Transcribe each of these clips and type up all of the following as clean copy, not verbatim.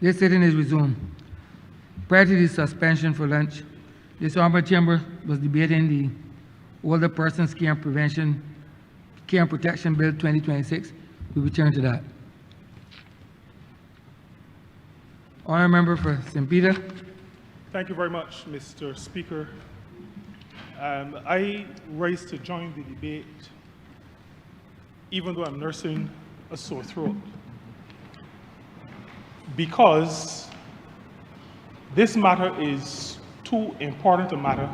This sitting is resumed. Prior to the suspension for lunch, this Honourable Chamber was debating the Older Persons Care and Protection Bill 2026. We return to that. Honourable Member for St. Peter. Thank you very much, Mr. Speaker. I rise to join the debate even though I'm nursing a sore throat, because this matter is too important a matter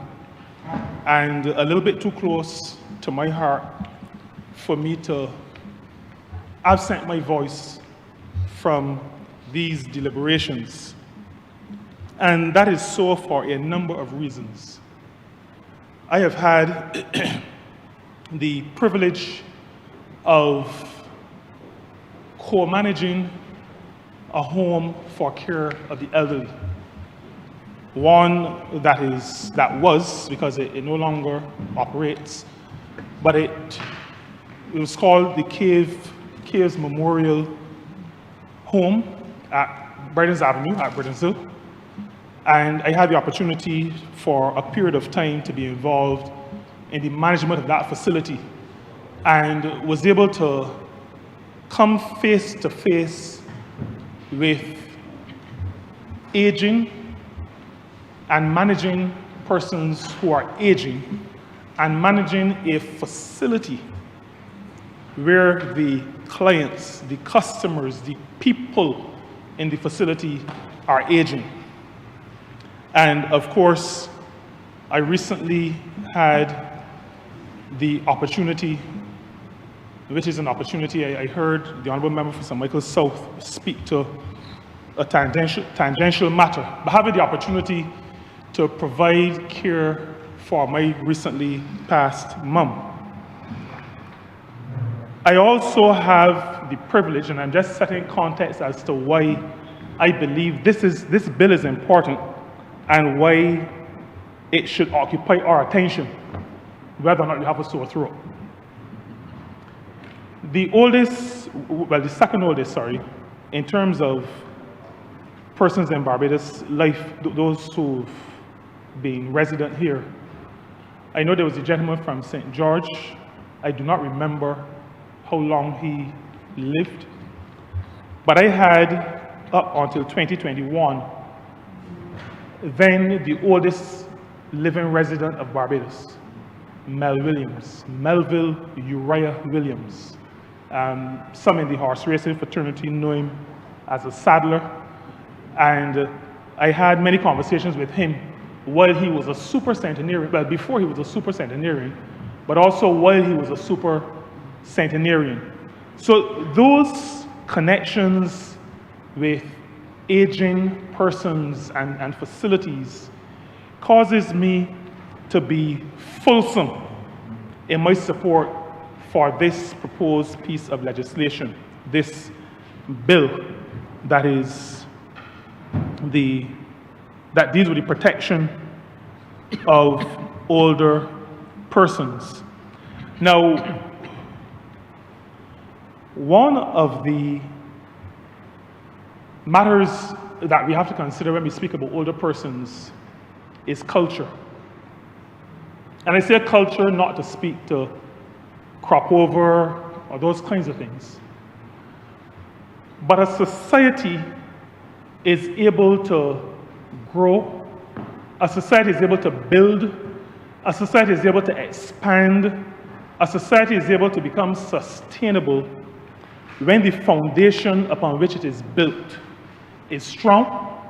and a little bit too close to my heart for me to absent my voice from these deliberations. And that is so for a number of reasons. I have had the privilege of co-managing a home for care of the elderly. One that was, because it no longer operates, but it was called the Caves Memorial Home at Brydens Avenue at Bridensville. And I had the opportunity for a period of time to be involved in the management of that facility, and was able to come face to face with aging and managing persons who are aging, and managing a facility where the clients, the customers, the people in the facility are aging. And of course, I recently had the opportunity, which is an opportunity I heard the Honourable Member for St. Michael South speak to a tangential matter, but having the opportunity to provide care for my recently passed mum. I also have the privilege, and I'm just setting context as to why I believe this bill is important and why it should occupy our attention, whether or not you have a sore throat. The second oldest, in terms of persons in Barbados life, those who've been resident here. I know there was a gentleman from St. George. I do not remember how long he lived, but I had up until 2021, then the oldest living resident of Barbados, Mel Williams, Melville Uriah Williams. Some in the horse racing fraternity know him as a saddler, and I had many conversations with him while he was a super centenarian, well, before he was a super centenarian, but also while he was a super centenarian. So those connections with aging persons and facilities causes me to be fulsome in my support for this proposed piece of legislation, this bill that deals with the protection of older persons. Now, one of the matters that we have to consider when we speak about older persons is culture. And I say culture not to speak to crop over or those kinds of things. But a society is able to grow, a society is able to build, a society is able to expand, a society is able to become sustainable when the foundation upon which it is built is strong,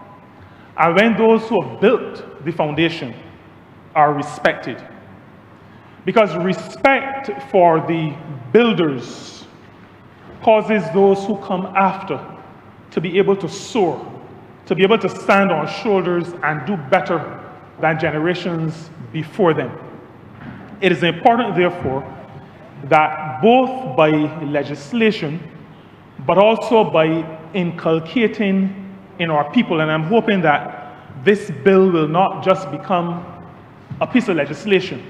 and when those who have built the foundation are respected. Because respect for the builders causes those who come after to be able to soar, to be able to stand on shoulders and do better than generations before them. It is important, therefore, that both by legislation, but also by inculcating in our people, and I'm hoping that this bill will not just become a piece of legislation,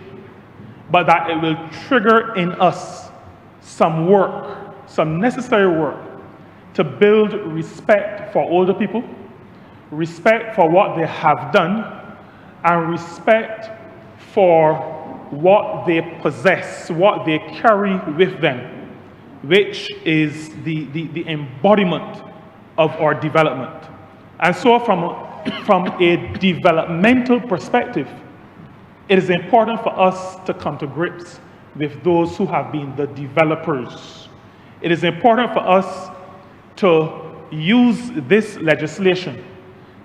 but that it will trigger in us some work, some necessary work to build respect for older people, respect for what they have done, and respect for what they possess, what they carry with them, which is the embodiment of our development. And so from a developmental perspective, it is important for us to come to grips with those who have been the developers. It is important for us to use this legislation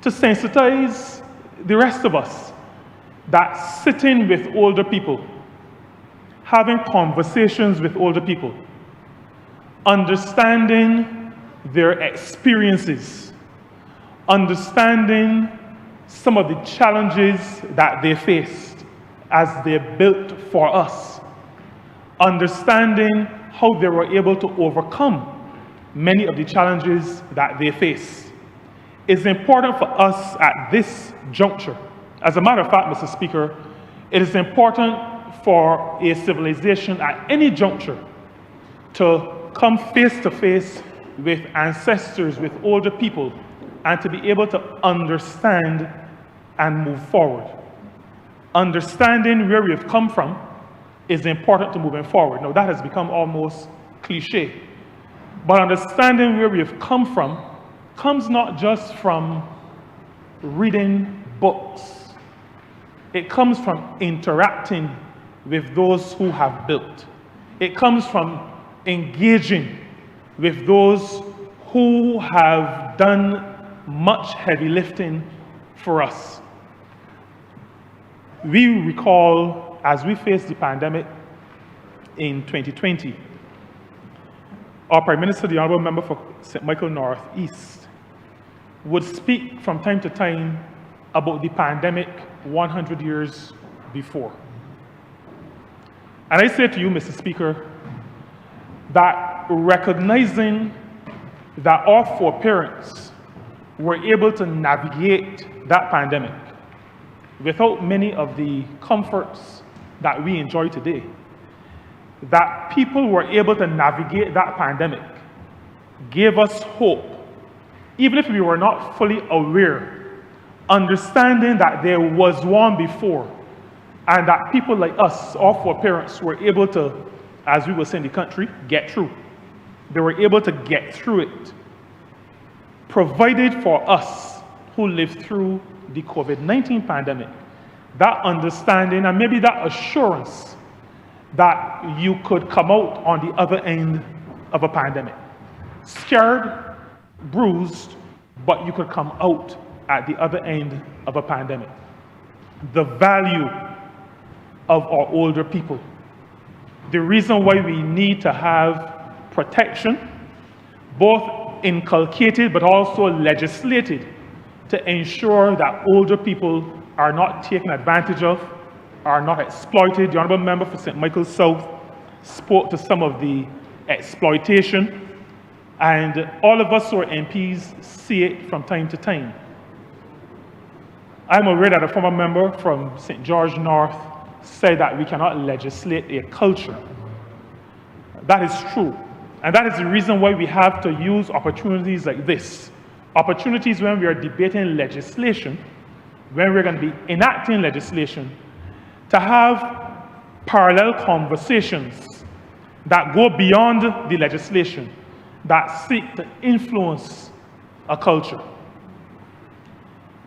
to sensitize the rest of us that sitting with older people, having conversations with older people, understanding their experiences, understanding some of the challenges that they faced as they built for us, understanding how they were able to overcome many of the challenges that they face. It's important for us at this juncture. As a matter of fact, Mr. Speaker, it is important for a civilization at any juncture to come face to face with ancestors, with older people, and to be able to understand and move forward. Understanding where we've come from is important to moving forward. Now, that has become almost cliche. But understanding where we've come from comes not just from reading books. It comes from interacting with those who have built. It comes from engaging with those who have done much heavy lifting for us. We recall, as we faced the pandemic in 2020, our Prime Minister, the Honourable Member for St. Michael North East, would speak from time to time about the pandemic 100 years before. And I say to you, Mr. Speaker, that recognizing that our foreparents were able to navigate that pandemic without many of the comforts that we enjoy today, that people were able to navigate that pandemic gave us hope, even if we were not fully aware, understanding that there was one before, and that people like us, our foreparents, were able to, as we would say in the country, get through. They were able to get through it, provided for us who lived through the COVID-19 pandemic, that understanding and maybe that assurance that you could come out on the other end of a pandemic. Scared, bruised, but you could come out at the other end of a pandemic. The value of our older people. The reason why we need to have protection, both inculcated but also legislated, to ensure that older people are not taken advantage of, are not exploited. The Honourable Member for St. Michael South spoke to some of the exploitation, and all of us who are MPs see it from time to time. I'm aware that a former member from St. George North said that we cannot legislate a culture. That is true. And that is the reason why we have to use opportunities like this. Opportunities when we are debating legislation, when we're going to be enacting legislation, to have parallel conversations that go beyond the legislation, that seek to influence a culture.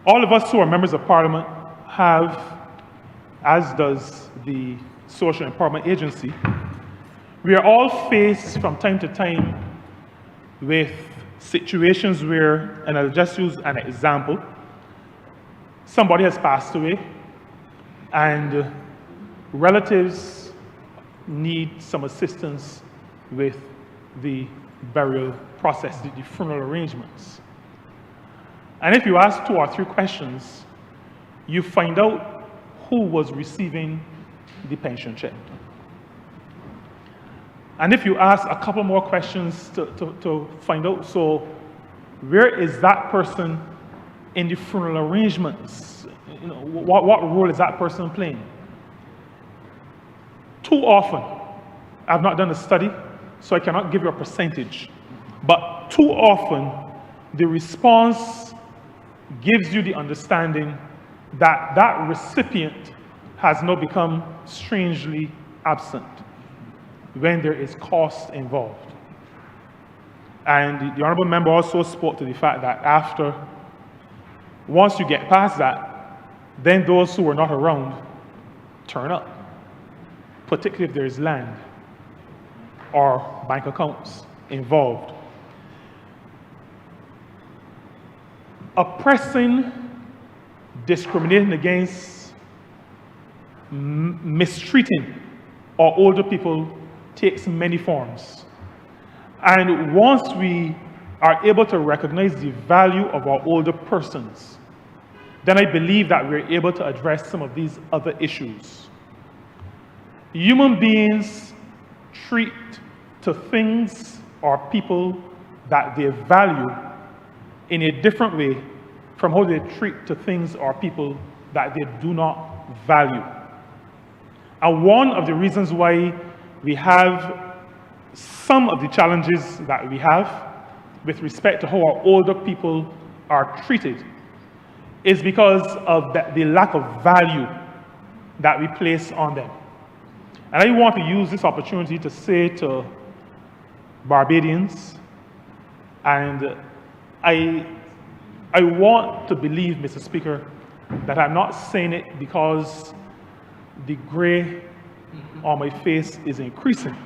All of us who are members of Parliament have, as does the Social Empowerment Agency, we are all faced from time to time with situations where, and I'll just use an example, somebody has passed away and relatives need some assistance with the burial process, the funeral arrangements. And if you ask 2 or 3 questions, you find out who was receiving the pension check. And if you ask a couple more questions to find out, so where is that person in the funeral arrangements? You know, what role is that person playing? Too often, I've not done a study, so I cannot give you a percentage, but too often, the response gives you the understanding that that recipient has now become strangely absent when there is cost involved. And the Honourable Member also spoke to the fact that once you get past that, then those who are not around turn up, particularly if there is land or bank accounts involved. Oppressing, discriminating against, mistreating our older people takes many forms. And once we are able to recognize the value of our older persons, then I believe that we're able to address some of these other issues. Human beings treat to things or people that they value in a different way from how they treat to things or people that they do not value. And one of the reasons why we have some of the challenges that we have with respect to how our older people are treated is because of the lack of value that we place on them. And I want to use this opportunity to say to Barbadians, and I want to believe, Mr. Speaker, that I'm not saying it because the gray on my face is increasing.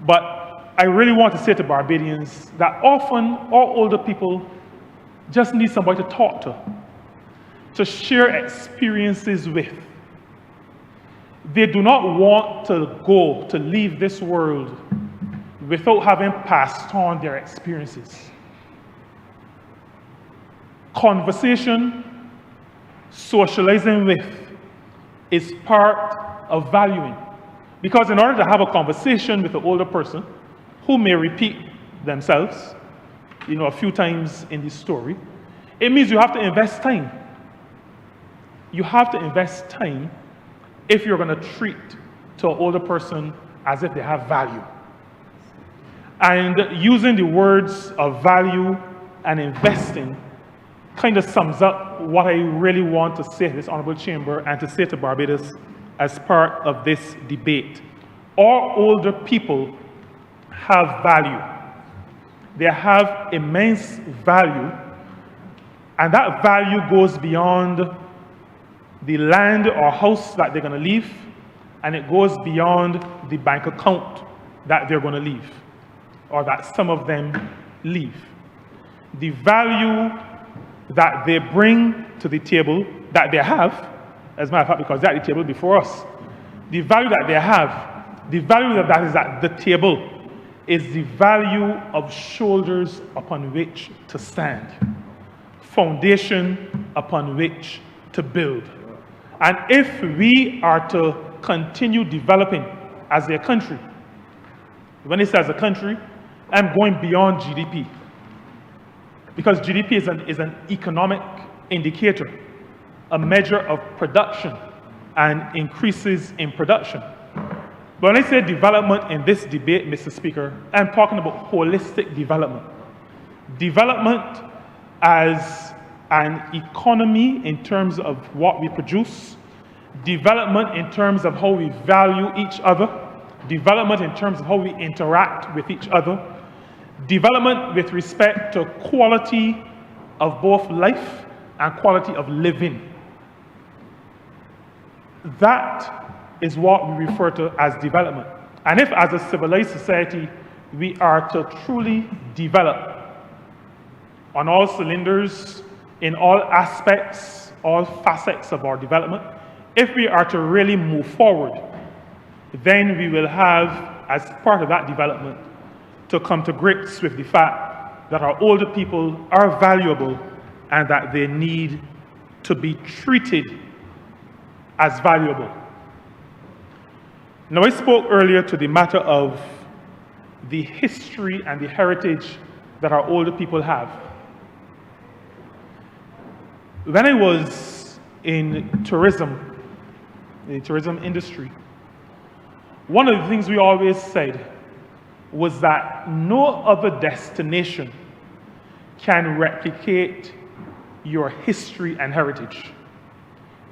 But I really want to say to Barbadians that often our older people just need somebody to talk to share experiences with. They do not want to leave this world without having passed on their experiences. Conversation, socializing with, is part of valuing. Because in order to have a conversation with an older person who may repeat themselves, a few times in the story, it means you have to invest time. You have to invest time if you're going to treat to an older person as if they have value. And using the words of value and investing kind of sums up what I really want to say to this Honourable Chamber and to say to Barbados as part of this debate. Our older people have value. They have immense value, and that value goes beyond the land or house that they're going to leave, and it goes beyond the bank account that they're going to leave, or that some of them leave. The value that they bring to the table, that they have, as a matter of fact, because they're at the table before us, the value that they have, the value that is at the table, is the value of shoulders upon which to stand, foundation upon which to build. And if we are to continue developing as a country, when it says a country, I'm going beyond GDP, because GDP is an economic indicator, a measure of production and increases in production. But when I say development in this debate, Mr. Speaker, I'm talking about holistic development. Development as an economy in terms of what we produce, development in terms of how we value each other, development in terms of how we interact with each other, development with respect to quality of both life and quality of living. That is what we refer to as development. And if as a civilized society, we are to truly develop on all cylinders, in all aspects, all facets of our development, if we are to really move forward, then we will have, as part of that development, to come to grips with the fact that our older people are valuable and that they need to be treated as valuable. Now, I spoke earlier to the matter of the history and the heritage that our older people have. When I was in tourism, the tourism industry, one of the things we always said was that no other destination can replicate your history and heritage.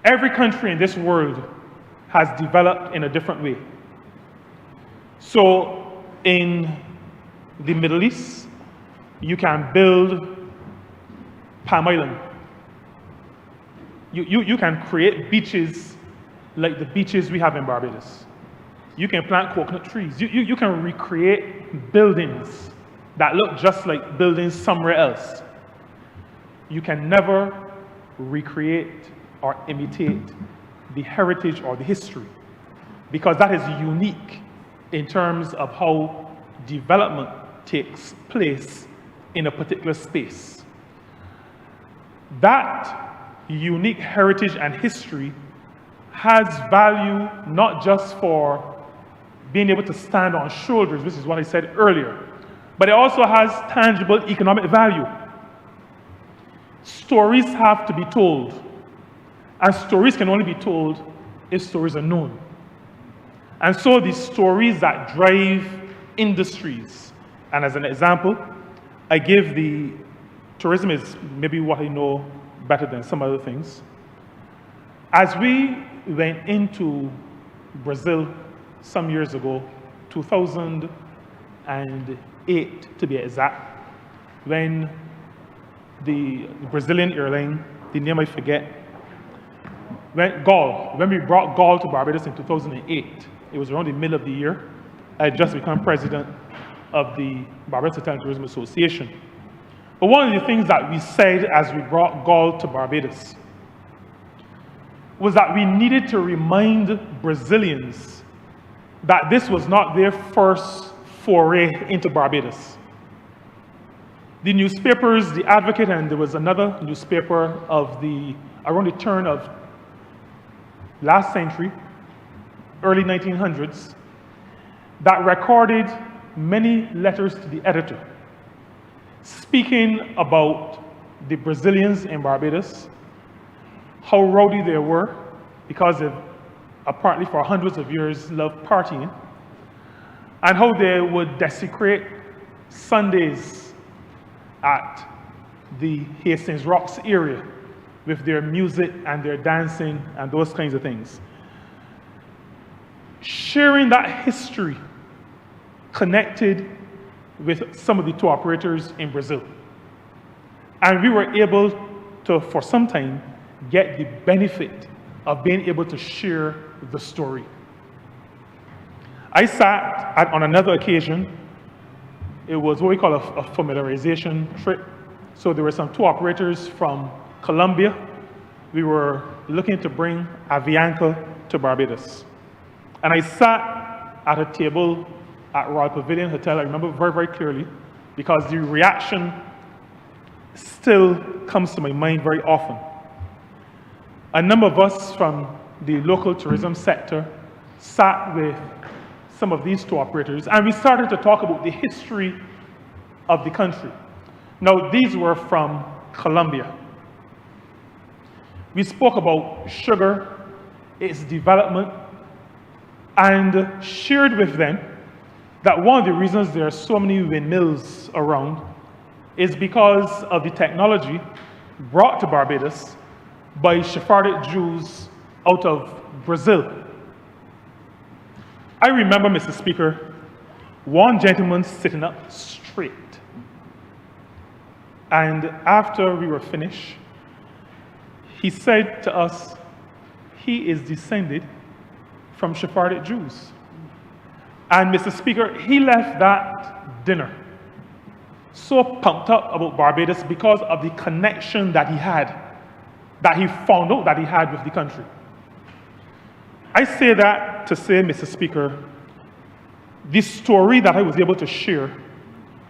Every country in this world has developed in a different way. So in the Middle East, you can build Palm Island. You can create beaches like the beaches we have in Barbados. You can plant coconut trees. You can recreate buildings that look just like buildings somewhere else. You can never recreate or imitate the heritage or the history, because that is unique in terms of how development takes place in a particular space. That unique heritage and history has value not just for being able to stand on shoulders, which is what I said earlier, but it also has tangible economic value. Stories have to be told, and stories can only be told if stories are known. And so the stories that drive industries, and as an example, I give the tourism is maybe what I know better than some other things. As we went into Brazil some years ago, 2008 to be exact, when the Brazilian airline, the name I forget, when we brought Gall to Barbados in 2008, it was around the middle of the year. I had just become president of the Barbados Hotel and Tourism Association. But one of the things that we said as we brought Gall to Barbados was that we needed to remind Brazilians that this was not their first foray into Barbados. The newspapers, The Advocate, and there was another newspaper of around the turn of last century, early 1900s, that recorded many letters to the editor speaking about the Brazilians in Barbados, how rowdy they were because they apparently for hundreds of years loved partying, and how they would desecrate Sundays at the Hastings Rocks area with their music and their dancing and those kinds of things. Sharing that history connected with some of the tour operators in Brazil. And we were able to, for some time, get the benefit of being able to share the story. I sat on another occasion. It was what we call a familiarization trip. So there were some tour operators from Colombia. We were looking to bring Avianca to Barbados. And I sat at a table at Royal Pavilion Hotel. I remember very, very clearly, because the reaction still comes to my mind very often. A number of us from the local tourism sector sat with some of these tour operators, and we started to talk about the history of the country. Now, these were from Colombia. We spoke about sugar, its development, and shared with them that one of the reasons there are so many windmills around is because of the technology brought to Barbados by Sephardic Jews out of Brazil. I remember, Mr. Speaker, one gentleman sitting up straight. And after we were finished, he said to us, he is descended from Sephardic Jews. And Mr. Speaker, he left that dinner so pumped up about Barbados because of the connection that he had, that he found out that he had with the country. I say that to say, Mr. Speaker, the story that I was able to share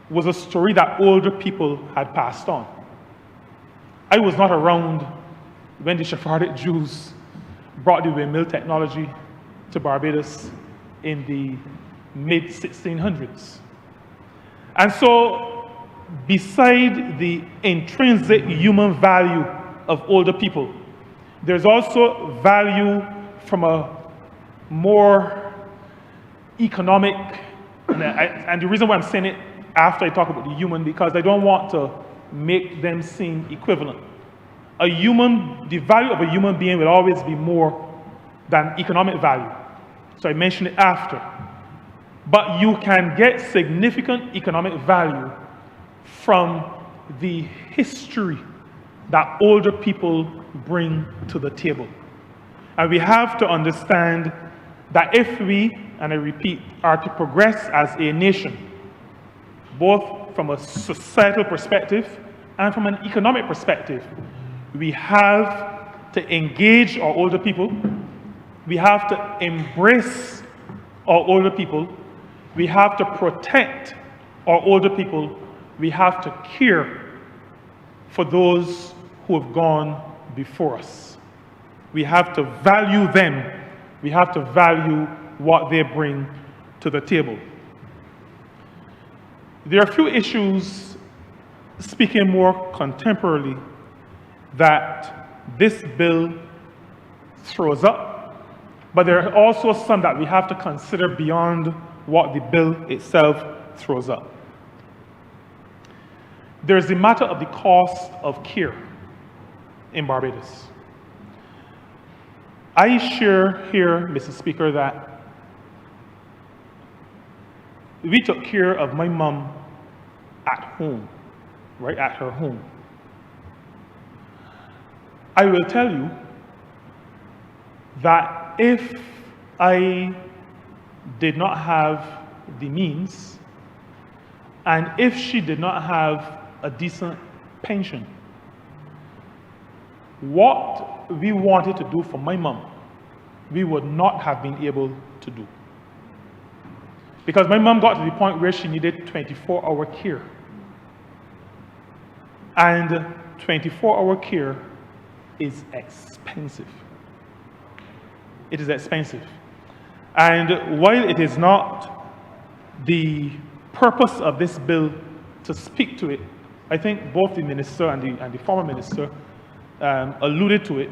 was a story that older people had passed on. I was not around when the Sephardic Jews brought the windmill technology to Barbados in the mid-1600s. And so, beside the intrinsic human value of older people, there's also value from a more economic, and the reason why I'm saying it after I talk about the human, because I don't want to make them seem equivalent. the value of a human being will always be more than economic value. So I mentioned it after. But you can get significant economic value from the history that older people bring to the table. And we have to understand that if we, and I repeat, are to progress as a nation, both from a societal perspective and from an economic perspective, we have to engage our older people, we have to embrace our older people, we have to protect our older people, we have to care for those who have gone before us. We have to value them. We have to value what they bring to the table. There are a few issues, speaking more contemporarily, that this bill throws up, but there are also some that we have to consider beyond what the bill itself throws up. There's the matter of the cost of care in Barbados. I share here, Mr. Speaker, that we took care of my mom at home, right at her home. I will tell you that if I did not have the means, and if she did not have a decent pension, what we wanted to do for my mom, we would not have been able to do. Because my mom got to the point where she needed 24-hour care. And 24-hour care is expensive. It is expensive. And while it is not the purpose of this bill to speak to it, I think both the minister and the former minister alluded to it.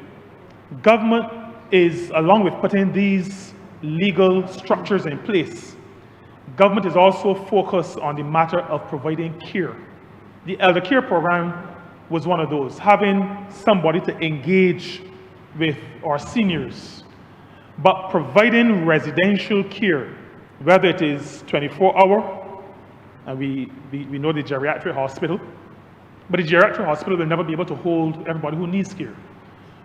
Government is, along with putting these legal structures in place, government is also focused on the matter of providing care. The elder care program was one of those, having somebody to engage with our seniors, but providing residential care, whether it is 24-hour, and we know the geriatric hospital, but the geriatric hospital will never be able to hold everybody who needs care.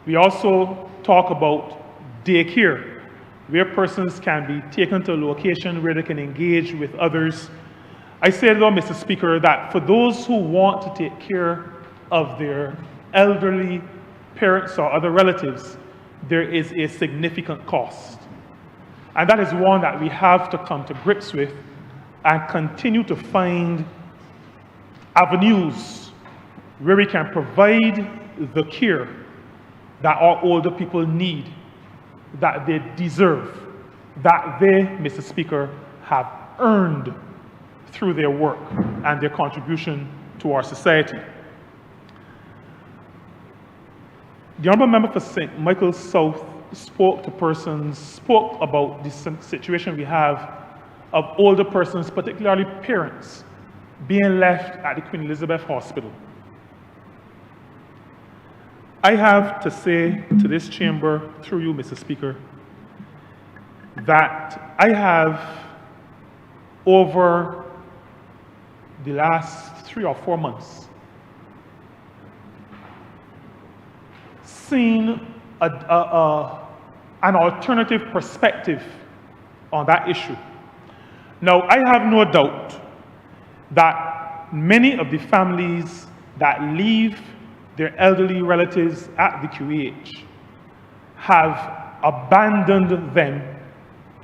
We also talk about daycare, where persons can be taken to a location where they can engage with others. I say, though, Mr. Speaker, that for those who want to take care of their elderly parents or other relatives, there is a significant cost. And that is one that we have to come to grips with and continue to find avenues where we can provide the care that our older people need, that they deserve, that they, Mr. Speaker, have earned through their work and their contribution to our society. The Honourable Member for St. Michael South spoke about the situation we have of older persons, particularly parents, being left at the Queen Elizabeth Hospital. I have to say to this chamber, through you, Mr. Speaker, that I have, over the last 3 or 4 months, seen an alternative perspective on that issue. Now, I have no doubt that many of the families that leave their elderly relatives at the QEH have abandoned them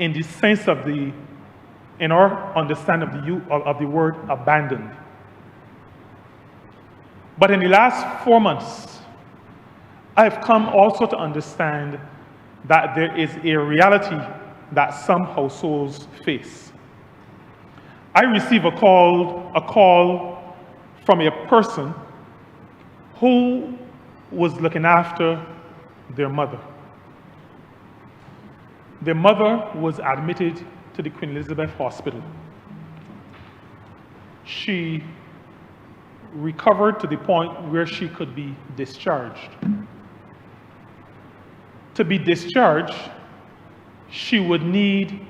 in the sense of in our understanding of the word abandoned. But in the last 4 months, I have come also to understand that there is a reality that some households face. I received a call from a person who was looking after their mother. Their mother was admitted to the Queen Elizabeth Hospital. She recovered to the point where she could be discharged. To be discharged, she would need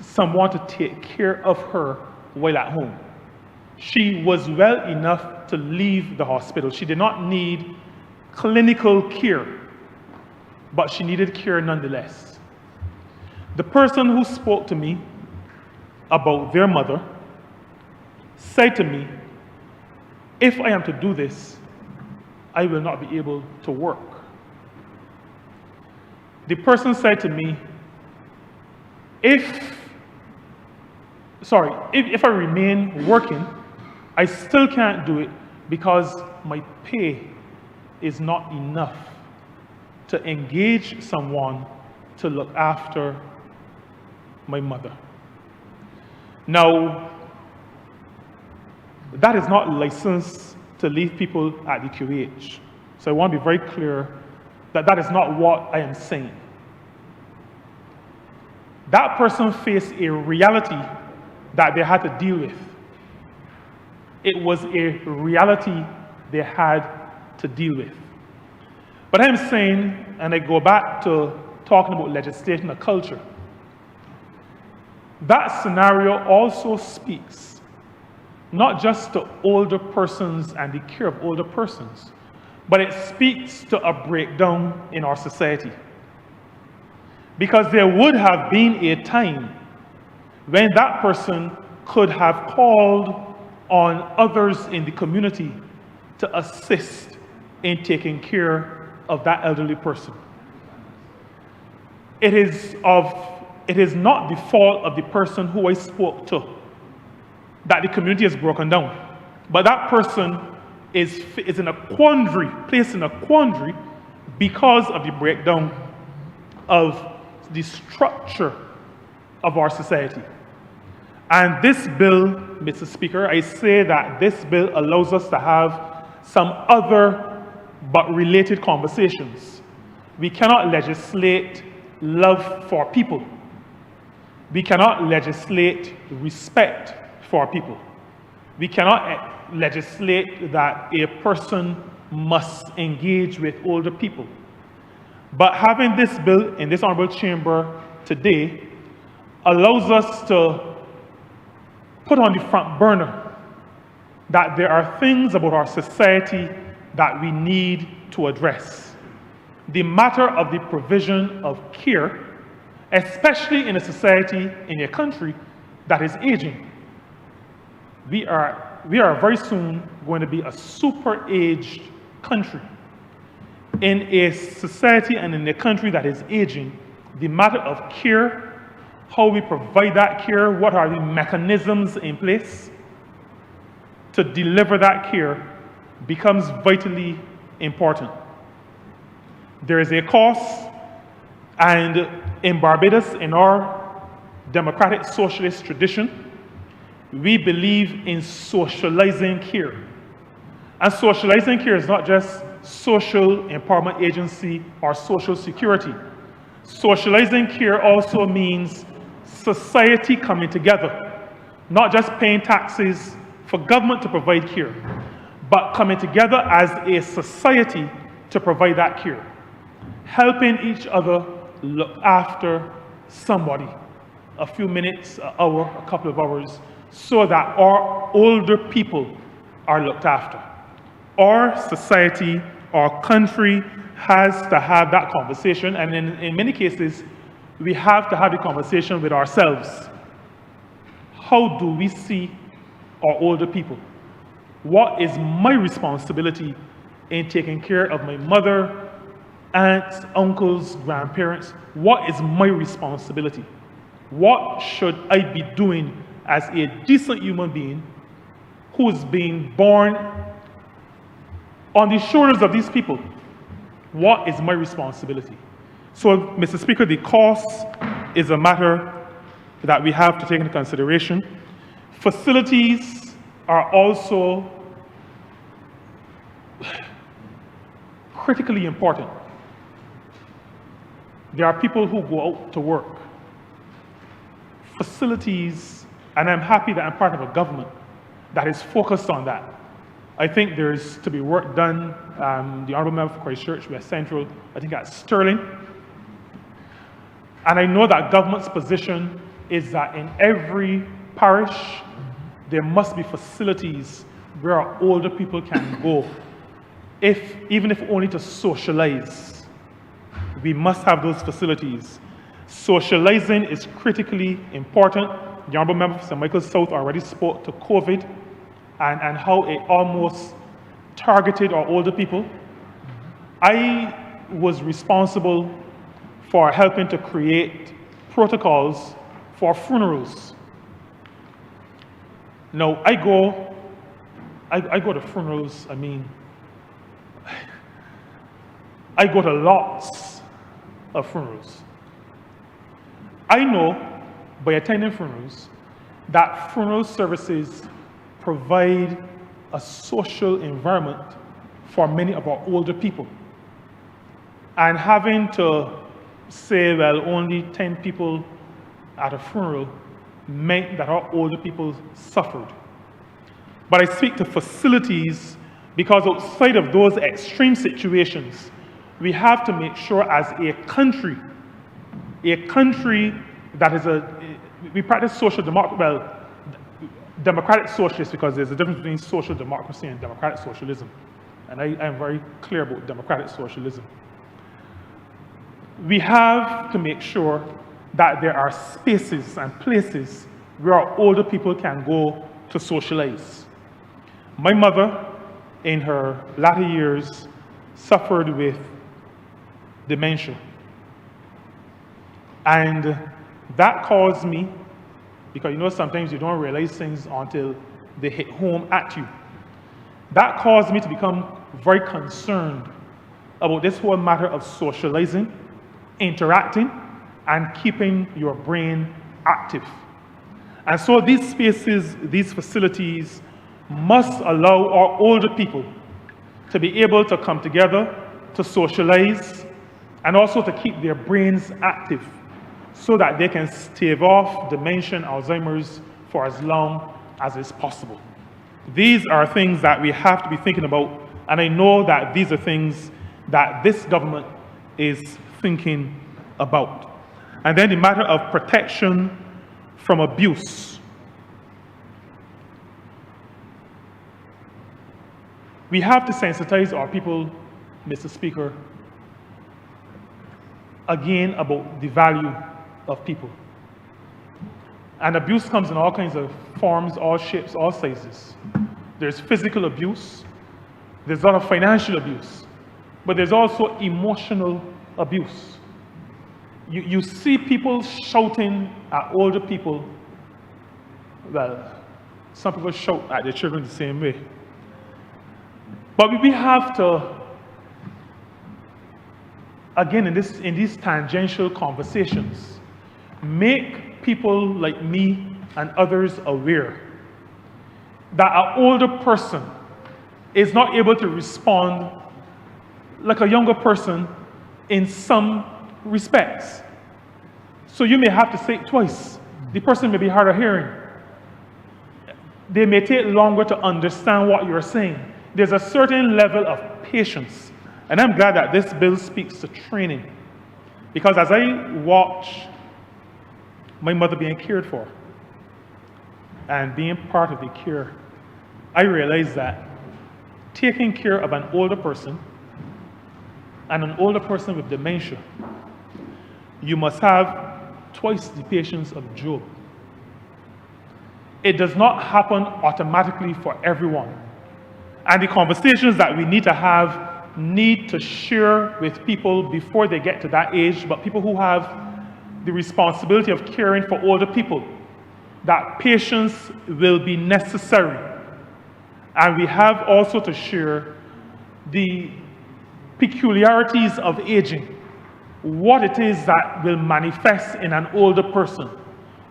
someone to take care of her while at home. She was well enough to leave the hospital. She did not need clinical care, but she needed care nonetheless. The person who spoke to me about their mother said to me, if I am to do this, I will not be able to work. The person said to me, if I remain working, I still can't do it because my pay is not enough to engage someone to look after my mother. Now, that is not licensed to leave people at the QH. So I want to be very clear that that is not what I am saying. That person faced a reality that they had to deal with. It was a reality they had to deal with. But I'm saying, and I go back to talking about legislation or culture, that scenario also speaks not just to older persons and the care of older persons, but it speaks to a breakdown in our society. Because there would have been a time when that person could have called on others in the community to assist in taking care of that elderly person. It is not the fault of the person who I spoke to that the community is broken down, but that person is in a quandary, placed in a quandary because of the breakdown of the structure of our society. And this bill, Mr. Speaker, I say that this bill allows us to have some other but related conversations. We cannot legislate love for people. We cannot legislate respect for people. We cannot legislate that a person must engage with older people. But having this bill in this honorable chamber today allows us to put on the front burner that there are things about our society that we need to address. The matter of the provision of care, especially in a society, in a country that is aging. We are very soon going to be a super-aged country. In a society and in a country that is aging, the matter of care, how we provide that care, what are the mechanisms in place to deliver that care becomes vitally important. There is a cost, and in Barbados, in our democratic socialist tradition, we believe in socializing care. And socializing care is not just social empowerment agency or social security. Socializing care also means society coming together, not just paying taxes for government to provide care, but coming together as a society to provide that care, helping each other look after somebody, a few minutes, an hour, a couple of hours, so that our older people are looked after. Our society, our country has to have that conversation, and in many cases, we have to have the conversation with ourselves. How do we see our older people? What is my responsibility in taking care of my mother, aunts, uncles, grandparents? What is my responsibility? What should I be doing as a decent human being who is being born on the shoulders of these people? What is my responsibility? So, Mr. Speaker, the cost is a matter that we have to take into consideration. Facilities are also critically important. There are people who go out to work. Facilities, and I'm happy that I'm part of a government that is focused on that. I think there's to be work done. The Honourable Member for Christchurch, West Central, I think at Stirling. And I know that government's position is that in every parish, there must be facilities where our older people can go, even if only to socialize. We must have those facilities. Socializing is critically important. The Honourable Member for St. Michael's South already spoke to COVID and how it almost targeted our older people. I was responsible for helping to create protocols for funerals. Now, I go to funerals, I go to lots of funerals. I know, by attending funerals, that funeral services provide a social environment for many of our older people. And having to say, well, only 10 people at a funeral meant that our older people suffered. But I speak to facilities because outside of those extreme situations, we have to make sure as a country that is we practice social democracy, well, democratic socialists, because there's a difference between social democracy and democratic socialism. And I am very clear about democratic socialism. We have to make sure that there are spaces and places where our older people can go to socialize. My mother, in her latter years, suffered with dementia. And that caused me, because sometimes you don't realize things until they hit home at you. That caused me to become very concerned about this whole matter of socializing, interacting, and keeping your brain active. And so these spaces, these facilities, must allow our older people to be able to come together, to socialize, and also to keep their brains active so that they can stave off dementia and Alzheimer's for as long as is possible. These are things that we have to be thinking about, and I know that these are things that this government is thinking about. And then the matter of protection from abuse. We have to sensitize our people, Mr. Speaker, again about the value of people. And abuse comes in all kinds of forms, all shapes, all sizes. There's physical abuse, there's a lot of financial abuse, but there's also emotional abuse. You see people shouting at older people. Well, some people shout at their children the same way. But we have to, again, in these tangential conversations, make people like me and others aware that an older person is not able to respond like a younger person in some respects. So you may have to say it twice. The person may be hard of hearing. They may take longer to understand what you're saying. There's a certain level of patience. And I'm glad that this bill speaks to training. Because as I watch my mother being cared for and being part of the care, I realize that taking care of an older person and an older person with dementia, you must have twice the patience of Job. It does not happen automatically for everyone. And the conversations that we need to have need to share with people before they get to that age, but people who have the responsibility of caring for older people, that patience will be necessary. And we have also to share the peculiarities of aging, what it is that will manifest in an older person.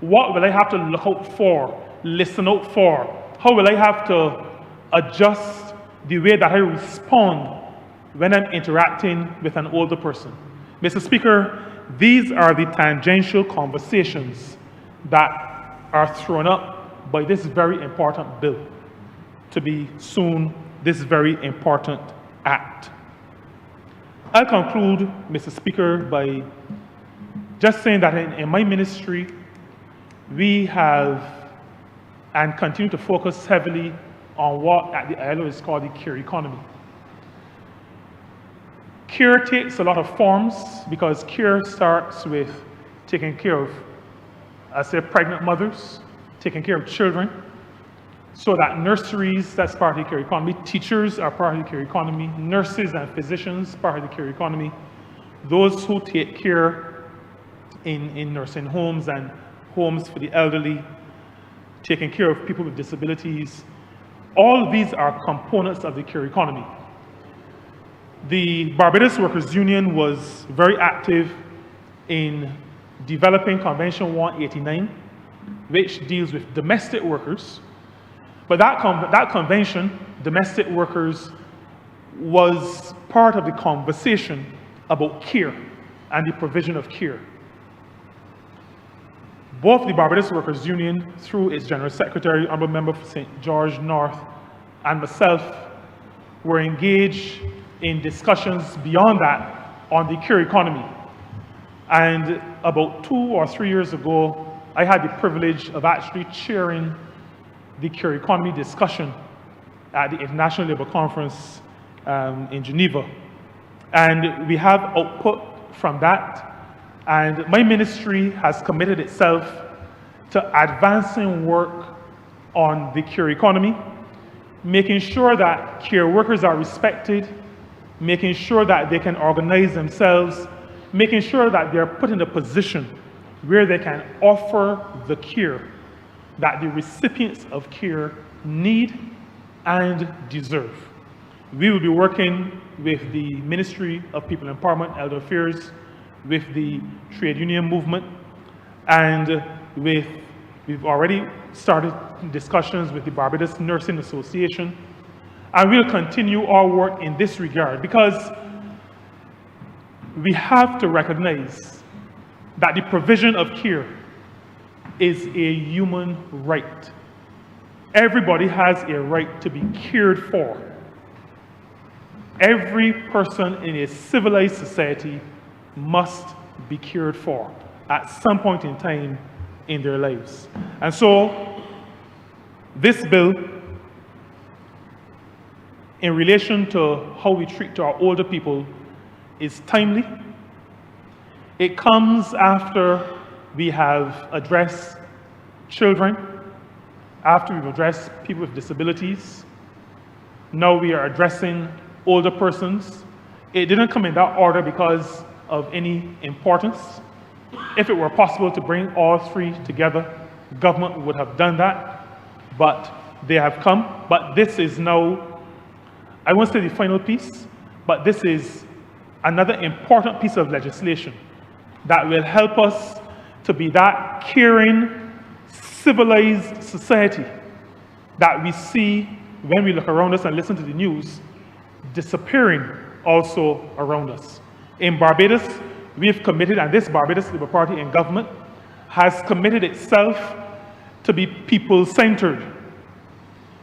What will I have to look out for, listen out for? How will I have to adjust the way that I respond when I'm interacting with an older person? Mr. Speaker, these are the tangential conversations that are thrown up by this very important bill to be soon this very important act. I'll conclude, Mr. Speaker, by just saying that in my ministry, we have and continue to focus heavily on what at the ILO is called the care economy. Care takes a lot of forms because care starts with taking care of, I say, pregnant mothers, taking care of children, so that nurseries, that's part of the care economy, teachers are part of the care economy, nurses and physicians, part of the care economy, those who take care in nursing homes and homes for the elderly, taking care of people with disabilities. All of these are components of the care economy. The Barbados Workers Union was very active in developing Convention 189, which deals with domestic workers. But that convention, domestic workers, was part of the conversation about care and the provision of care. Both the Barbados Workers Union, through its General Secretary, Honourable Member for St. George North, and myself, were engaged in discussions beyond that on the care economy. And about 2 or 3 years ago, I had the privilege of actually chairing the care economy discussion at the International Labour Conference in Geneva. And we have output from that. And my ministry has committed itself to advancing work on the care economy, making sure that care workers are respected, making sure that they can organize themselves, making sure that they're put in a position where they can offer the care that the recipients of care need and deserve. We will be working with the Ministry of People Empowerment, Elder Affairs, with the trade union movement, and we've already started discussions with the Barbados Nursing Association, and we'll continue our work in this regard because we have to recognize that the provision of care is a human right. Everybody has a right to be cared for. Every person in a civilized society must be cared for at some point in time in their lives. And so, this bill, in relation to how we treat our older people, is timely. It comes after we have addressed children, after we've addressed people with disabilities. Now we are addressing older persons. It didn't come in that order because of any importance. If it were possible to bring all three together, government would have done that, but they have come. But this is now, I won't say the final piece, but this is another important piece of legislation that will help us to be that caring, civilized society that we see when we look around us and listen to the news, disappearing also around us. In Barbados, we have committed, and this Barbados Labour Party in government has committed itself to be people-centered.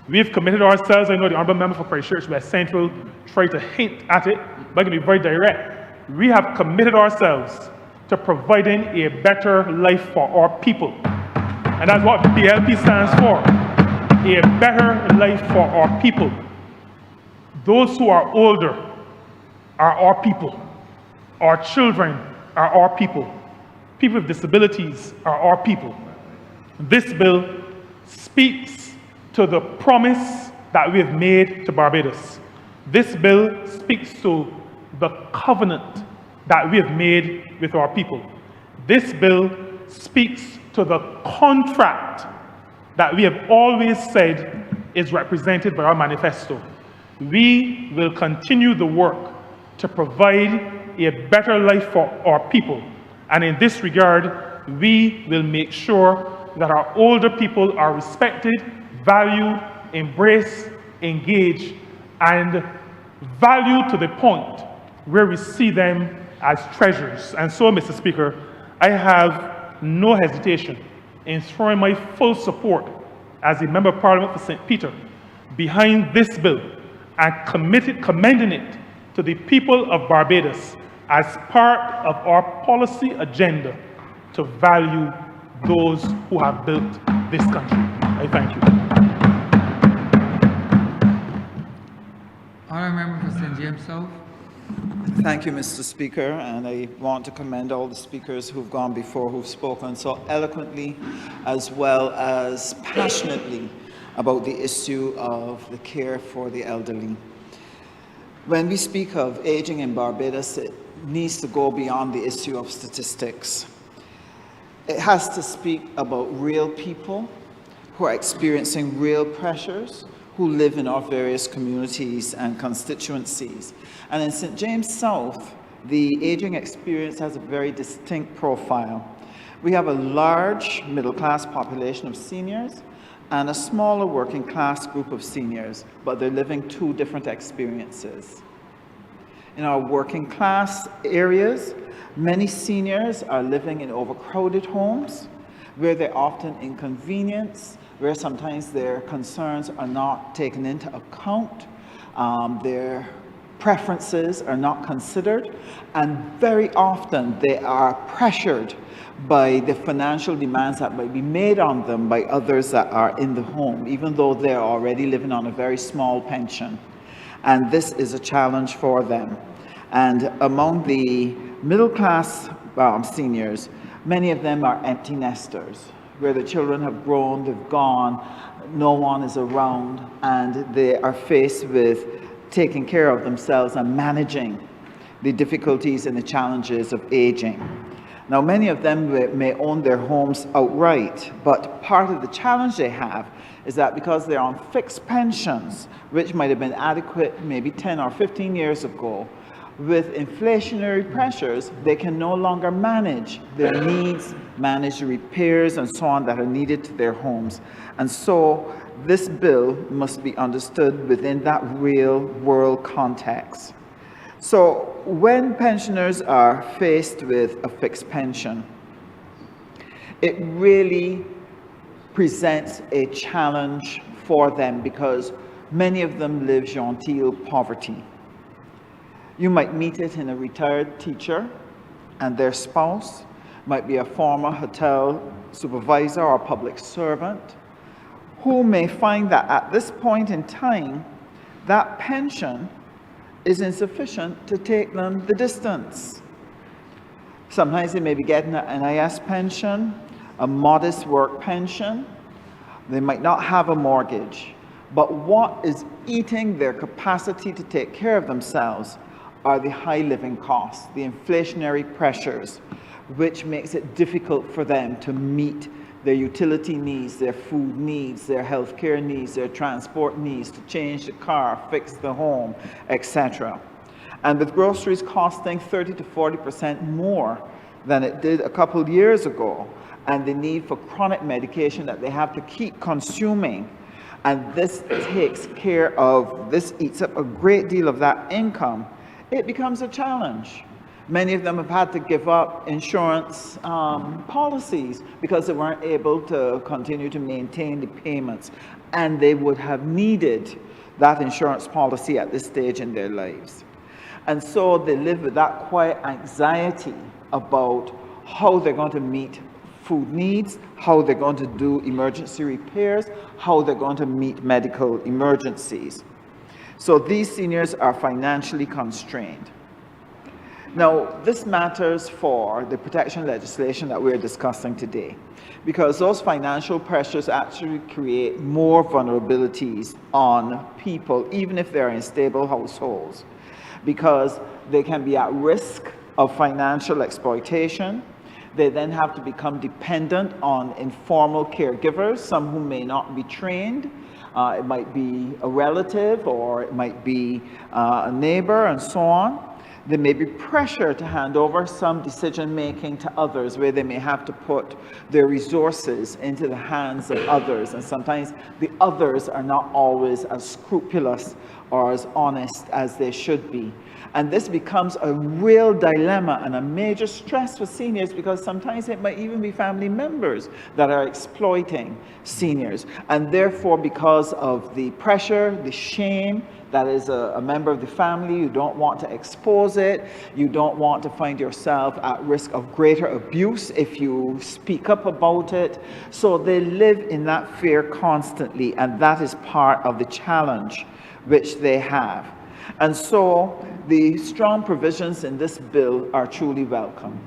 We have committed ourselves, I know the Honourable Member for Christchurch West Central tried to hint at it, but I can be very direct. We have committed ourselves to providing a better life for our people. And that's what BLP stands for, a better life for our people. Those who are older are our people. Our children are our people. People with disabilities are our people. This bill speaks to the promise that we have made to Barbados. This bill speaks to the covenant that we have made with our people. This bill speaks to the contract that we have always said is represented by our manifesto. We will continue the work to provide a better life for our people. And in this regard, we will make sure that our older people are respected, valued, embraced, engaged, and valued to the point where we see them as treasures. And so, Mr. Speaker, I have no hesitation in throwing my full support as a Member of Parliament for St. Peter behind this bill and commending it to the people of Barbados as part of our policy agenda to value those who have built this country. I thank you. Honourable Member for St. James South. Thank you, Mr. Speaker, and I want to commend all the speakers who've gone before, who've spoken so eloquently as well as passionately about the issue of the care for the elderly. When we speak of aging in Barbados, it needs to go beyond the issue of statistics. It has to speak about real people who are experiencing real pressures, who live in our various communities and constituencies. And in St. James South, the aging experience has a very distinct profile. We have a large middle-class population of seniors and a smaller working-class group of seniors, but they're living two different experiences. In our working-class areas, many seniors are living in overcrowded homes where they're often inconvenienced, where sometimes their concerns are not taken into account, their preferences are not considered, and very often they are pressured by the financial demands that might be made on them by others that are in the home, even though they're already living on a very small pension. And this is a challenge for them. And among the middle-class seniors, many of them are empty nesters, where the children have grown, they've gone, no one is around, and they are faced with taking care of themselves and managing the difficulties and the challenges of aging. Now, many of them may own their homes outright, but part of the challenge they have is that because they're on fixed pensions, which might have been adequate maybe 10 or 15 years ago, with inflationary pressures, they can no longer manage their needs, manage the repairs and so on that are needed to their homes. And so this bill must be understood within that real world context. So when pensioners are faced with a fixed pension, it really presents a challenge for them because many of them live genteel poverty. You might meet it in a retired teacher and their spouse, might be a former hotel supervisor or public servant, who may find that at this point in time, that pension is insufficient to take them the distance. Sometimes they may be getting an NIS pension, a modest work pension. They might not have a mortgage. But what is eating their capacity to take care of themselves are the high living costs, the inflationary pressures, which makes it difficult for them to meet their utility needs, their food needs, their healthcare needs, their transport needs, to change the car, fix the home, etc. And with groceries costing 30 to 40% more than it did a couple of years ago, and the need for chronic medication that they have to keep consuming, and this eats up a great deal of that income, it becomes a challenge. Many of them have had to give up insurance policies because they weren't able to continue to maintain the payments, and they would have needed that insurance policy at this stage in their lives. And so they live with that quiet anxiety about how they're going to meet food needs, how they're going to do emergency repairs, how they're going to meet medical emergencies. So these seniors are financially constrained. Now, this matters for the protection legislation that we're discussing today, because those financial pressures actually create more vulnerabilities on people, even if they're in stable households, because they can be at risk of financial exploitation. They then have to become dependent on informal caregivers, some who may not be trained. It might be a relative, or it might be a neighbor, and so on. There may be pressure to hand over some decision-making to others, where they may have to put their resources into the hands of others, and sometimes the others are not always as scrupulous or as honest as they should be. And this becomes a real dilemma and a major stress for seniors, because sometimes it might even be family members that are exploiting seniors. And therefore, because of the pressure, the shame, that is a member of the family, you don't want to expose it, you don't want to find yourself at risk of greater abuse if you speak up about it. So they live in that fear constantly, and that is part of the challenge which they have. And so the strong provisions in this bill are truly welcome.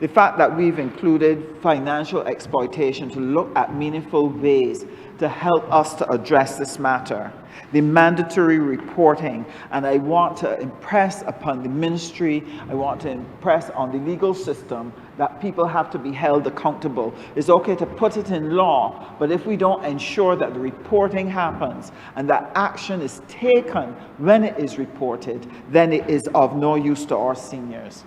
The fact that we've included financial exploitation to look at meaningful ways to help us to address this matter, the mandatory reporting, and I want to impress upon the ministry, I want to impress on the legal system that people have to be held accountable. It's okay to put it in law, but if we don't ensure that the reporting happens and that action is taken when it is reported, then it is of no use to our seniors.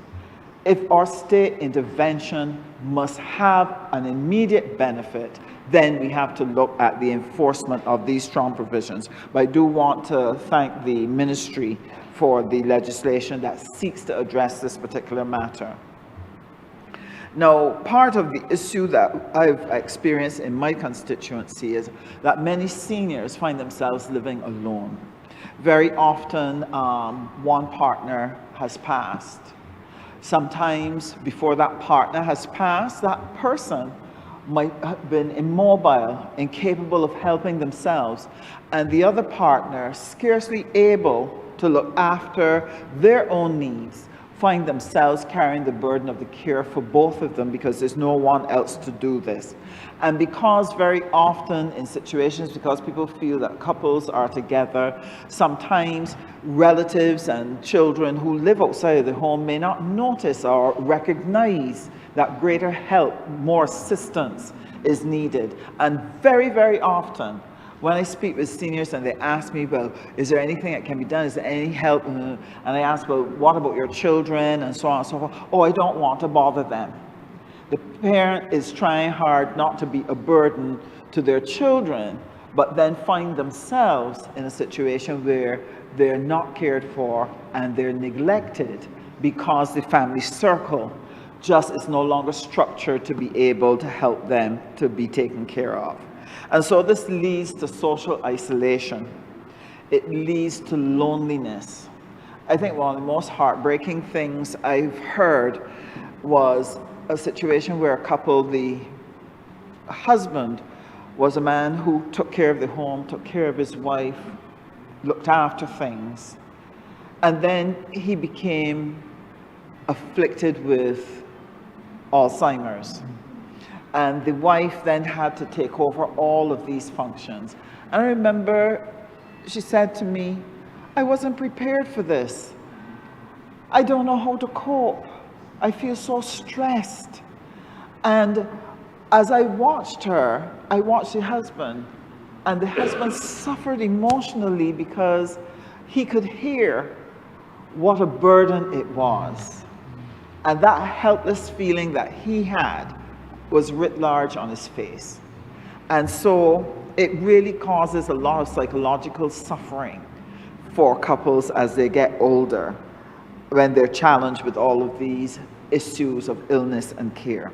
If our state intervention must have an immediate benefit, then we have to look at the enforcement of these strong provisions. But I do want to thank the ministry for the legislation that seeks to address this particular matter. Now, part of the issue that I've experienced in my constituency is that many seniors find themselves living alone. Very often, one partner has passed. Sometimes before that partner has passed, that person might have been immobile, incapable of helping themselves, and the other partner, scarcely able to look after their own needs, find themselves carrying the burden of the care for both of them because there's no one else to do this. And because very often in situations, because people feel that couples are together, sometimes relatives and children who live outside of the home may not notice or recognize that greater help, more assistance is needed. And very, very often, when I speak with seniors and they ask me, well, is there anything that can be done? Is there any help? And I ask, well, what about your children? And so on and so forth. Oh, I don't want to bother them. The parent is trying hard not to be a burden to their children, but then find themselves in a situation where they're not cared for and they're neglected because the family circle just is no longer structured to be able to help them to be taken care of. And so this leads to social isolation. It leads to loneliness. I think one of the most heartbreaking things I've heard was a situation where a couple, the husband was a man who took care of the home, took care of his wife, looked after things, and then he became afflicted with Alzheimer's. And the wife then had to take over all of these functions. And I remember she said to me, I wasn't prepared for this. I don't know how to cope. I feel so stressed. And as I watched her, I watched the husband, and the husband suffered emotionally because he could hear what a burden it was. And that helpless feeling that he had was writ large on his face. And so it really causes a lot of psychological suffering for couples as they get older, when they're challenged with all of these issues of illness and care.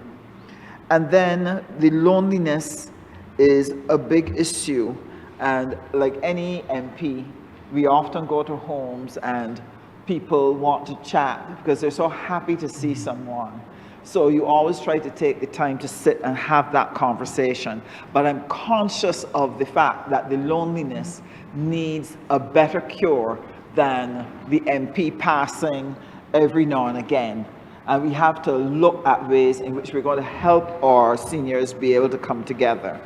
And then the loneliness is a big issue. And like any MP, we often go to homes and people want to chat because they're so happy to see someone. So you always try to take the time to sit and have that conversation. But I'm conscious of the fact that the loneliness needs a better cure than the MP passing every now and again. And we have to look at ways in which we're going to help our seniors be able to come together.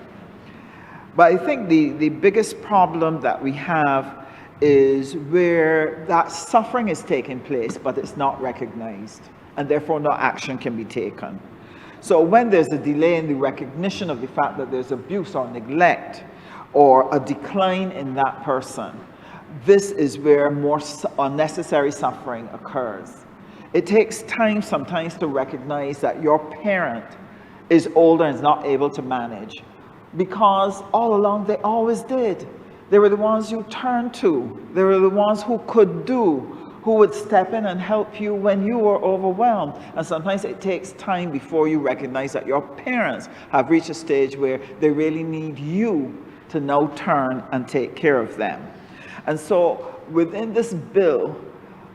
But I think the biggest problem that we have is where that suffering is taking place, but it's not recognized, and therefore no action can be taken. So when there's a delay in the recognition of the fact that there's abuse or neglect or a decline in that person, this is where more unnecessary suffering occurs. It takes time sometimes to recognize that your parent is older and is not able to manage, because all along they always did. They were the ones you turned to. They were the ones who could do, who would step in and help you when you were overwhelmed. And sometimes it takes time before you recognize that your parents have reached a stage where they really need you to now turn and take care of them. And so within this bill,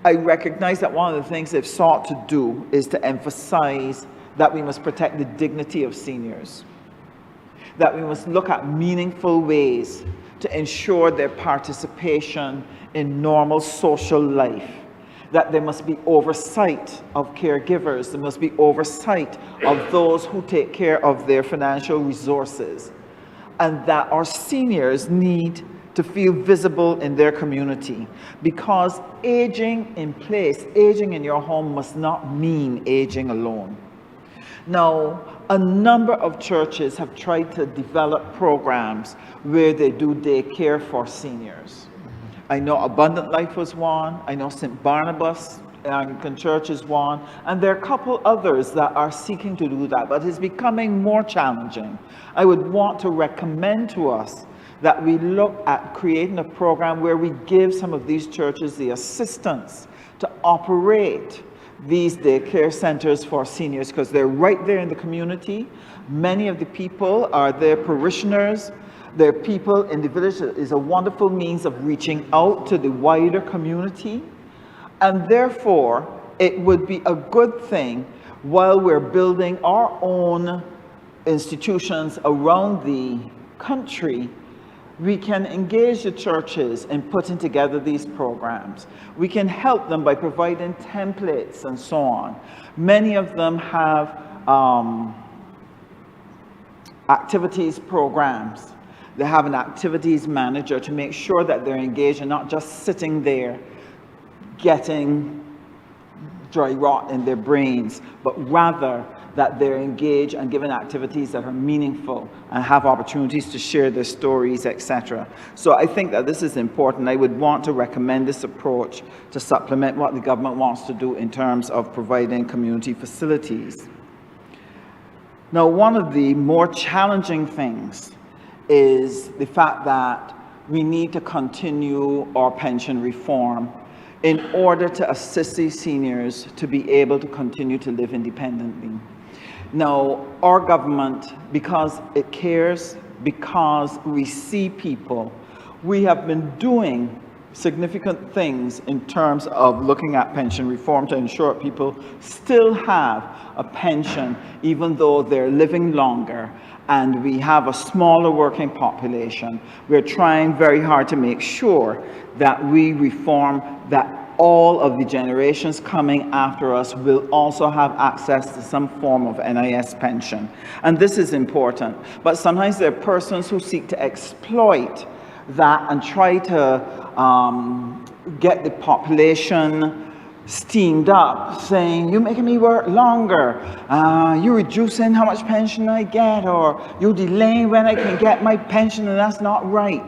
I recognize that one of the things they've sought to do is to emphasize that we must protect the dignity of seniors, that we must look at meaningful ways to ensure their participation in normal social life, that there must be oversight of caregivers, there must be oversight of those who take care of their financial resources, and that our seniors need to feel visible in their community, because aging in place, aging in your home must not mean aging alone. Now, a number of churches have tried to develop programs where they do daycare for seniors. I know Abundant Life was one, I know St. Barnabas Anglican Church is one, and there are a couple others that are seeking to do that, but it's becoming more challenging. I would want to recommend to us that we look at creating a program where we give some of these churches the assistance to operate these daycare centers for seniors, because they're right there in the community. Many of the people are their parishioners. Their people in the village. Is a wonderful means of reaching out to the wider community. And therefore, it would be a good thing while we're building our own institutions around the country, we can engage the churches in putting together these programs. We can help them by providing templates and so on. Many of them have activities programs. They have an activities manager to make sure that they're engaged and not just sitting there getting dry rot in their brains, but rather that they're engaged and given activities that are meaningful and have opportunities to share their stories, etc. So I think that this is important. I would want to recommend this approach to supplement what the government wants to do in terms of providing community facilities. Now, one of the more challenging things is the fact that we need to continue our pension reform in order to assist these seniors to be able to continue to live independently. Now, our government, because it cares, because we see people, we have been doing significant things in terms of looking at pension reform to ensure people still have a pension even though they're living longer and we have a smaller working population. We're trying very hard to make sure that we reform that all of the generations coming after us will also have access to some form of NIS pension. And this is important. But sometimes there are persons who seek to exploit that and try to get the population steamed up, saying, you're making me work longer, you're reducing how much pension I get, or you're delaying when I can get my pension, and that's not right.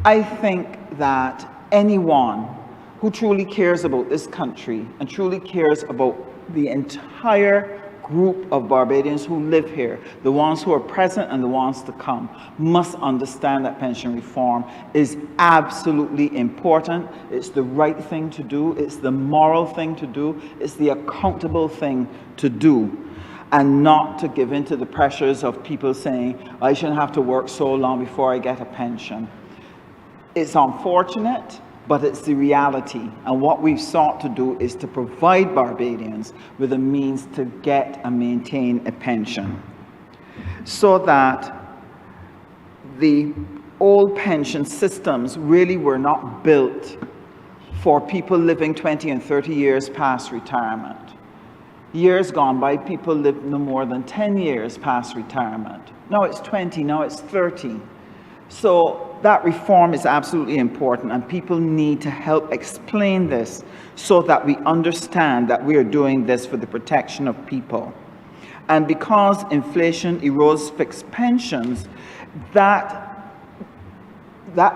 I think that anyone who truly cares about this country and truly cares about the entire group of Barbadians who live here, the ones who are present and the ones to come, must understand that pension reform is absolutely important. It's the right thing to do. It's the moral thing to do. It's the accountable thing to do. And not to give in to the pressures of people saying, I shouldn't have to work so long before I get a pension. It's unfortunate, but it's the reality. And what we've sought to do is to provide Barbadians with a means to get and maintain a pension, so that the old pension systems really were not built for people living 20 and 30 years past retirement. Years gone by, people lived no more than 10 years past retirement. Now it's 20, now it's 30. So that reform is absolutely important, and people need to help explain this so that we understand that we are doing this for the protection of people. And because inflation erodes fixed pensions, that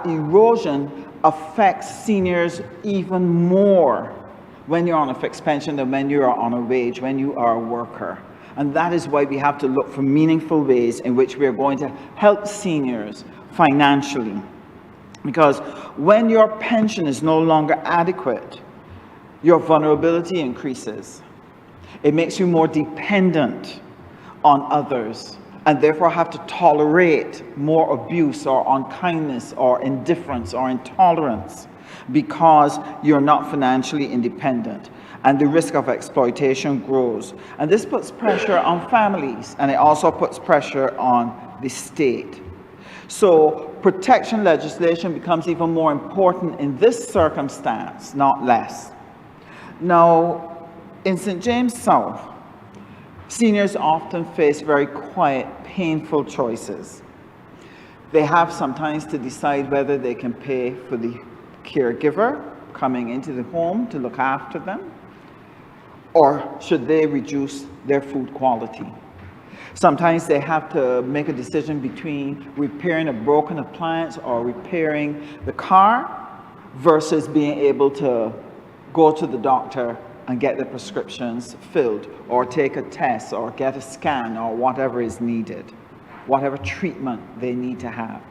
erosion affects seniors even more when you're on a fixed pension than when you are on a wage, when you are a worker. And that is why we have to look for meaningful ways in which we are going to help seniors financially. Because when your pension is no longer adequate, your vulnerability increases. It makes you more dependent on others, and therefore have to tolerate more abuse or unkindness or indifference or intolerance because you're not financially independent. And the risk of exploitation grows. And this puts pressure on families, and it also puts pressure on the state. So protection legislation becomes even more important in this circumstance, not less. Now, in St. James South, seniors often face very quiet, painful choices. They have sometimes to decide whether they can pay for the caregiver coming into the home to look after them, or should they reduce their food quality. Sometimes they have to make a decision between repairing a broken appliance or repairing the car versus being able to go to the doctor and get the prescriptions filled, or take a test, or get a scan, or whatever is needed, whatever treatment they need to have.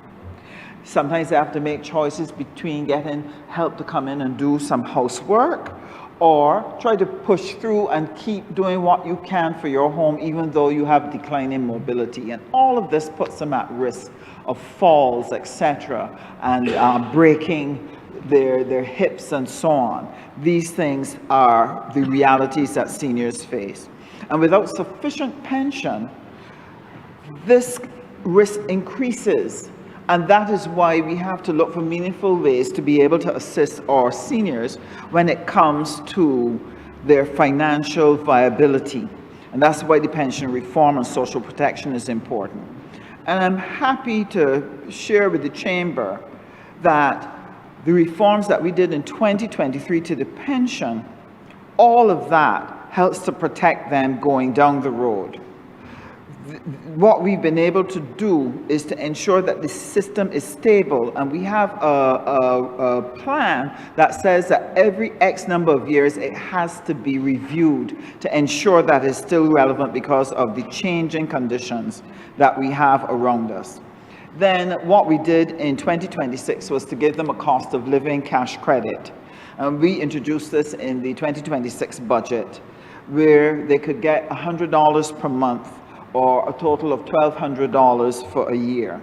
Sometimes they have to make choices between getting help to come in and do some housework, or try to push through and keep doing what you can for your home even though you have declining mobility. And all of this puts them at risk of falls, etc., and breaking their hips and so on. These things are the realities that seniors face. And without sufficient pension, this risk increases. And that is why we have to look for meaningful ways to be able to assist our seniors when it comes to their financial viability. And that's why the pension reform and social protection is important. And I'm happy to share with the Chamber that the reforms that we did in 2023 to the pension, all of that helps to protect them going down the road. What we've been able to do is to ensure that the system is stable, and we have a plan that says that every X number of years it has to be reviewed to ensure that it's still relevant because of the changing conditions that we have around us. Then what we did in 2026 was to give them a cost of living cash credit. And we introduced this in the 2026 budget, where they could get $100 per month, or a total of $1,200 for a year.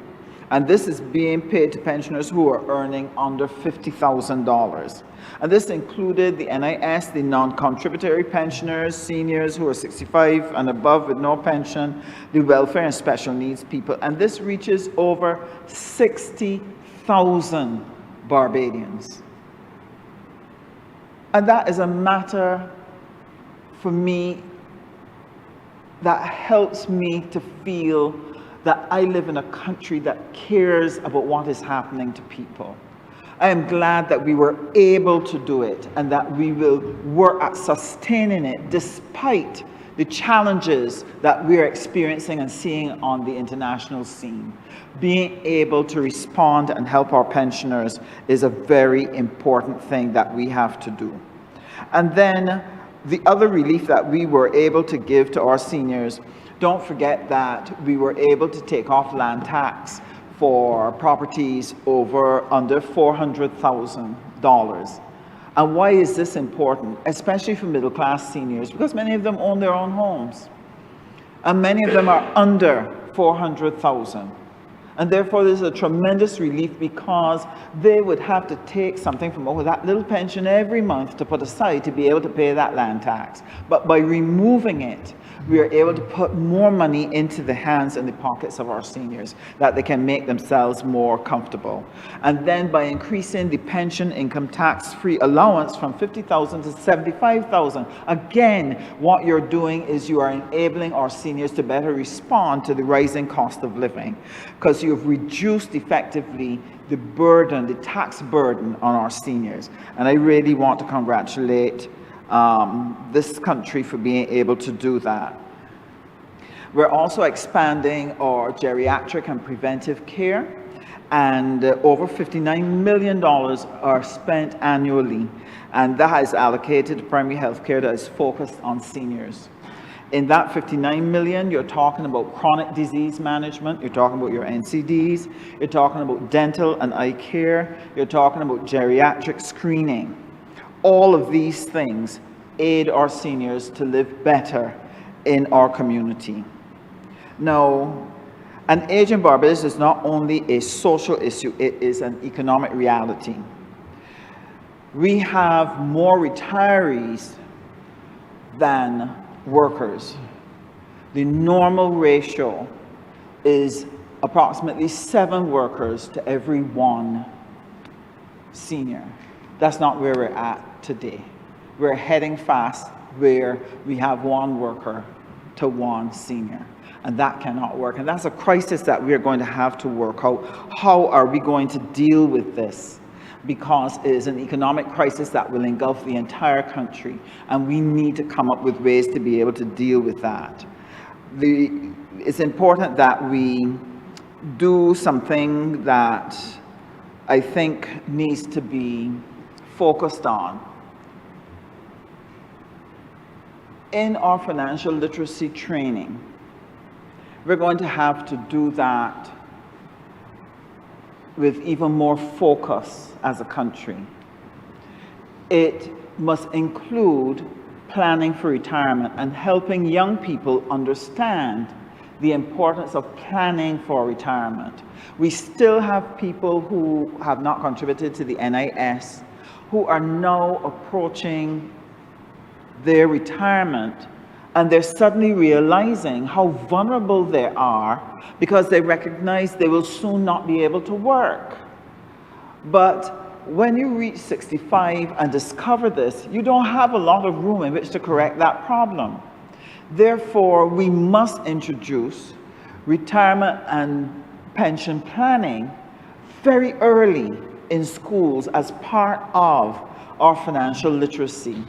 And this is being paid to pensioners who are earning under $50,000. And this included the NIS, the non-contributory pensioners, seniors who are 65 and above with no pension, the welfare and special needs people. And this reaches over 60,000 Barbadians. And that is a matter for me that helps me to feel that I live in a country that cares about what is happening to people. I am glad that we were able to do it, and that we will work at sustaining it despite the challenges that we're experiencing and seeing on the international scene. Being able to respond and help our pensioners is a very important thing that we have to do. And then the other relief that we were able to give to our seniors, don't forget that we were able to take off land tax for properties under $400,000. And why is this important? Especially for middle-class seniors, because many of them own their own homes. And many of them are under $400,000. And therefore, there's a tremendous relief because they would have to take something from that little pension every month to put aside to be able to pay that land tax. But by removing it, we are able to put more money into the hands and the pockets of our seniors that they can make themselves more comfortable. And then by increasing the pension income tax-free allowance from $50,000 to $75,000, again, what you're doing is you are enabling our seniors to better respond to the rising cost of living, because you've reduced effectively the burden, the tax burden on our seniors. And I really want to congratulate this country for being able to do that. We're also expanding our geriatric and preventive care, and over $59 million are spent annually, and that is allocated to primary health care that is focused on seniors. In that 59 million, you're talking about chronic disease management, you're talking about your NCDs, you're talking about dental and eye care, you're talking about geriatric screening. All of these things aid our seniors to live better in our community. Now, an age in Barbados is not only a social issue, it is an economic reality. We have more retirees than workers. The normal ratio is approximately 7 workers to every 1 senior. That's not where we're at today. We're heading fast where we have 1 worker to 1 senior. And that cannot work. And that's a crisis that we're going to have to work out. How are we going to deal with this? Because it is an economic crisis that will engulf the entire country, and we need to come up with ways to be able to deal with that. It's important that we do something that I think needs to be focused on. In our financial literacy training, we're going to have to do that with even more focus as a country. It must include planning for retirement and helping young people understand the importance of planning for retirement. We still have people who have not contributed to the NIS who are now approaching their retirement, and they're suddenly realizing how vulnerable they are because they recognize they will soon not be able to work. But when you reach 65 and discover this, you don't have a lot of room in which to correct that problem. Therefore, we must introduce retirement and pension planning very early in schools as part of our financial literacy.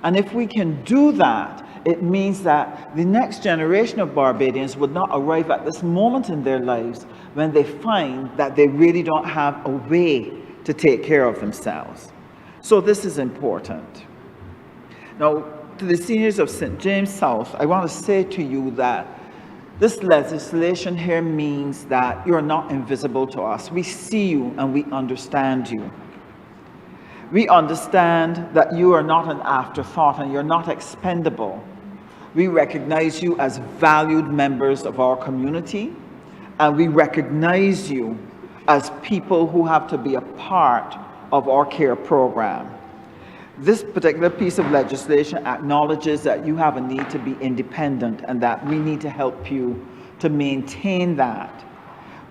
And if we can do that, it means that the next generation of Barbadians would not arrive at this moment in their lives when they find that they really don't have a way to take care of themselves. So this is important. Now, to the seniors of St. James South, I want to say to you that this legislation here means that you're not invisible to us. We see you and we understand you. We understand that you are not an afterthought and you're not expendable. We recognize you as valued members of our community, and we recognize you as people who have to be a part of our care program. This particular piece of legislation acknowledges that you have a need to be independent and that we need to help you to maintain that.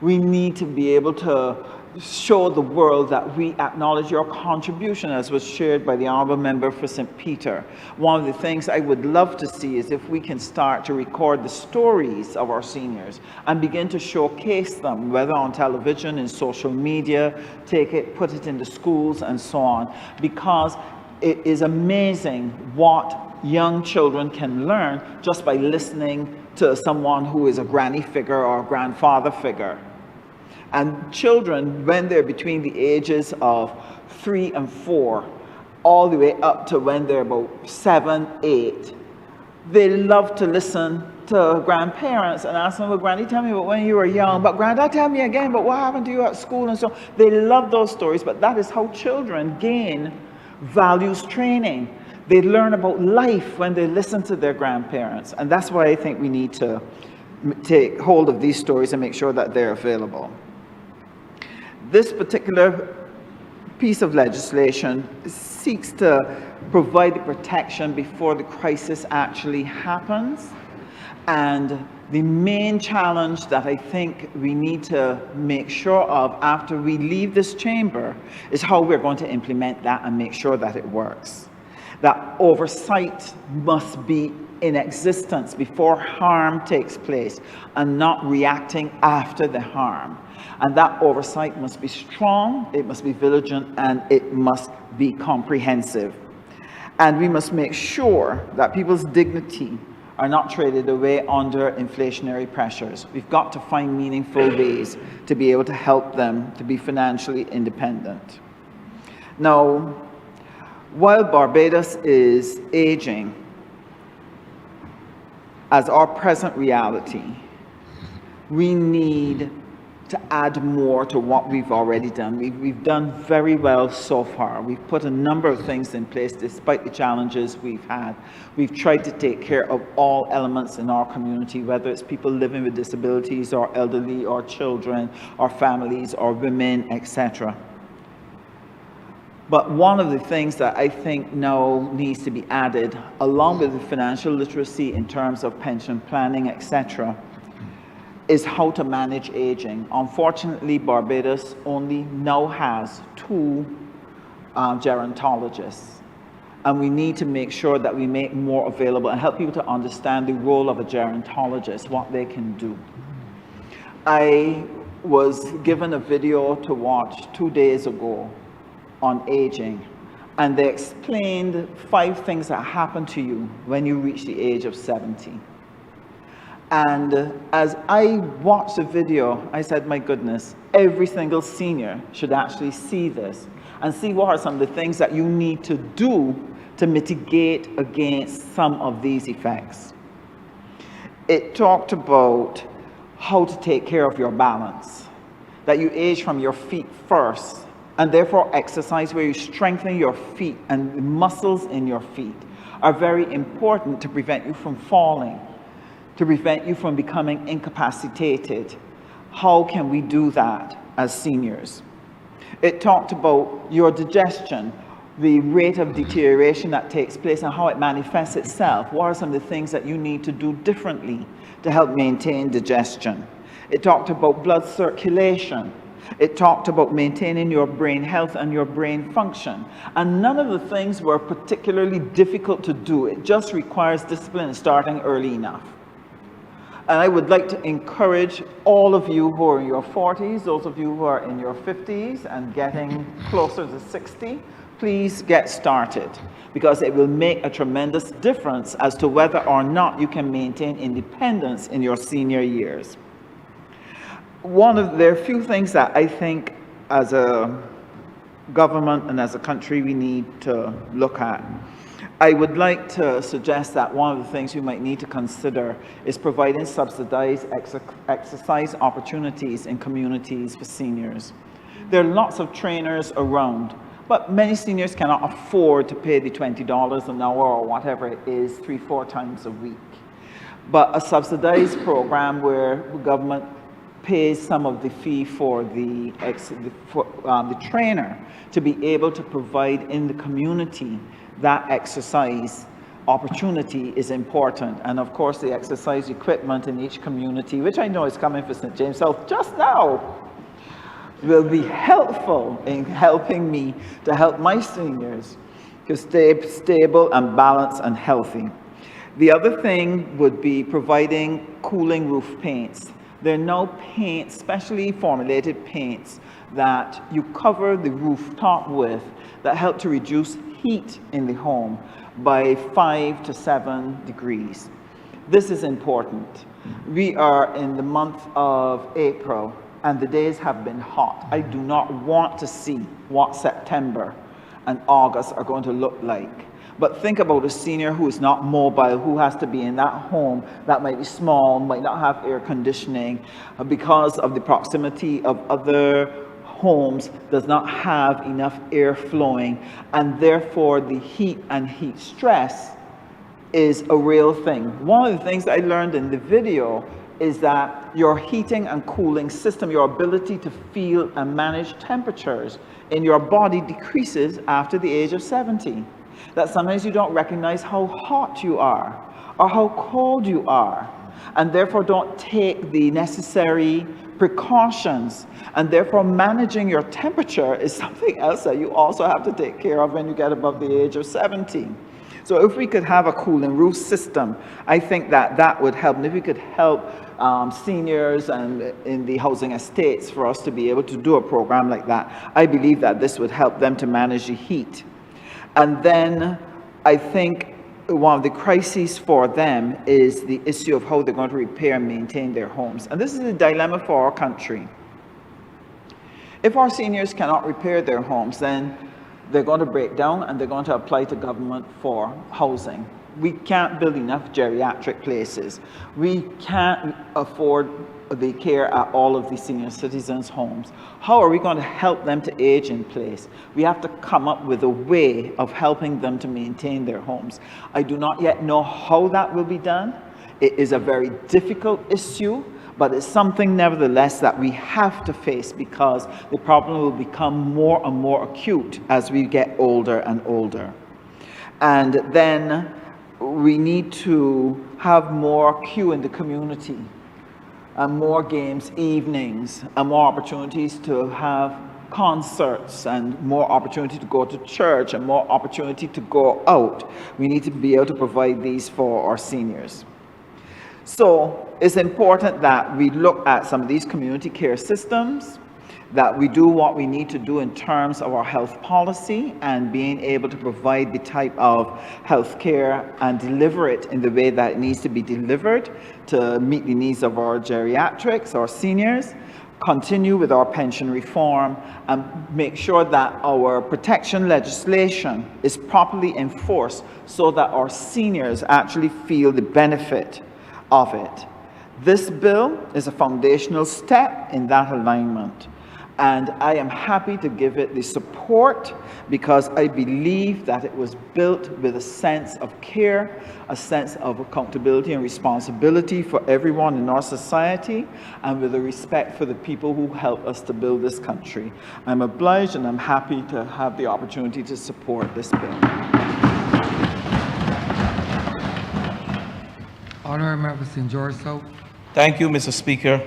We need to be able to show the world that we acknowledge your contribution, as was shared by the Honourable Member for St. Peter. One of the things I would love to see is if we can start to record the stories of our seniors and begin to showcase them, whether on television, in social media, put it in the schools and so on, because it is amazing what young children can learn just by listening to someone who is a granny figure or a grandfather figure. And children, when they're between the ages of 3 and 4, all the way up to when they're about 7, 8, they love to listen to grandparents and ask them, well, Granny, tell me about when you were young, but Grandad, tell me again, but what happened to you at school and so on. They love those stories, but that is how children gain values training. They learn about life when they listen to their grandparents, and that's why I think we need to take hold of these stories and make sure that they're available. This particular piece of legislation seeks to provide the protection before the crisis actually happens. And the main challenge that I think we need to make sure of after we leave this chamber is how we're going to implement that and make sure that it works. That oversight must be in existence before harm takes place and not reacting after the harm. And that oversight must be strong, it must be vigilant, and it must be comprehensive. And we must make sure that people's dignity are not traded away under inflationary pressures. We've got to find meaningful ways to be able to help them to be financially independent. Now, while Barbados is aging as our present reality, we need to add more to what we've already done. We've done very well so far. We've put a number of things in place despite the challenges we've had. We've tried to take care of all elements in our community, whether it's people living with disabilities or elderly or children or families or women, etc. But one of the things that I think now needs to be added, along with the financial literacy in terms of pension planning, etc., is how to manage aging. Unfortunately, Barbados only now has 2 gerontologists, and we need to make sure that we make more available and help people to understand the role of a gerontologist, what they can do. I was given a video to watch 2 days ago on aging, and they explained 5 things that happen to you when you reach the age of 70. And as I watched the video, I said, my goodness, every single senior should actually see this and see what are some of the things that you need to do to mitigate against some of these effects. It talked about how to take care of your balance, that you age from your feet first, and therefore exercise where you strengthen your feet, and the muscles in your feet are very important to prevent you from falling, to prevent you from becoming incapacitated. How can we do that as seniors? It talked about your digestion, the rate of deterioration that takes place and how it manifests itself. What are some of the things that you need to do differently to help maintain digestion? It talked about blood circulation. It talked about maintaining your brain health and your brain function. And none of the things were particularly difficult to do. It just requires discipline starting early enough. And I would like to encourage all of you who are in your 40s, those of you who are in your 50s and getting closer to 60, please get started, because it will make a tremendous difference as to whether or not you can maintain independence in your senior years. There are a few things that I think as a government and as a country we need to look at. I would like to suggest that one of the things we might need to consider is providing subsidized exercise opportunities in communities for seniors. There are lots of trainers around, but many seniors cannot afford to pay the $20 an hour or whatever it is 3-4 times a week. But a subsidized program where the government pays some of the fee for the trainer to be able to provide in the community that exercise opportunity is important. And of course, the exercise equipment in each community, which I know is coming for St. James Health just now, will be helpful in helping me to help my seniors to stay stable and balanced and healthy. The other thing would be providing cooling roof paints. There are now paints, specially formulated paints, that you cover the rooftop with that help to reduce heat in the home by 5 to 7 degrees. This is important. We are in the month of April and the days have been hot. I do not want to see what September and August are going to look like. But think about a senior who is not mobile, who has to be in that home that might be small, might not have air conditioning, because of the proximity of other homes, does not have enough air flowing, and therefore the heat and heat stress is a real thing. One of the things I learned in the video is that your heating and cooling system, your ability to feel and manage temperatures in your body decreases after the age of 70. That sometimes you don't recognize how hot you are or how cold you are, and therefore don't take the necessary precautions, and therefore managing your temperature is something else that you also have to take care of when you get above the age of 70. So if we could have a cooling roof system, I think that that would help. And if we could help seniors and in the housing estates for us to be able to do a program like that, I believe that this would help them to manage the heat. And then I think one of the crises for them is the issue of how they're going to repair and maintain their homes. And this is a dilemma for our country. If our seniors cannot repair their homes, then they're going to break down and they're going to apply to government for housing. We can't build enough geriatric places. We can't afford the care at all of the senior citizens' homes. How are we going to help them to age in place? We have to come up with a way of helping them to maintain their homes. I do not yet know how that will be done. It is a very difficult issue, but it's something nevertheless that we have to face because the problem will become more and more acute as we get older and older. And then we need to have more queue in the community, and more games evenings, and more opportunities to have concerts, and more opportunity to go to church, and more opportunity to go out. We need to be able to provide these for our seniors. So it's important that we look at some of these community care systems, that we do what we need to do in terms of our health policy and being able to provide the type of health care and deliver it in the way that it needs to be delivered to meet the needs of our geriatrics, our seniors, continue with our pension reform, and make sure that our protection legislation is properly enforced so that our seniors actually feel the benefit of it. This bill is a foundational step in that alignment. And I am happy to give it the support because I believe that it was built with a sense of care, a sense of accountability and responsibility for everyone in our society, and with a respect for the people who help us to build this country. I'm obliged and I'm happy to have the opportunity to support this bill. Honourable Member St. George South. Thank you, Mr. Speaker.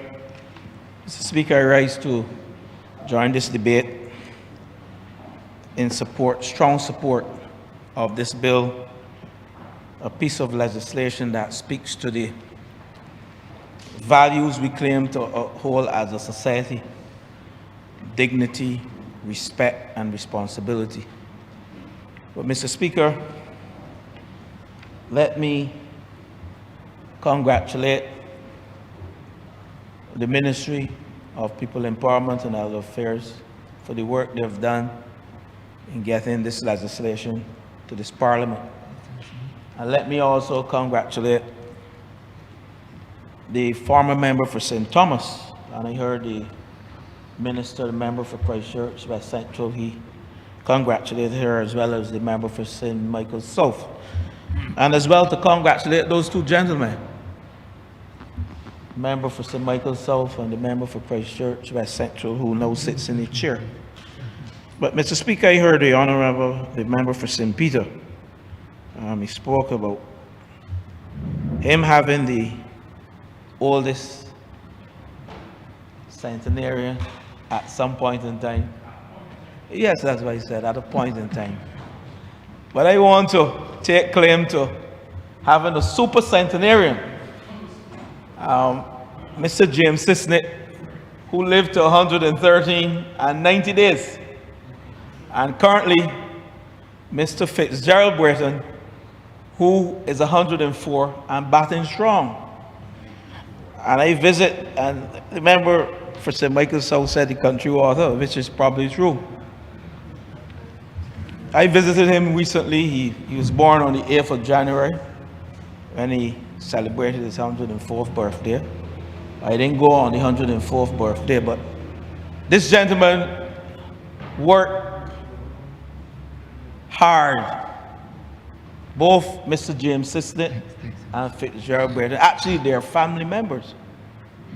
Mr. Speaker, I rise to join this debate in support, strong support of this bill, a piece of legislation that speaks to the values we claim to uphold as a society: dignity, respect, and responsibility. But Mr. Speaker, let me congratulate the Ministry of People Empowerment and Elder Affairs for the work they've done in getting this legislation to this Parliament. And let me also congratulate the former member for St. Thomas, and I heard the minister, the member for Christchurch West Central, he congratulated her, as well as the member for St. Michael's South, and as well to congratulate those two gentlemen, member for St. Michael's South and the member for Christchurch West Central, who now sits in the chair. But Mr. Speaker, I heard the Honourable, the member for St. Peter. He spoke about him having the oldest centenarian at some point in time. Yes, that's what he said, at a point in time. But I want to take claim to having a super centenarian. Mr. James Sisnett, who lived to 113 and 90 days. And currently, Mr. Fitzgerald Breton, who is 104 and batting strong. And I visit, and the member for St. Michael's South said the country water, which is probably true. I visited him recently. He was born on the 8th of January when he celebrated his 104th birthday. I didn't go on the 104th birthday, but this gentleman worked hard. Both Mr. James Sisnett and Fitzgerald Breton, actually they're family members.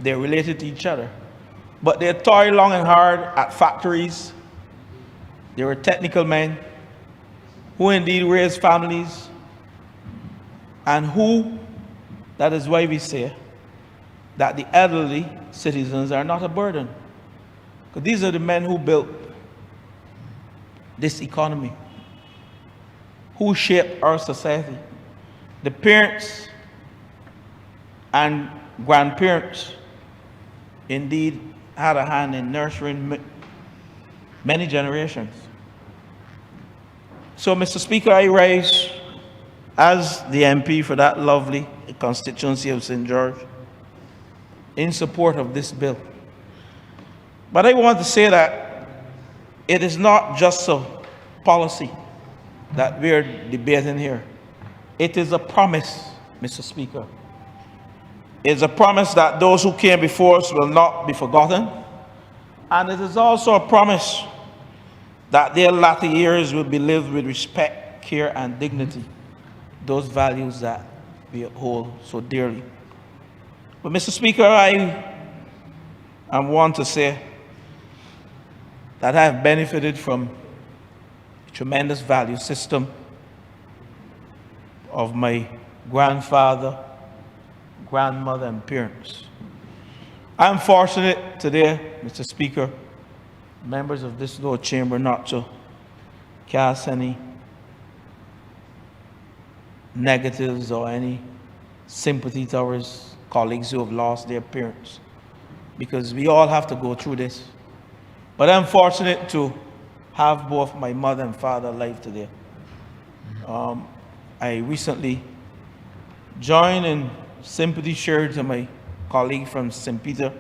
They're related to each other. But they toiled long and hard at factories. They were technical men who indeed raised families, and who, that is why we say that the elderly citizens are not a burden. Because these are the men who built this economy, who shaped our society. The parents and grandparents indeed had a hand in nurturing many generations. So, Mr. Speaker, I rise as the MP for that lovely constituency of St. George, in support of this bill. But I want to say that it is not just a policy that we're debating here. It is a promise, Mr. Speaker. It's a promise that those who came before us will not be forgotten. And it is also a promise that their latter years will be lived with respect, care, and dignity, those values that we hold so dearly. But Mr. Speaker, I want to say that I have benefited from a tremendous value system of my grandfather, grandmother, and parents. I'm fortunate today, Mr. Speaker, members of this Lord Chamber, not to cast any negatives or any sympathy towards colleagues who have lost their parents, because we all have to go through this. But I'm fortunate to have both my mother and father alive today. I recently joined in sympathy shared to my colleague from St. Peter,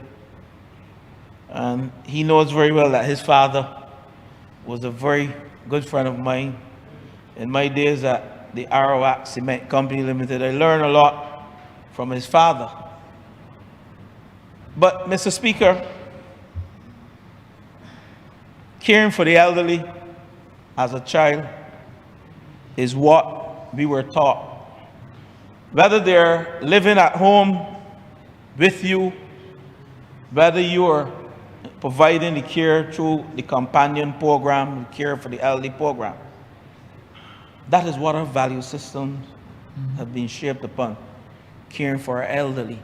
and he knows very well that his father was a very good friend of mine. In my days at the Arawak Cement Company Limited, I learned a lot from his father. But, Mr. Speaker, caring for the elderly as a child is what we were taught. Whether they're living at home with you, whether you are providing the care through the companion program, the care for the elderly program, that is what our value systems have been shaped upon, caring for our elderly.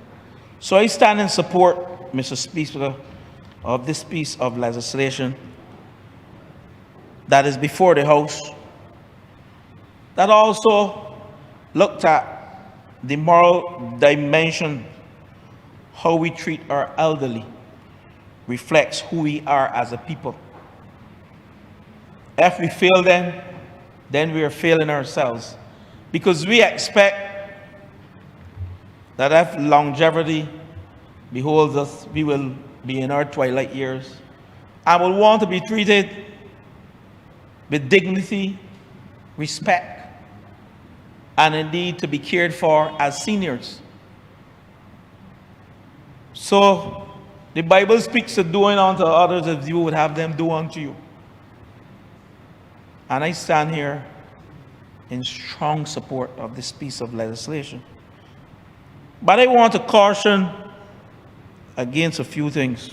So I stand in support, Mr. Speaker, of this piece of legislation that is before the House, that also looked at the moral dimension. How we treat our elderly reflects who we are as a people. If we fail them, then we are failing ourselves, because we expect that if longevity beholds us, we will be in our twilight years and will want to be treated with dignity, respect, and indeed to be cared for as seniors. So the Bible speaks of doing unto others as you would have them do unto you. And I stand here in strong support of this piece of legislation. But I want to caution against a few things,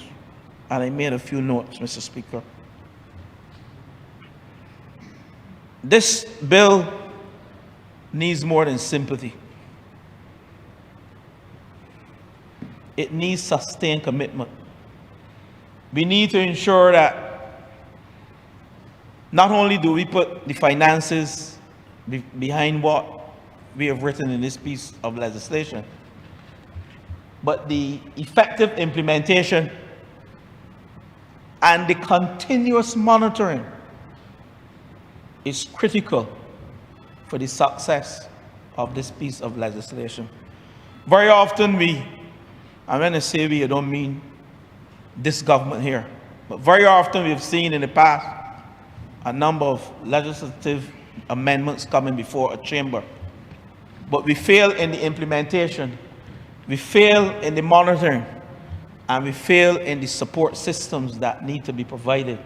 and I made a few notes, Mr. Speaker. This bill needs more than sympathy. It needs sustained commitment. We need to ensure that not only do we put the finances behind what we have written in this piece of legislation, but the effective implementation and the continuous monitoring is critical for the success of this piece of legislation. Very often I'm going to say we, I don't mean this government here, but very often we've seen in the past a number of legislative amendments coming before a chamber, but we fail in the implementation, we fail in the monitoring, and we fail in the support systems that need to be provided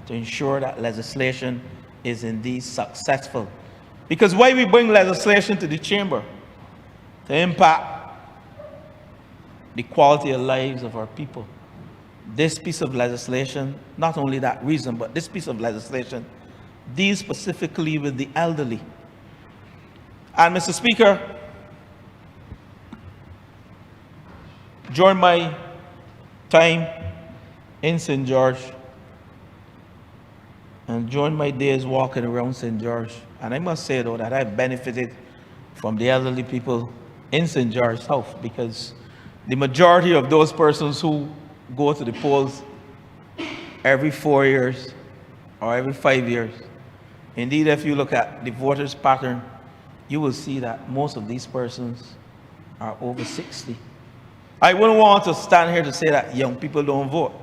to ensure that legislation is indeed successful. Because why we bring legislation to the chamber? To impact the quality of lives of our people. This piece of legislation, not only that reason, but this piece of legislation deals specifically with the elderly. And Mr. Speaker, during my time in St. George, and during my days walking around St. George, and I must say though that I've benefited from the elderly people in St. George South, because the majority of those persons who go to the polls every 4 years or every 5 years, indeed if you look at the voters pattern you will see that most of these persons are over 60. I wouldn't want to stand here to say that young people don't vote,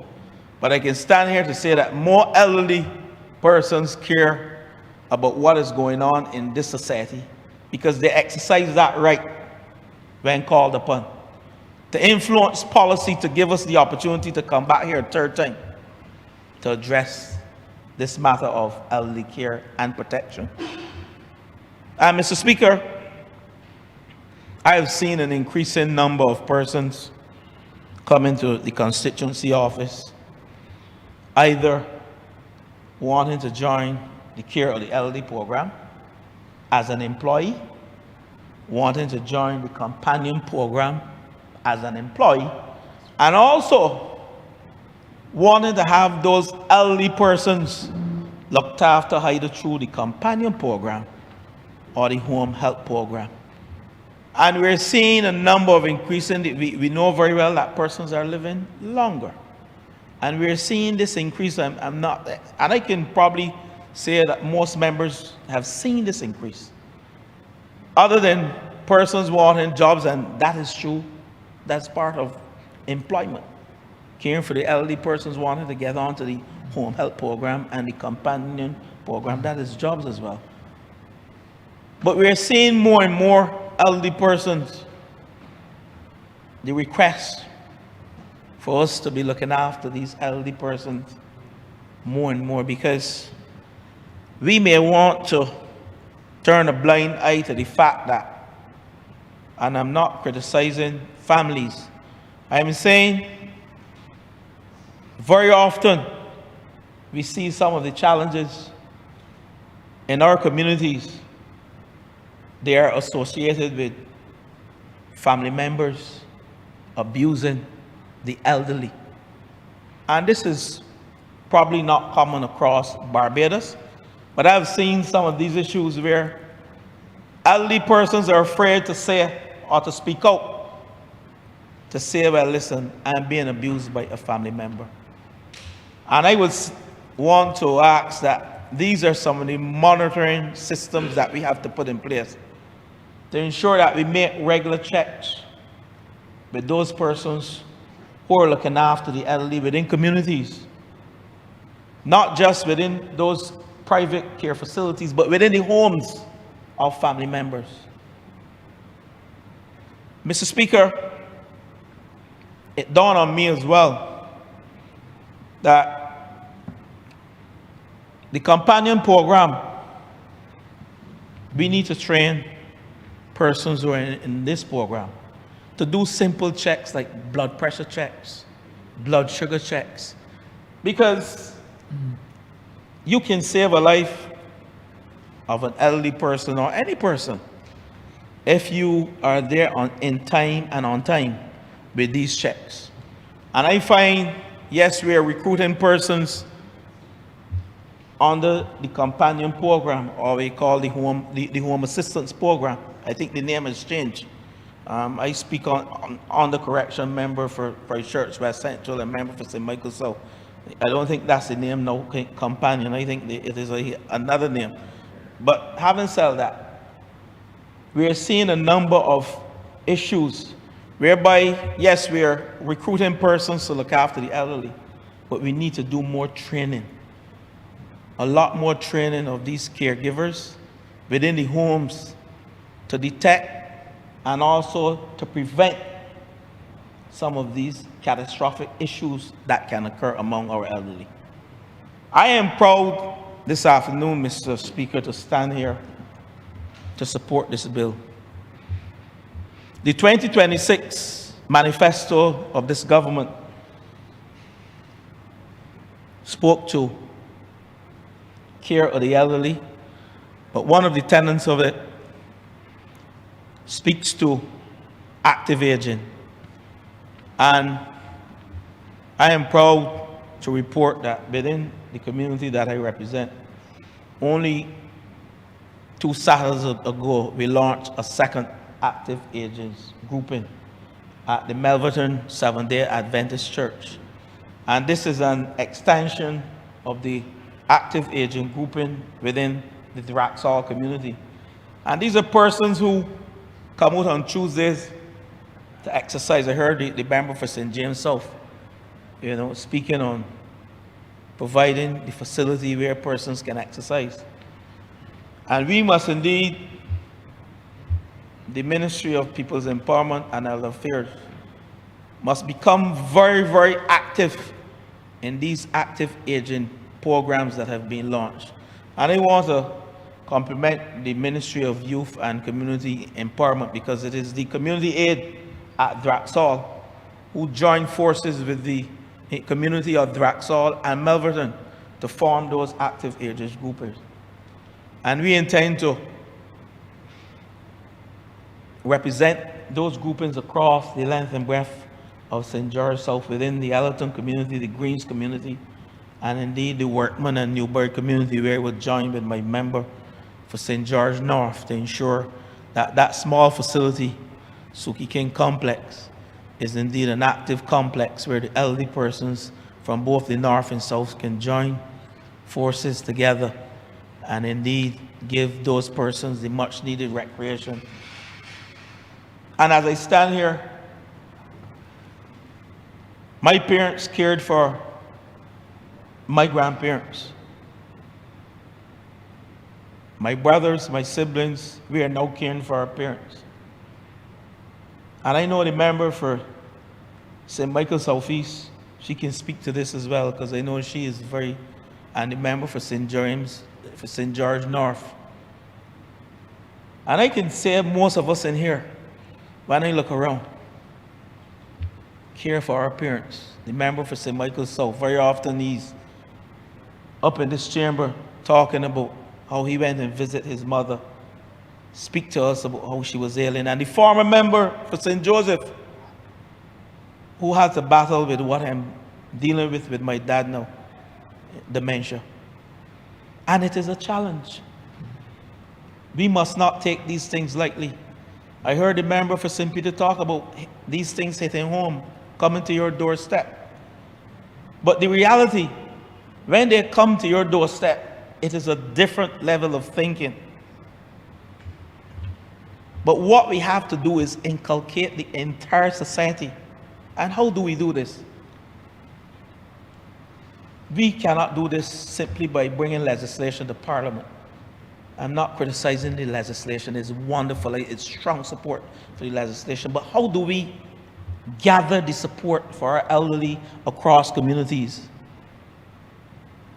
but I can stand here to say that more elderly persons care about what is going on in this society because they exercise that right when called upon to influence policy, to give us the opportunity to come back here a third time to address this matter of elderly care and protection. And Mr. Speaker, I have seen an increasing number of persons come into the constituency office, either wanting to join the care of the elderly program as an employee, wanting to join the companion program as an employee, and also wanting to have those elderly persons looked after either through the companion program or the home health program. And we're seeing a number of increasing, we know very well that persons are living longer. And we're seeing this increase, I'm not, and I can probably say that most members have seen this increase. Other than persons wanting jobs, and that is true, that's part of employment. Caring for the elderly persons wanting to get onto the home health program and the companion program, that is jobs as well. But we're seeing more and more elderly persons, the request for us to be looking after these elderly persons more and more, because we may want to turn a blind eye to the fact that, and I'm not criticizing families, I'm saying very often we see some of the challenges in our communities. They are associated with family members abusing the elderly. And this is probably not common across Barbados, but I've seen some of these issues where elderly persons are afraid to say or to speak out, to say, well, listen, I'm being abused by a family member. And I would want to ask that these are some of the monitoring systems that we have to put in place to ensure that we make regular checks with those persons who are looking after the elderly within communities, not just within those private care facilities, but within the homes of family members. Mr. Speaker, it dawned on me as well that the companion program, we need to train persons who are in this program to do simple checks like blood pressure checks, blood sugar checks, because you can save a life of an elderly person or any person if you are there in time and on time with these checks. And I find, yes, we are recruiting persons under the companion program, or we call the home assistance program. I think the name has changed. I speak on the correction, member for Church West Central and member for St. Michael South. I don't think that's the name now, companion. I think it is another name. But having said that, we are seeing a number of issues whereby, yes, we are recruiting persons to look after the elderly, but we need to do more training. A lot more training of these caregivers within the homes to detect and also to prevent some of these catastrophic issues that can occur among our elderly. I am proud this afternoon, Mr. Speaker, to stand here to support this bill. The 2026 manifesto of this government spoke to care of the elderly, but one of the tenets of it speaks to active aging. And I am proud to report that within the community that I represent, only 2 Saturdays ago, we launched a second active aging grouping at the Melverton Seventh-day Adventist Church. And this is an extension of the active aging grouping within the Draxall community. And these are persons who come out on Tuesdays to exercise. I heard the member for St. James South, speaking on providing the facility where persons can exercise. And we must indeed, the Ministry of People's Empowerment and Elder Affairs, must become very, very active in these active aging programs that have been launched. And I want to compliment the Ministry of Youth and Community Empowerment, because it is the community aid at Draxall who joined forces with the community of Draxall and Melverton to form those active age groupers. And we intend to represent those groupings across the length and breadth of St. George South, within the Allerton community, the Greens community, and indeed the Workman and Newbury community, where I would join with my member for St. George North to ensure that that small facility, Suki King Complex, is indeed an active complex where the elderly persons from both the North and South can join forces together and indeed give those persons the much needed recreation. And as I stand here, my parents cared for my grandparents. My brothers, my siblings, we are now caring for our parents. And I know the member for St. Michael Southeast, she can speak to this as well, because I know she is and the member for St. James, for St. George North. And I can say most of us in here, when I look around, care for our parents. The member for St. Michael South, very often he's up in this chamber talking about how he went and visited his mother, speak to us about how she was ailing. And the former member for St. Joseph, who had to battle with what I'm dealing with my dad now, dementia. And it is a challenge. We must not take these things lightly. I heard the member for St. Peter talk about these things hitting home, coming to your doorstep. But the reality, when they come to your doorstep, it is a different level of thinking. But what we have to do is inculcate the entire society. And how do we do this? We cannot do this simply by bringing legislation to Parliament. I'm not criticizing the legislation. It's wonderful. It's strong support for the legislation. But how do we gather the support for our elderly across communities?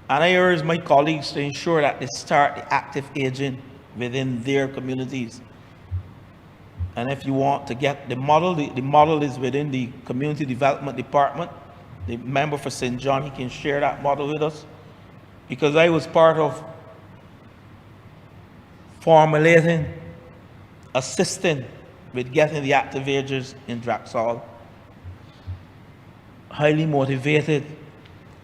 And I urge my colleagues to ensure that they start the active aging within their communities. And if you want to get the model, the model is within the Community Development Department. The member for St. John, he can share that model with us. Because I was part of formulating, assisting with getting the active agers in Draxall. Highly motivated,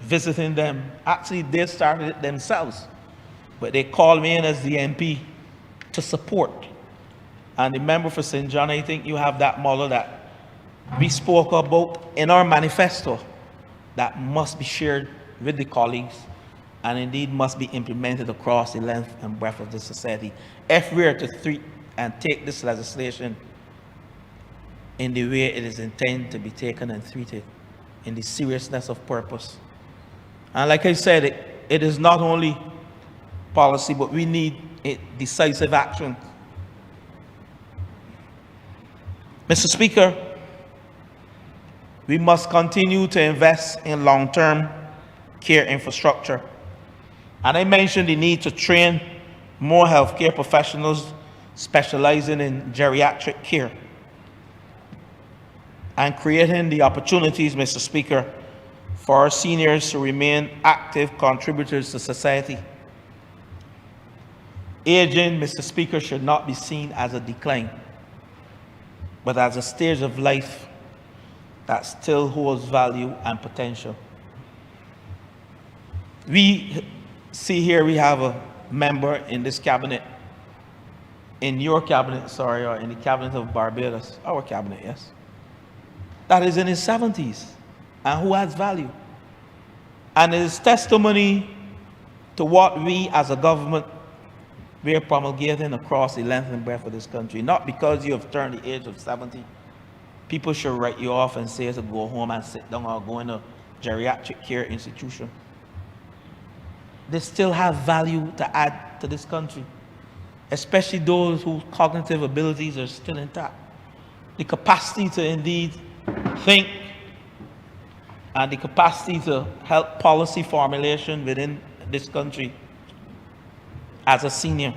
visiting them. Actually, they started it themselves, but they called me in as the MP to support. And the member for St. John, I think you have that model that we spoke about in our manifesto that must be shared with the colleagues and indeed must be implemented across the length and breadth of the society if we are to treat and take this legislation in the way it is intended to be taken and treated, in the seriousness of purpose. And like I said, it is not only policy, but we need decisive action. Mr. Speaker, we must continue to invest in long-term care infrastructure. And I mentioned the need to train more healthcare professionals specializing in geriatric care and creating the opportunities, Mr. Speaker, for our seniors to remain active contributors to society. Aging, Mr. Speaker, should not be seen as a decline, but as a stage of life that still holds value and potential. We see here we have a member in this cabinet, in your cabinet, sorry, or in the cabinet of Barbados, our cabinet, yes, that is in his 70s and who adds value. And it is testimony to what we as a government we're promulgating across the length and breadth of this country. Not because you have turned the age of 70. People should write you off and say to go home and sit down or go in a geriatric care institution. They still have value to add to this country, especially those whose cognitive abilities are still intact. The capacity to indeed think and the capacity to help policy formulation within this country as a senior.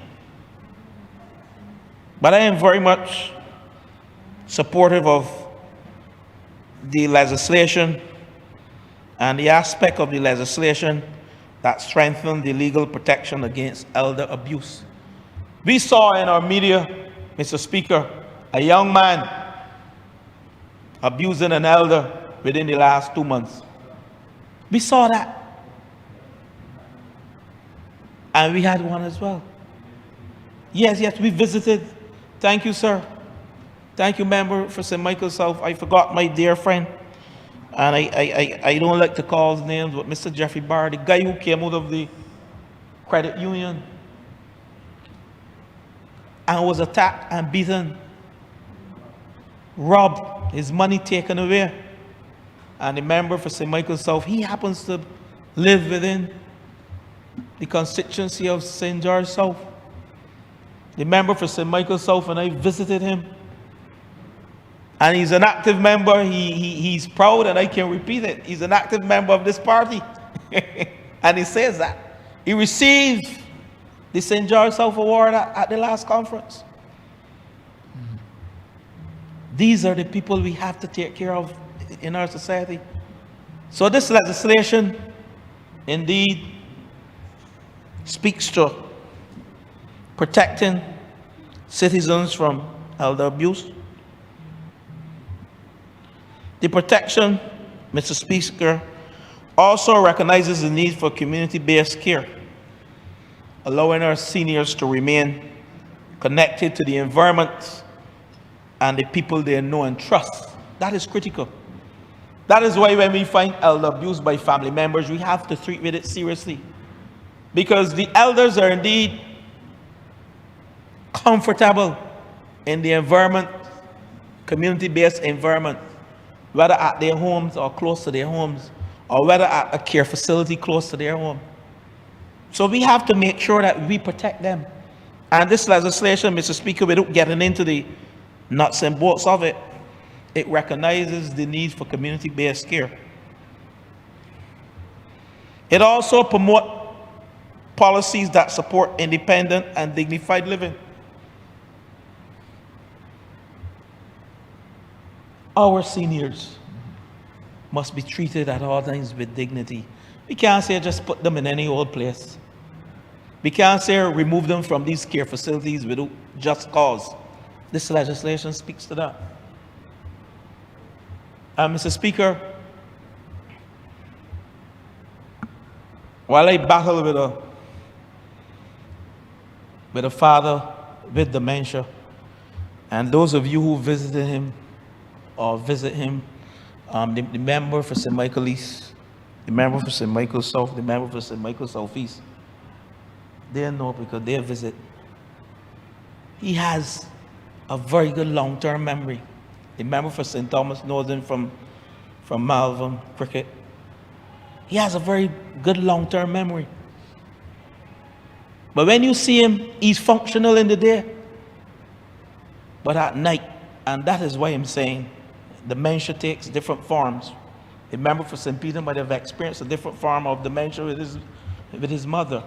But I am very much supportive of the legislation and the aspect of the legislation that strengthen the legal protection against elder abuse. We saw in our media, Mr. Speaker, a young man abusing an elder within the last 2 months. We saw that. And we had one as well. Yes, we visited. Thank you, sir. Thank you, member for St. Michael South. I forgot my dear friend. And I don't like to call his names, but Mr. Jeffrey Barr, the guy who came out of the credit union and was attacked and beaten, robbed, his money taken away. And the member for St. Michael South, he happens to live within the constituency of St. George South. The member for St. Michael South and I visited him. And he's an active member. He's proud, and I can repeat it. He's an active member of this party. And he says that. He received the St. George South Award at the last conference. These are the people we have to take care of in our society. So this legislation indeed speaks to protecting citizens from elder abuse. The protection, Mr. Speaker, also recognizes the need for community-based care, allowing our seniors to remain connected to the environment and the people they know and trust. That is critical. That is why when we find elder abuse by family members, we have to treat with it seriously. Because the elders are indeed comfortable in the environment, community-based environment, whether at their homes or close to their homes, or whether at a care facility close to their home. So we have to make sure that we protect them. And this legislation, Mr. Speaker, without getting into the nuts and bolts of it, it recognizes the need for community-based care. It also promotes policies that support independent and dignified living. Our seniors must be treated at all times with dignity. We can't say just put them in any old place. We can't say remove them from these care facilities without just cause. This legislation speaks to that. Mr. Speaker, while I battle with a father with dementia, and those of you who visited him or visit him, the member for St. Michael East, the member for St. Michael South, the member for St. Michael Southeast, they know because they visit. He has a very good long-term memory. The member for St. Thomas knows him from Malvern Cricket. He has a very good long-term memory. But when you see him, he's functional in the day, but at night, and that is why I'm saying dementia takes different forms. The member for St. Peter might have experienced a different form of dementia with his mother.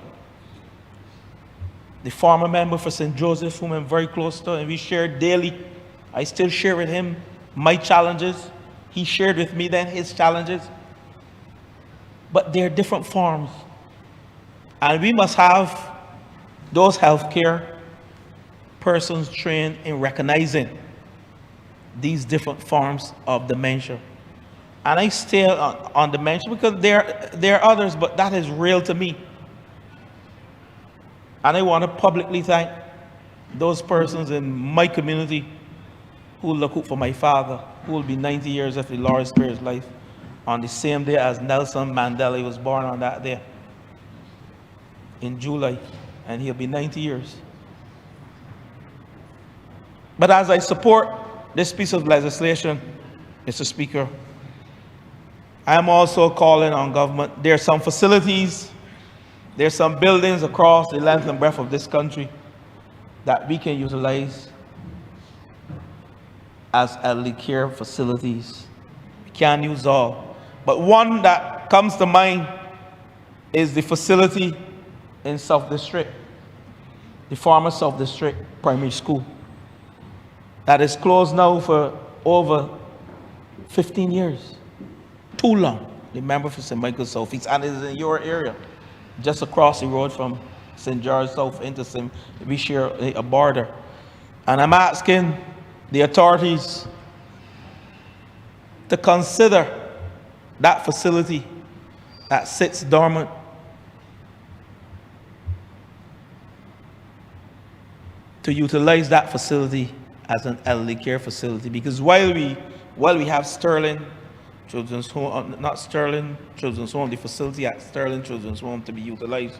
The former member for St. Joseph, whom I'm very close to, and we share daily. I still share with him my challenges. He shared with me then his challenges. But they're different forms. And we must have those healthcare persons trained in recognizing these different forms of dementia. And I stay on dementia because there are others, but that is real to me. And I want to publicly thank those persons in my community who look out for my father, who will be 90 years if the Lord spares his life, on the same day as Nelson Mandela. He was born on that day in July, and he'll be 90 years. But as I support this piece of legislation, Mr. Speaker, I am also calling on government. There are some facilities, there are some buildings across the length and breadth of this country that we can utilize as elderly care facilities. We can't use all. But one that comes to mind is the facility in South District, the former South District Primary School, that is closed now for over 15 years. Too long. The member for St. Michael Southeast, and it is in your area, just across the road from St. George South into St. We share a border. And I'm asking the authorities to consider that facility that sits dormant to utilize that facility as an elderly care facility, because while we have Sterling Children's Home, not Sterling Children's Home, the facility at Sterling Children's Home to be utilized,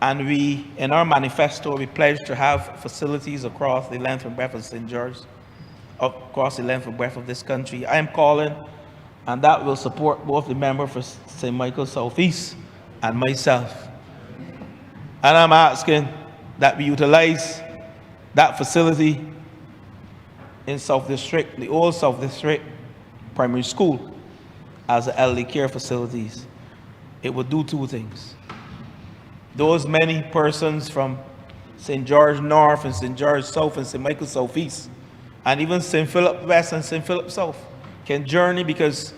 and we, in our manifesto, we pledge to have facilities across the length and breadth of St. George, across the length and breadth of this country. I am calling, and that will support both the member for St. Michael Southeast and myself. And I'm asking that we utilize that facility in South District, the old South District Primary School, as elderly care facilities. It would do two things. Those many persons from St. George North and St. George South and St. Michael Southeast, and even St. Philip West and St. Philip South, can journey, because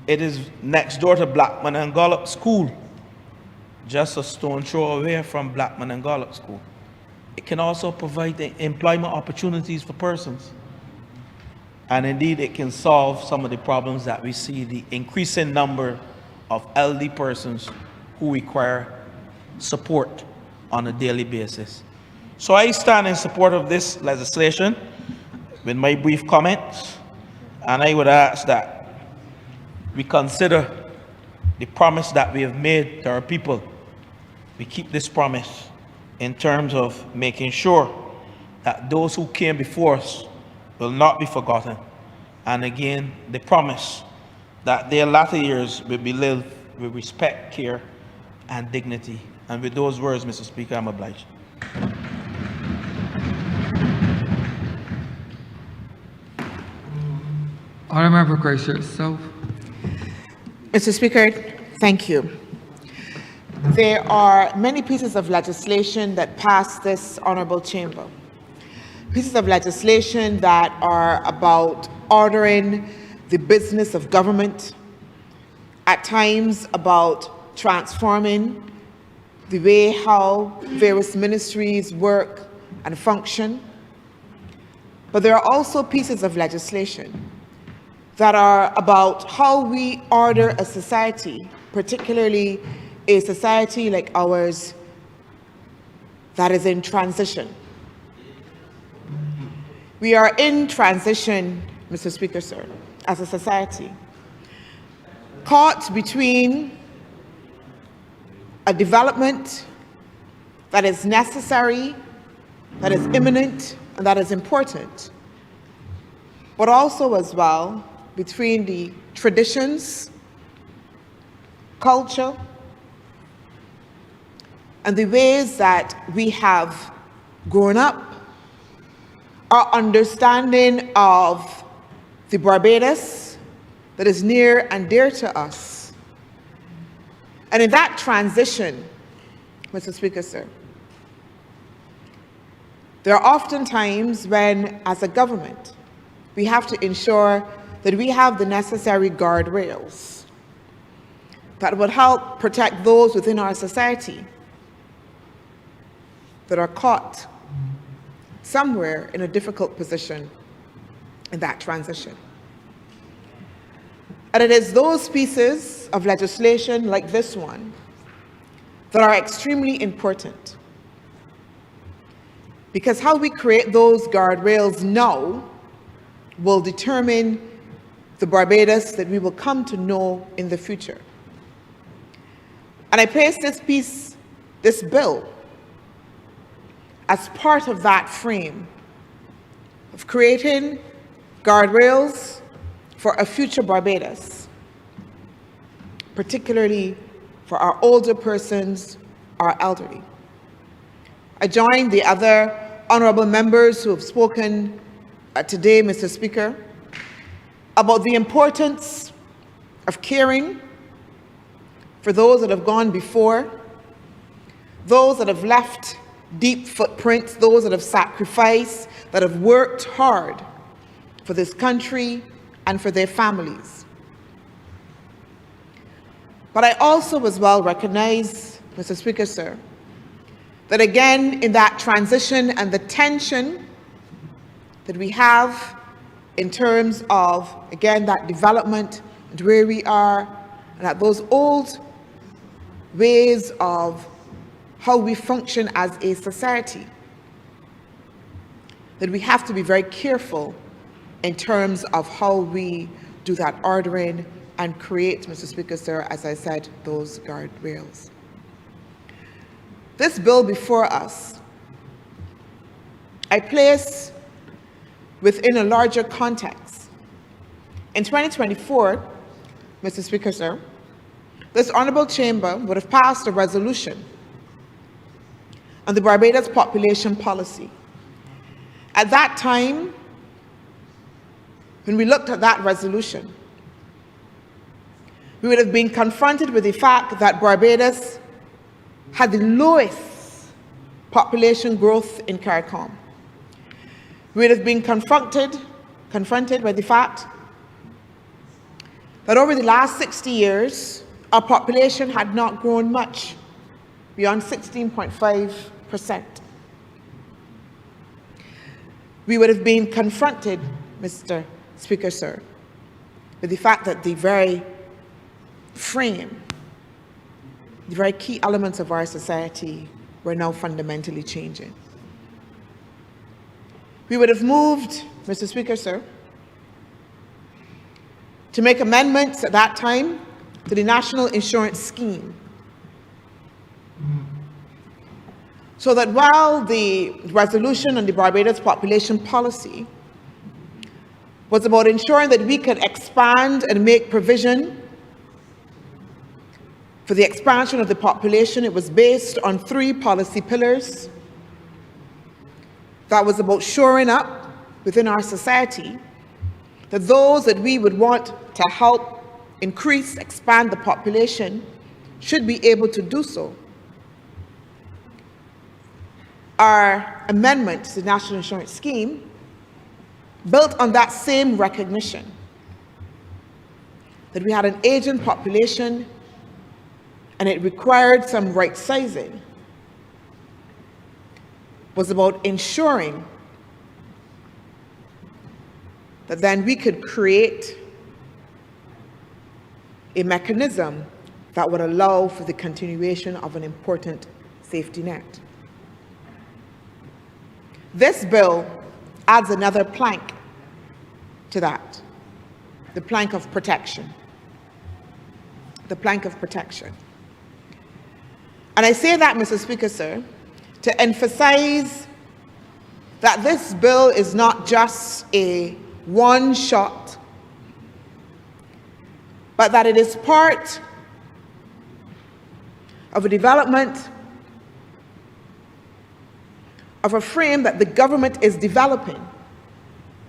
it is next door to Blackman and Gollop School, just a stone throw away from Blackman and Gollop School. It can also provide employment opportunities for persons. And indeed, it can solve some of the problems that we see, the increasing number of elderly persons who require support on a daily basis. So I stand in support of this legislation with my brief comments, and I would ask that we consider the promise that we have made to our people. We keep this promise in terms of making sure that those who came before us will not be forgotten. And again, the promise that their latter years will be lived with respect, care, and dignity. And with those words, Mr. Speaker, I'm obliged. Honourable Christchurch South. Mr. Speaker, thank you. There are many pieces of legislation that pass this honourable chamber. Pieces of legislation that are about ordering the business of government, at times about transforming the way how various ministries work and function. But there are also pieces of legislation that are about how we order a society, particularly a society like ours that is in transition. We are in transition, Mr. Speaker, sir, as a society, caught between a development that is necessary, that is imminent, and that is important, but also as well between the traditions, culture, and the ways that we have grown up, our understanding of the Barbados that is near and dear to us. And in that transition, Mr. Speaker, sir, there are often times when, as a government, we have to ensure that we have the necessary guardrails that would help protect those within our society that are caught somewhere in a difficult position in that transition. And it is those pieces of legislation like this one that are extremely important, because how we create those guardrails now will determine the Barbados that we will come to know in the future. And I place this bill, as part of that frame of creating guardrails for a future Barbados, particularly for our older persons, our elderly. I join the other honourable members who have spoken today, Mr. Speaker, about the importance of caring for those that have gone before, those that have left deep footprints, those that have sacrificed, that have worked hard for this country and for their families. But I also as well recognize, Mr. Speaker, sir, that again in that transition and the tension that we have in terms of, again, that development and where we are, and at those old ways of how we function as a society, that we have to be very careful in terms of how we do that ordering and create, Mr. Speaker, sir, as I said, those guardrails. This bill before us, I place within a larger context. In 2024, Mr. Speaker, sir, this Honourable Chamber would have passed a resolution on the Barbados population policy. At that time, when we looked at that resolution, we would have been confronted with the fact that Barbados had the lowest population growth in CARICOM. We would have been confronted by the fact that over the last 60 years, our population had not grown much, beyond 16.5%. We would have been confronted, Mr. Speaker, sir, with the fact that the very frame, the very key elements of our society were now fundamentally changing. We would have moved, Mr. Speaker, sir, to make amendments at that time to the National Insurance Scheme, so that while the resolution on the Barbados population policy was about ensuring that we could expand and make provision for the expansion of the population, it was based on 3 policy pillars. That was about shoring up within our society that those that we would want to help increase, expand the population should be able to do so. Our amendment to the National Insurance Scheme built on that same recognition that we had an aging population and it required some right sizing, was about ensuring that then we could create a mechanism that would allow for the continuation of an important safety net. This bill adds another plank to that, the plank of protection. The plank of protection. And I say that, Mr. Speaker, sir, to emphasize that this bill is not just a one-shot, but that it is part of a development of a frame that the government is developing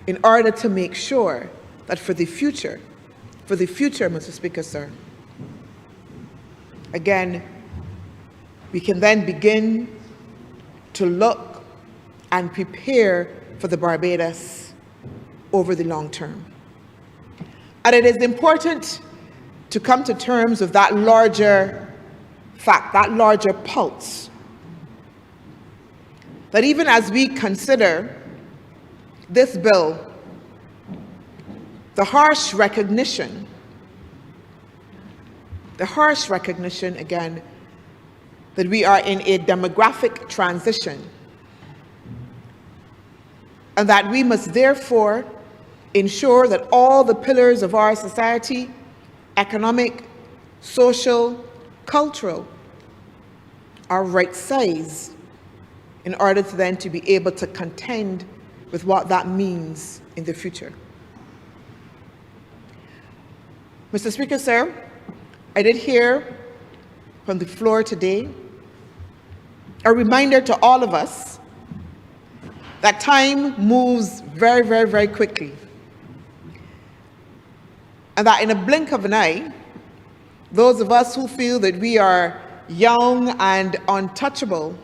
in order to make sure that for the future, Mr. Speaker, sir, again, we can then begin to look and prepare for the Barbados over the long term. And it is important to come to terms with that larger fact, that larger pulse, that even as we consider this bill, the harsh recognition again that we are in a demographic transition and that we must therefore ensure that all the pillars of our society, economic, social, cultural, are right-sized in order to then to be able to contend with what that means in the future. Mr. Speaker, sir, I did hear from the floor today a reminder to all of us that time moves very, very, very quickly. And that in a blink of an eye, those of us who feel that we are young and untouchable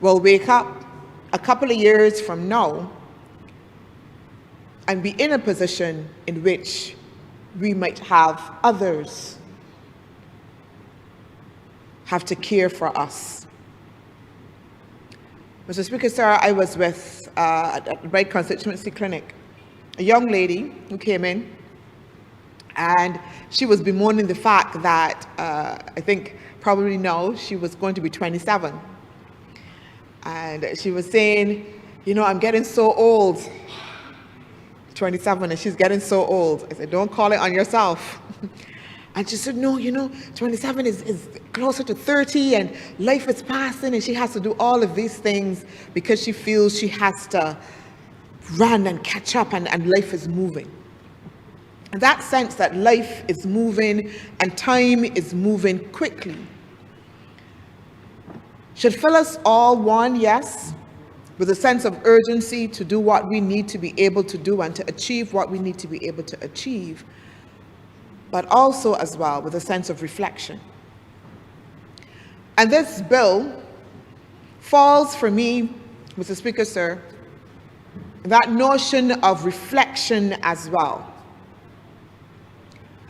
will wake up a couple of years from now and be in a position in which we might have others have to care for us. Mr. Speaker, sir, I was with at the Bright Constituency Clinic, a young lady who came in, and she was bemoaning the fact that I think probably now she was going to be 27. And she was saying, you know, I'm getting so old. 27, and she's getting so old. I said, don't call it on yourself. And she said, no, you know, 27 is closer to 30 and life is passing and she has to do all of these things because she feels she has to run and catch up and life is moving. And that sense that life is moving and time is moving quickly should fill us all, one, yes, with a sense of urgency to do what we need to be able to do and to achieve what we need to be able to achieve, but also as well with a sense of reflection. And this bill falls for me, Mr. Speaker, sir, that notion of reflection as well.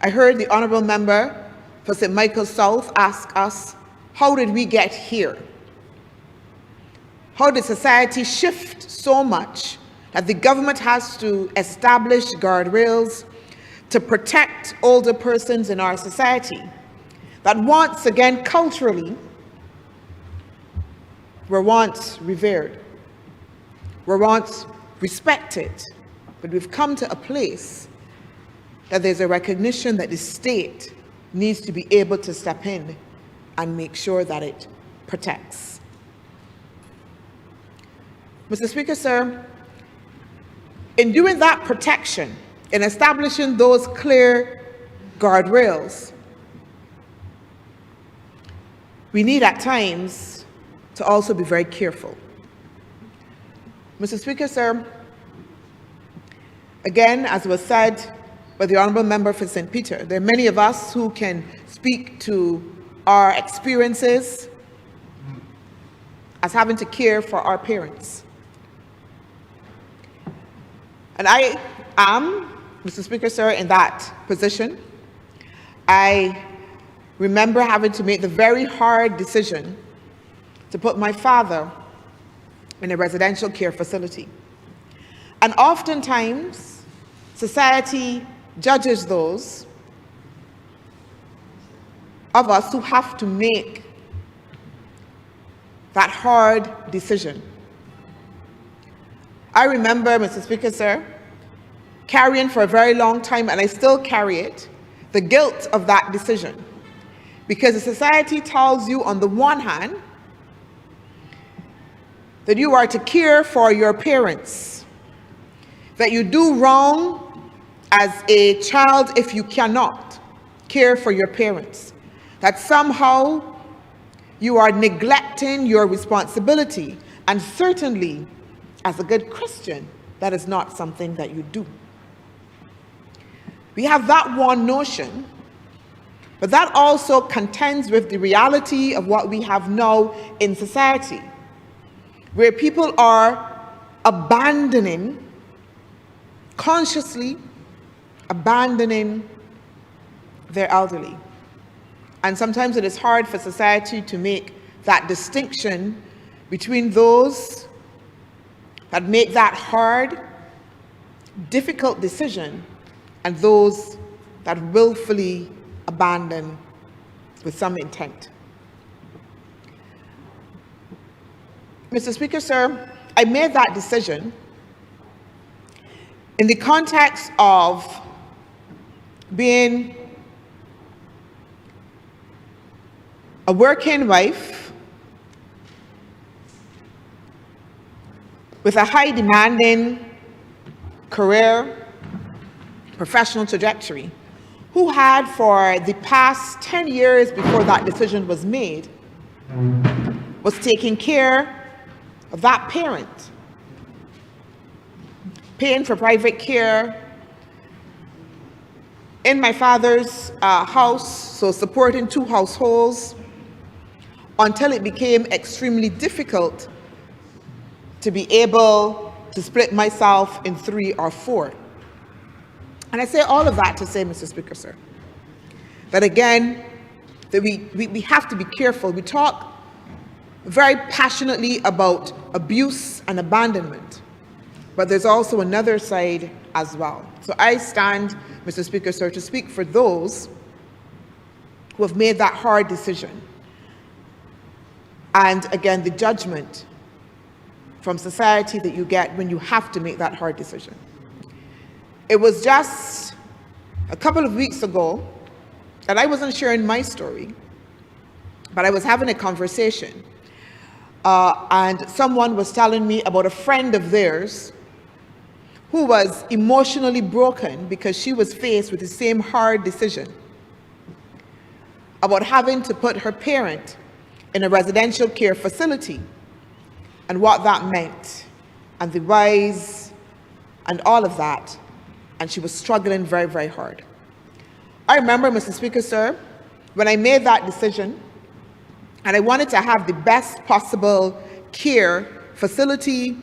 I heard the Honourable Member for St. Michael South ask us, how did we get here? How did society shift so much that the government has to establish guardrails to protect older persons in our society that once again culturally were once revered, were once respected, but we've come to a place that there's a recognition that the state needs to be able to step in and make sure that it protects. Mr. Speaker, sir, in doing that protection, in establishing those clear guardrails, we need at times to also be very careful. Mr. Speaker, sir, again, as was said by the Honourable Member for St. Peter, there are many of us who can speak to our experiences as having to care for our parents. And I am, Mr. Speaker, sir, in that position. I remember having to make the very hard decision to put my father in a residential care facility. And oftentimes, society judges those of us who have to make that hard decision. I remember, Mr. Speaker, sir, carrying for a very long time, and I still carry it, the guilt of that decision. Because the society tells you on the one hand that you are to care for your parents, that you do wrong as a child if you cannot care for your parents, that somehow you are neglecting your responsibility, and certainly as a good Christian, that is not something that you do. We have that one notion, but that also contends with the reality of what we have now in society, where people are abandoning, consciously abandoning their elderly. And sometimes it is hard for society to make that distinction between those that make that hard, difficult decision and those that willfully abandon with some intent. Mr. Speaker, sir, I made that decision in the context of being a working wife with a high demanding career, professional trajectory, who had for the past 10 years before that decision was made, was taking care of that parent, paying for private care in my father's house, so supporting 2 households, until it became extremely difficult to be able to split myself in 3 or 4. And I say all of that to say, Mr. Speaker, sir, that again, that we have to be careful. We talk very passionately about abuse and abandonment, but there's also another side as well. So I stand, Mr. Speaker, sir, to speak for those who have made that hard decision. And again, the judgment from society that you get when you have to make that hard decision. It was just a couple of weeks ago that I wasn't sharing my story, but I was having a conversation, and someone was telling me about a friend of theirs who was emotionally broken because she was faced with the same hard decision about having to put her parent in a residential care facility and what that meant, and the whys, and all of that. And she was struggling very, very hard. I remember, Mr. Speaker, sir, when I made that decision, and I wanted to have the best possible care facility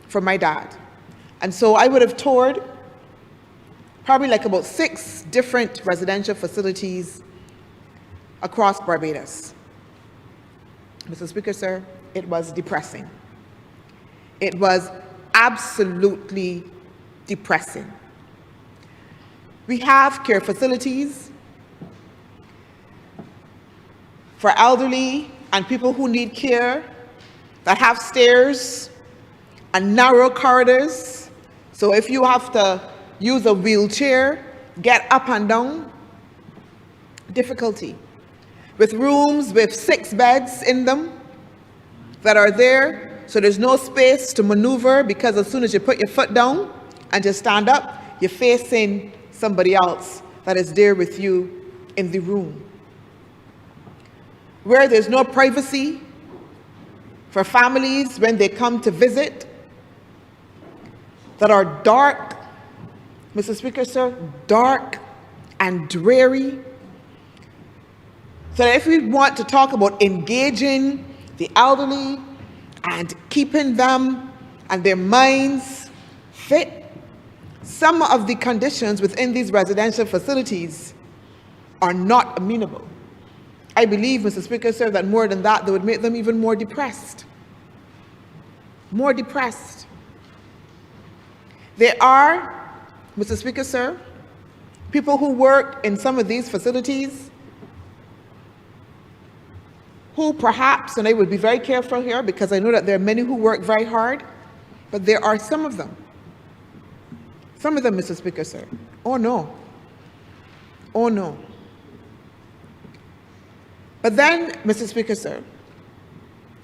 for my dad. And so I would have toured probably like about 6 different residential facilities across Barbados. Mr. Speaker, sir, it was depressing. It was absolutely depressing. We have care facilities for elderly and people who need care that have stairs and narrow corridors. So if you have to use a wheelchair, get up and down, difficulty. With rooms with 6 beds in them that are there, so there's no space to maneuver, because as soon as you put your foot down and just stand up, you're facing somebody else that is there with you in the room. Where there's no privacy for families when they come to visit, that are dark, Mr. Speaker, sir, dark and dreary. So if we want to talk about engaging the elderly and keeping them and their minds fit, some of the conditions within these residential facilities are not amenable. I believe, Mr. Speaker, sir, that more than that, they would make them even more depressed. More depressed. There are, Mr. Speaker, sir, people who work in some of these facilities who perhaps, and I would be very careful here because I know that there are many who work very hard, but there are some of them, Mr. Speaker, sir. Oh no. Oh no. But then, Mr. Speaker, sir,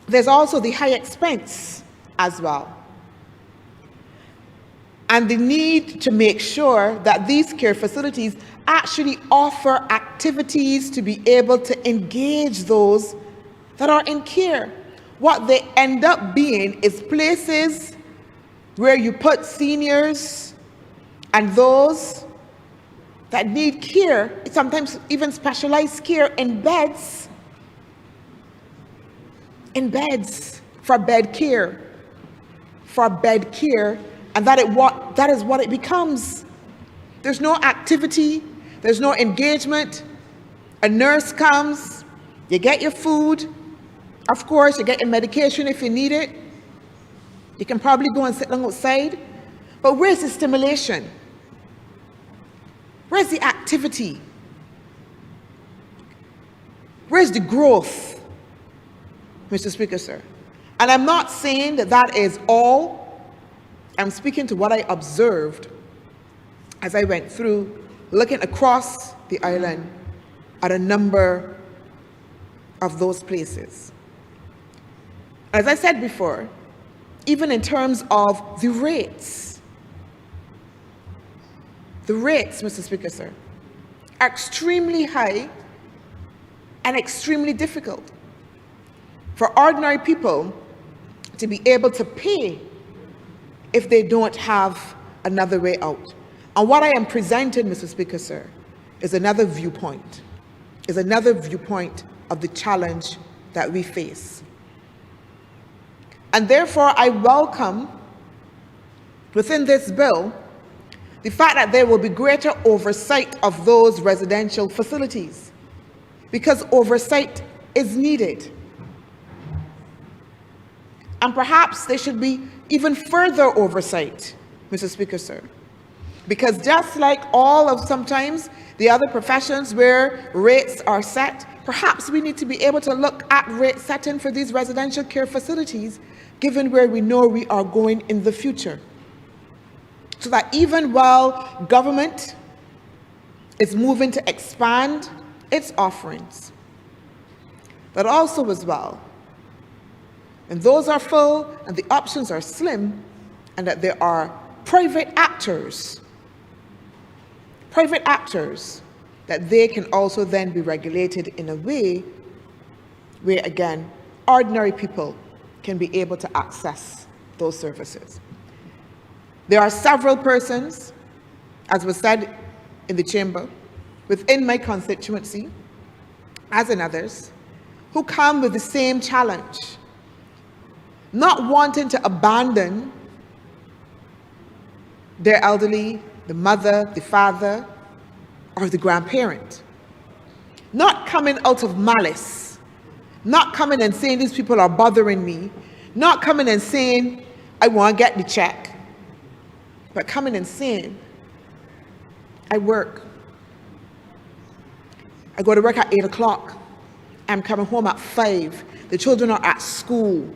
there's also the high expense as well. And the need to make sure that these care facilities actually offer activities to be able to engage those that are in care. What they end up being is places where you put seniors and those that need care, sometimes even specialized care, in beds for bed care, and that is what it becomes. There's no activity, there's no engagement. A nurse comes, you get your food, of course, you get your medication if you need it. You can probably go and sit down outside. But where's the stimulation? Where's the activity? Where's the growth, Mr. Speaker, sir? And I'm not saying that that is all. I'm speaking to what I observed as I went through, looking across the island at a number of those places. As I said before, even in terms of the rates. The rates, Mr. Speaker, sir, are extremely high and extremely difficult for ordinary people to be able to pay if they don't have another way out. And what I am presenting, Mr. Speaker, sir, is another viewpoint, of the challenge that we face. And therefore, I welcome within this bill the fact that there will be greater oversight of those residential facilities, because oversight is needed. And perhaps there should be even further oversight, Mr. Speaker, sir, because just like all of sometimes the other professions where rates are set, perhaps we need to be able to look at rate setting for these residential care facilities, given where we know we are going in the future. So that even while government is moving to expand its offerings, that also as well, and those are full and the options are slim, and that there are private actors that they can also then be regulated in a way where, again, ordinary people can be able to access those services. There are several persons, as was said in the chamber, within my constituency, as in others, who come with the same challenge, not wanting to abandon their elderly, the mother, the father, or the grandparent. Not coming out of malice, not coming and saying these people are bothering me, not coming and saying I want to get the check, but coming and saying I work. I go to work at 8 o'clock. I'm coming home at 5. The children are at school.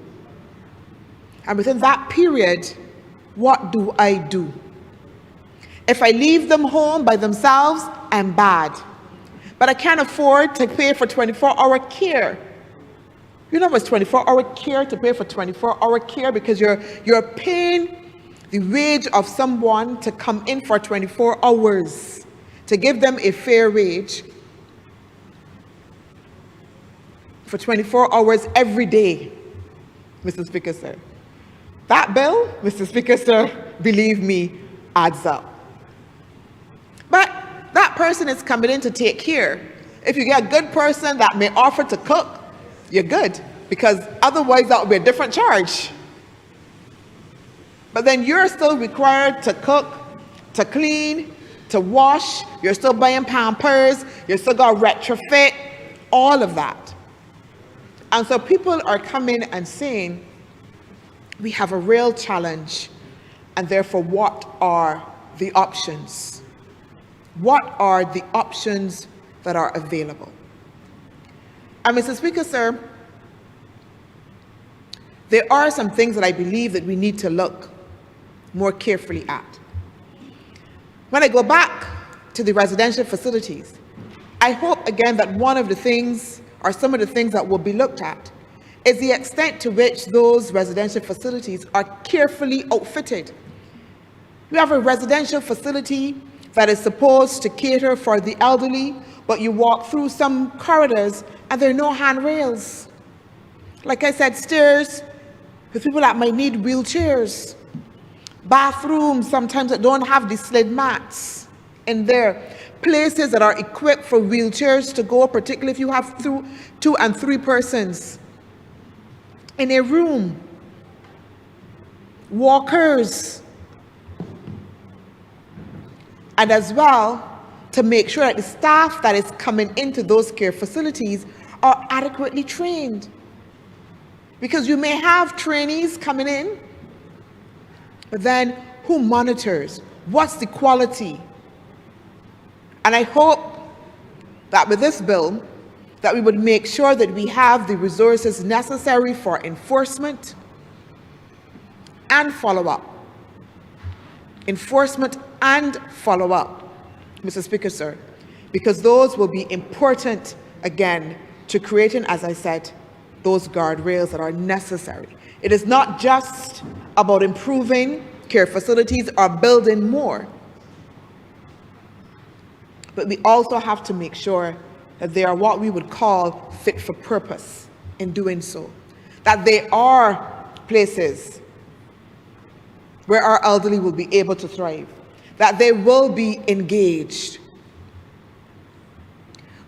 And within that period, what do I do? If I leave them home by themselves, I'm bad. But I can't afford to pay for 24-hour care. You know what's 24-hour care, to pay for 24-hour care, because you're paying the wage of someone to come in for 24 hours, to give them a fair wage for 24 hours every day, Mr. Speaker, sir. That bill, Mr. Speaker, sir, believe me, adds up. But that person is coming in to take care. If you get a good person that may offer to cook, you're good, because otherwise that would be a different charge. But then you're still required to cook, to clean, to wash, you're still buying Pampers, you're still got to retrofit, all of that. And so people are coming and saying, we have a real challenge, and therefore what are the options? What are the options that are available? And Mr. Speaker, sir, there are some things that I believe that we need to look more carefully at. When I go back to the residential facilities, I hope again that one of the things, or some of the things that will be looked at, is the extent to which those residential facilities are carefully outfitted. We have a residential facility that is supposed to cater for the elderly, but you walk through some corridors and there are no handrails. Like I said, stairs for people that might need wheelchairs. Bathrooms sometimes that don't have the slid mats in there. Places that are equipped for wheelchairs to go, particularly if you have 2 and 3 persons in a room. Walkers. And as well, to make sure that the staff that is coming into those care facilities are adequately trained. Because you may have trainees coming in, but then who monitors? What's the quality? And I hope that with this bill, that we would make sure that we have the resources necessary for enforcement and follow-up. Enforcement and follow-up, Mr. Speaker, sir, because those will be important, again, to creating, as I said, those guardrails that are necessary. It is not just about improving care facilities or building more, but we also have to make sure that they are what we would call fit for purpose in doing so. That they are places where our elderly will be able to thrive, that they will be engaged.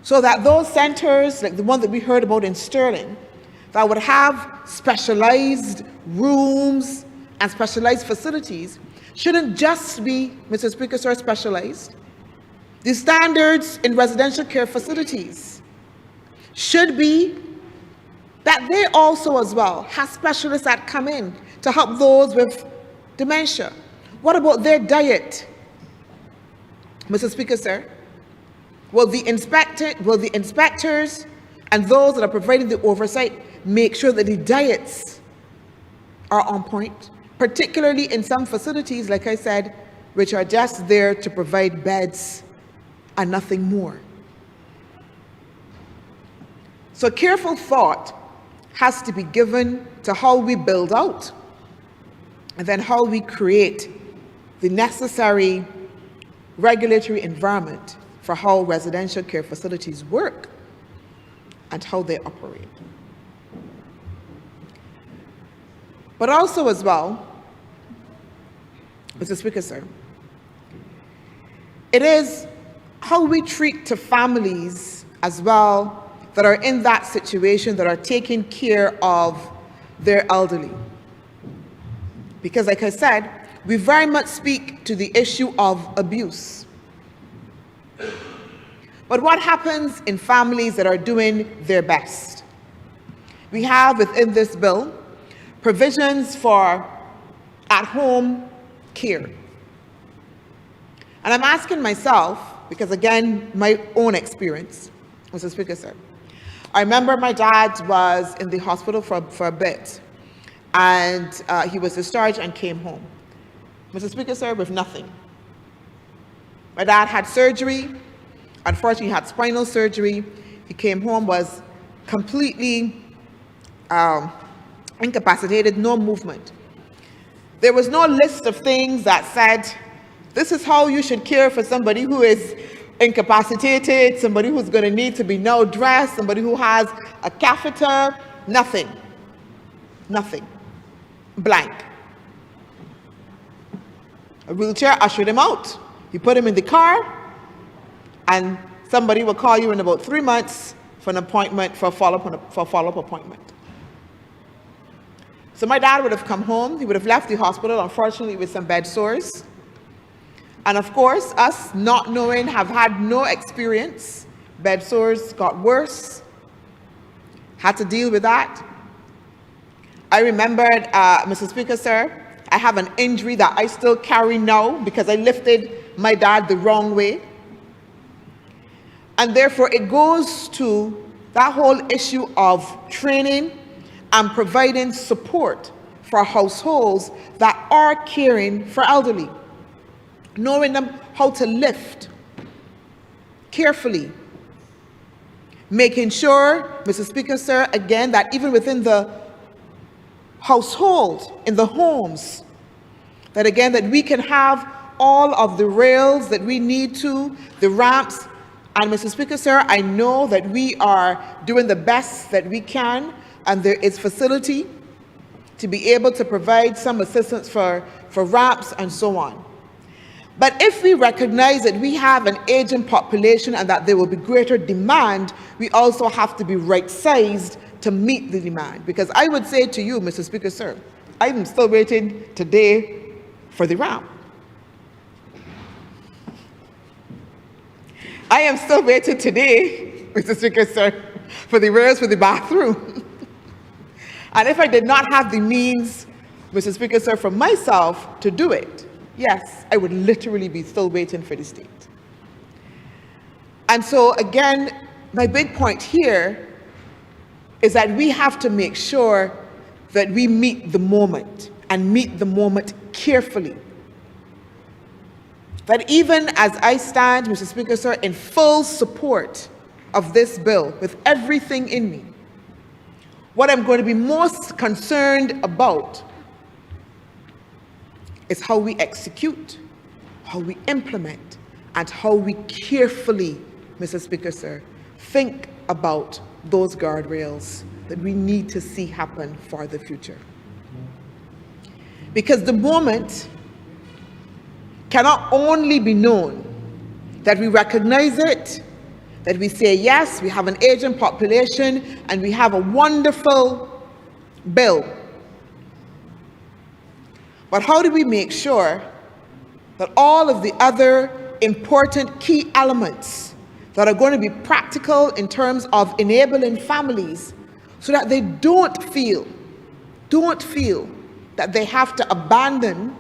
So that those centers, like the one that we heard about in Sterling, that would have specialized rooms and specialized facilities, shouldn't just be, Mr. Speaker, sir, specialized. The standards in residential care facilities should be that they also as well have specialists that come in to help those with dementia. What about their diet? Mr. Speaker, sir, will the inspectors and those that are providing the oversight make sure that the diets are on point, particularly in some facilities, like I said, which are just there to provide beds and nothing more? So careful thought has to be given to how we build out and then how we create the necessary regulatory environment for how residential care facilities work and how they operate. But also as well, Mr. Speaker, sir, it is how we treat to families as well that are in that situation, that are taking care of their elderly. Because like I said, we very much speak to the issue of abuse. But what happens in families that are doing their best? We have within this bill provisions for at-home care. And I'm asking myself, because again, my own experience, Mr. Speaker, sir, I remember my dad was in the hospital for a bit, and he was discharged and came home. Mr. Speaker, sir, with nothing. My dad had surgery. Unfortunately, he had spinal surgery. He came home, was completely incapacitated, no movement. There was no list of things that said, this is how you should care for somebody who is incapacitated, somebody who's going to need to be now dressed, somebody who has a catheter. Nothing. Nothing. Blank. A wheelchair ushered him out. You put him in the car, and somebody will call you in about 3 months for an appointment, for a follow-up appointment. So my dad would have come home. He would have left the hospital, unfortunately, with some bed sores. And of course, us not knowing, have had no experience, bed sores got worse, had to deal with that. I remembered, Mr. Speaker, sir, I have an injury that I still carry now because I lifted my dad the wrong way. And therefore, it goes to that whole issue of training and providing support for households that are caring for elderly. Knowing them how to lift carefully. Making sure, Mr. Speaker, sir, again, that even within the household, in the homes, that again, that we can have all of the rails that we need to, the ramps. And Mr. Speaker, sir, I know that we are doing the best that we can, and there is facility to be able to provide some assistance for ramps and so on. But if we recognize that we have an aging population and that there will be greater demand, we also have to be right-sized to meet the demand. Because I would say to you, Mr. Speaker, sir, I'm still waiting today for the ramp. I am still waiting today, Mr. Speaker, sir, for the rails for the bathroom. And if I did not have the means, Mr. Speaker, sir, for myself to do it, yes, I would literally be still waiting for the state. And so again, my big point here is that we have to make sure that we meet the moment and meet the moment carefully. That even as I stand, Mr. Speaker, sir, in full support of this bill with everything in me, What I'm going to be most concerned about is how we execute, how we implement, and how we carefully, Mr. Speaker, sir, think about those guardrails that we need to see happen for the future. Because the moment cannot only be known that we recognize it, that we say, yes, we have an aging population and we have a wonderful bill. But how do we make sure that all of the other important key elements that are going to be practical in terms of enabling families so that they don't feel that they have to abandon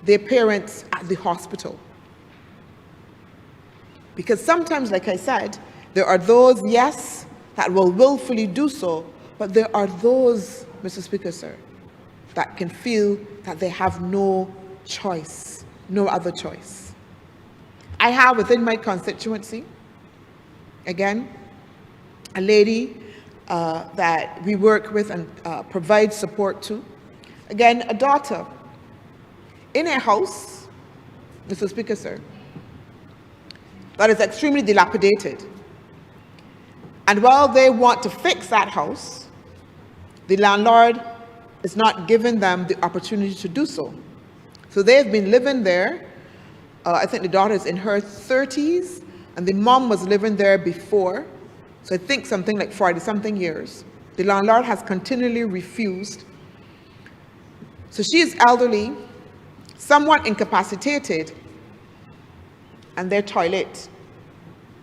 their parents at the hospital? Because sometimes, like I said, there are those, yes, that will willfully do so, but there are those, Mr. Speaker, sir, that can feel that they have no choice, no other choice. I have within my constituency, again, a lady that we work with and provide support to. Again, a daughter in a house, Mr. Speaker, sir, that is extremely dilapidated. And while they want to fix that house, the landlord is not giving them the opportunity to do so. So they've been living there. I think the daughter is in her 30s, and the mom was living there before. So I think something like 40-something years. The landlord has continually refused. So she is elderly, somewhat incapacitated, and their toilet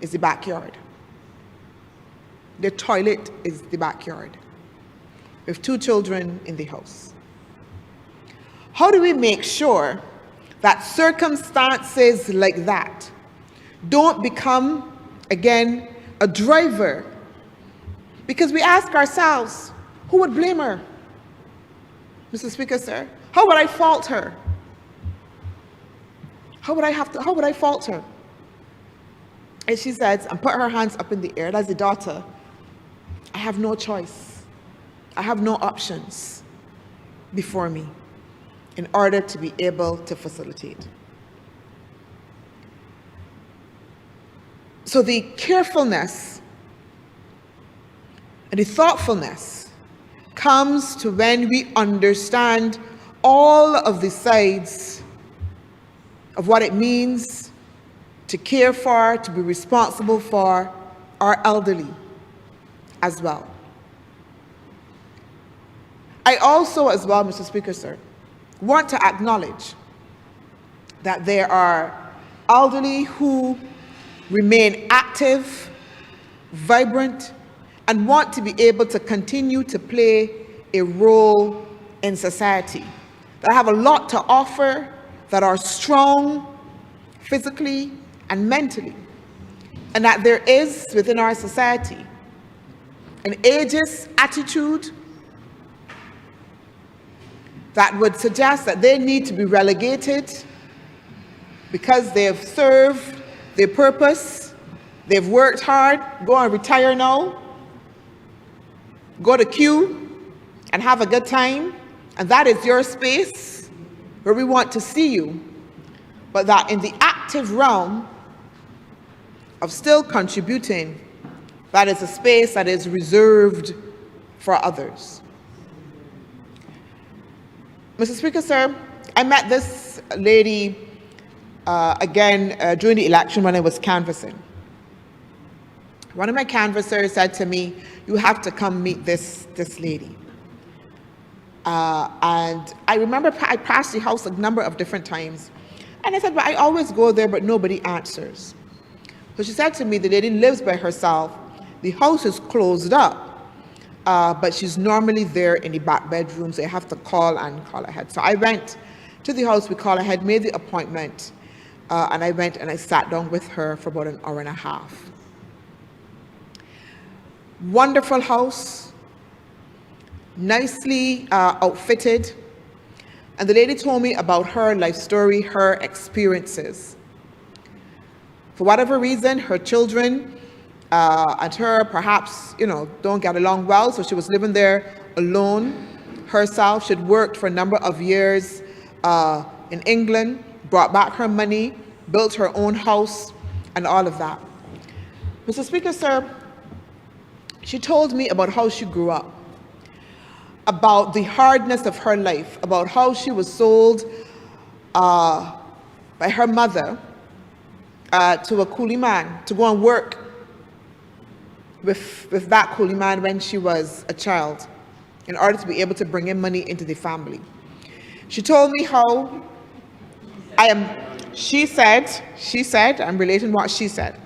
is the backyard. Their toilet is the backyard, with 2 children in the house. How do we make sure that circumstances like that don't become, again, a driver? Because we ask ourselves, who would blame her? Mr. Speaker, sir, how would I fault her? How would I fault her? And she says, and put her hands up in the air, that's the daughter, I have no choice. I have no options before me in order to be able to facilitate. So the carefulness and the thoughtfulness comes to when we understand all of the sides of what it means to care for, to be responsible for our elderly as well. I also, as well, Mr. Speaker, sir, want to acknowledge that there are elderly who remain active, vibrant, and want to be able to continue to play a role in society, that have a lot to offer, that are strong physically and mentally, and that there is within our society an ageist attitude that would suggest that they need to be relegated because they have served their purpose, they've worked hard, go and retire now, go to queue and have a good time, and that is your space where we want to see you. But that in the active realm of still contributing, that is a space that is reserved for others. Mr. Speaker, sir, I met this lady again during the election when I was canvassing. One of my canvassers said to me, you have to come meet this lady. And I remember I passed the house a number of different times. And I said, but I always go there, but nobody answers. So she said to me, the lady lives by herself. The house is closed up, but she's normally there in the back bedroom, so you have to call ahead. So I went to the house, we called ahead, made the appointment, and I went and I sat down with her for about an hour and a half. Wonderful house, nicely outfitted. And the lady told me about her life story, her experiences. For whatever reason, her children and her perhaps, don't get along well, so she was living there alone herself. She'd worked for a number of years in England, brought back her money, built her own house, and all of that. Mr. Speaker, sir, she told me about how she grew up, about the hardness of her life, about how she was sold by her mother to a coolie man to go and work with that coolie man when she was a child in order to be able to bring in money into the family. She told me how she said, I'm relating what she said.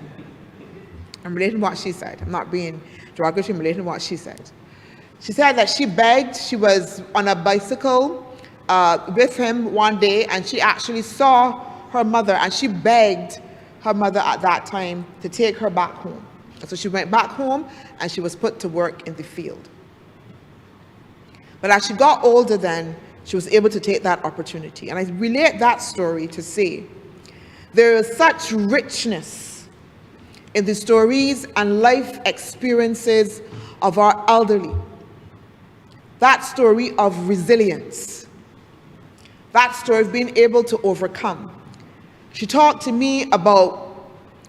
I'm not being derogatory, I'm relating what she said. She said that she begged, she was on a bicycle with him one day, and she actually saw her mother, and she begged her mother at that time to take her back home. And so she went back home, and she was put to work in the field. But as she got older then, she was able to take that opportunity. And I relate that story to say, there is such richness in the stories and life experiences of our elderly. That story of resilience, that story of being able to overcome. She talked to me about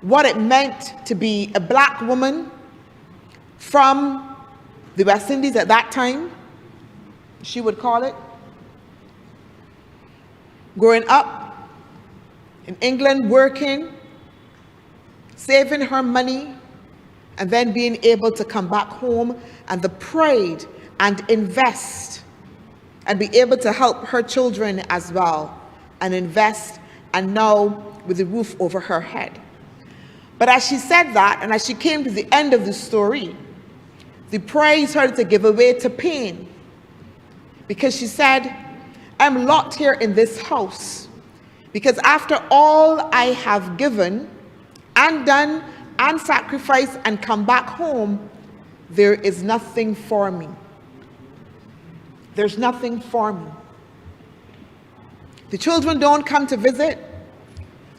what it meant to be a black woman from the West Indies at that time, she would call it, growing up in England, working, saving her money, and then being able to come back home and the pride and invest and be able to help her children as well and invest, and now with the roof over her head. But as she said that, and as she came to the end of the story, the pride started to give way to pain, because she said, I'm locked here in this house because after all I have given and done and sacrificed and come back home, there is nothing for me. There's nothing for me. The children don't come to visit.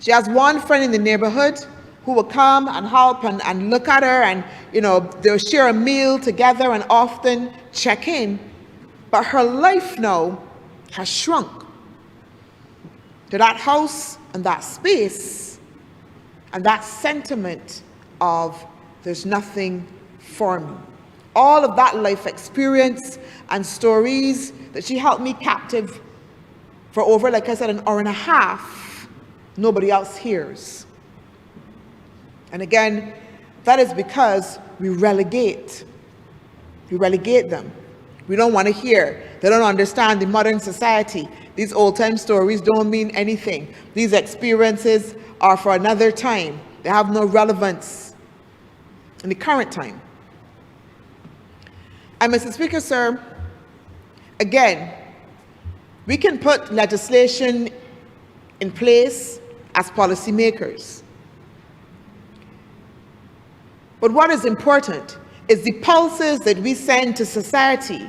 She has one friend in the neighborhood who will come and help and look at her, and they'll share a meal together and often check in. But her life now has shrunk to that house and that space and that sentiment of there's nothing for me. All of that life experience and stories that she helped me captive for over, like I said, an hour and a half, nobody else hears. And again, that is because we relegate them. We don't want to hear. They don't understand the modern society. These old-time stories don't mean anything. These experiences are for another time. They have no relevance in the current time. And Mr. Speaker, sir, again, we can put legislation in place as policymakers. But what is important is the pulses that we send to society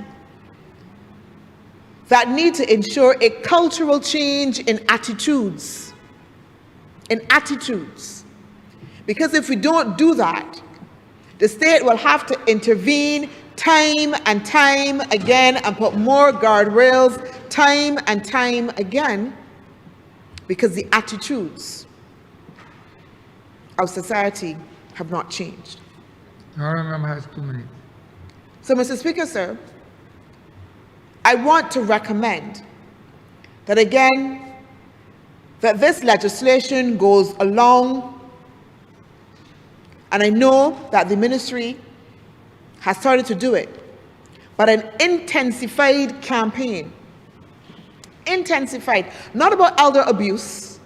that need to ensure a cultural change in attitudes. Because if we don't do that, the state will have to intervene time and time again and put more guardrails time and time again, because the attitudes of society have not changed. The Honourable Member has 2 minutes. So, Mr. Speaker, sir, I want to recommend that again, that this legislation goes along, and I know that the ministry has started to do it, but an intensified campaign, not about elder abuse.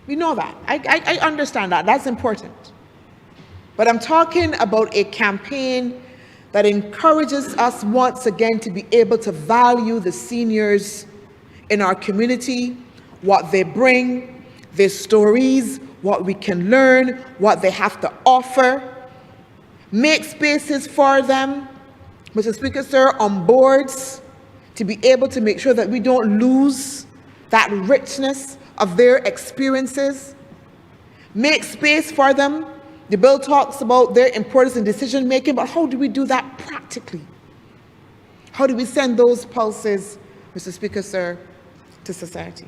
We know that. I understand that. That's important. But I'm talking about a campaign that encourages us once again to be able to value the seniors in our community, what they bring, their stories, what we can learn, what they have to offer, make spaces for them, Mr. Speaker, sir, on boards, to be able to make sure that we don't lose that richness of their experiences, make space for them The bill talks about their importance in decision making, but how do we do that practically? How do we send those pulses, Mr. Speaker, sir, to society?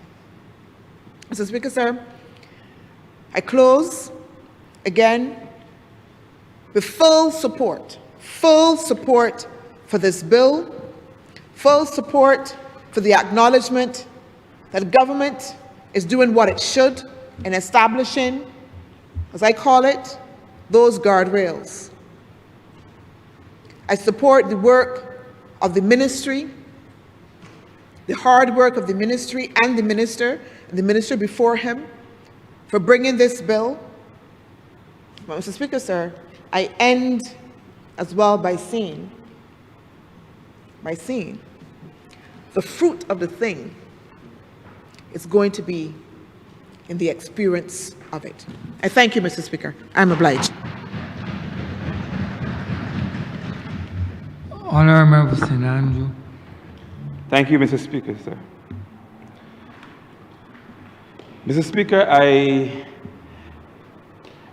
Mr. Speaker, sir, I close again with full support for this bill, full support for the acknowledgement that government is doing what it should in establishing, as I call it, those guardrails. I support the work of the ministry, the hard work of the ministry and the minister before him for bringing this bill. But Mr. Speaker, sir, I end as well by saying the fruit of the thing is going to be in the experience of it. I thank you, Mr. Speaker. I'm obliged. Honourable St. Andrew. Thank you, Mr. Speaker, sir. Mr. Speaker,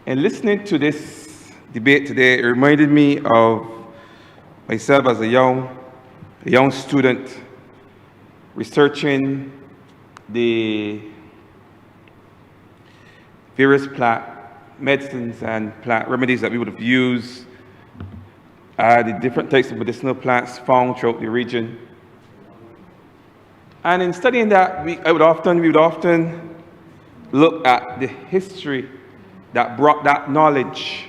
in listening to this debate today, it reminded me of myself as a young student researching the various plant medicines and plant remedies that we would have used, the different types of medicinal plants found throughout the region. And in studying that, we would often look at the history that brought that knowledge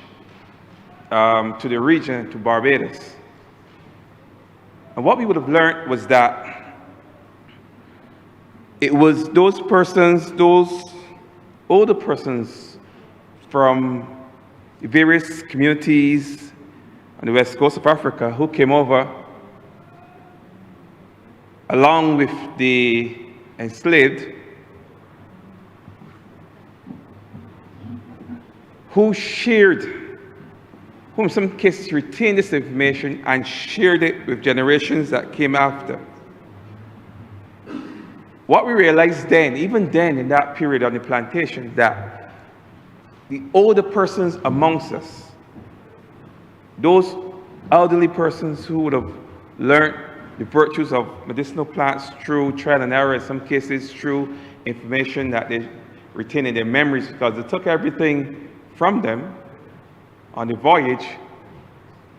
to the region, to Barbados. And what we would have learned was that it was those persons, those older persons from the various communities on the west coast of Africa who came over along with the enslaved, who in some cases retained this information and shared it with generations that came after. What we realized then, even then in that period on the plantation, that the older persons amongst us, those elderly persons who would have learned the virtues of medicinal plants through trial and error, in some cases through information that they retained in their memories, because they took everything from them on the voyage,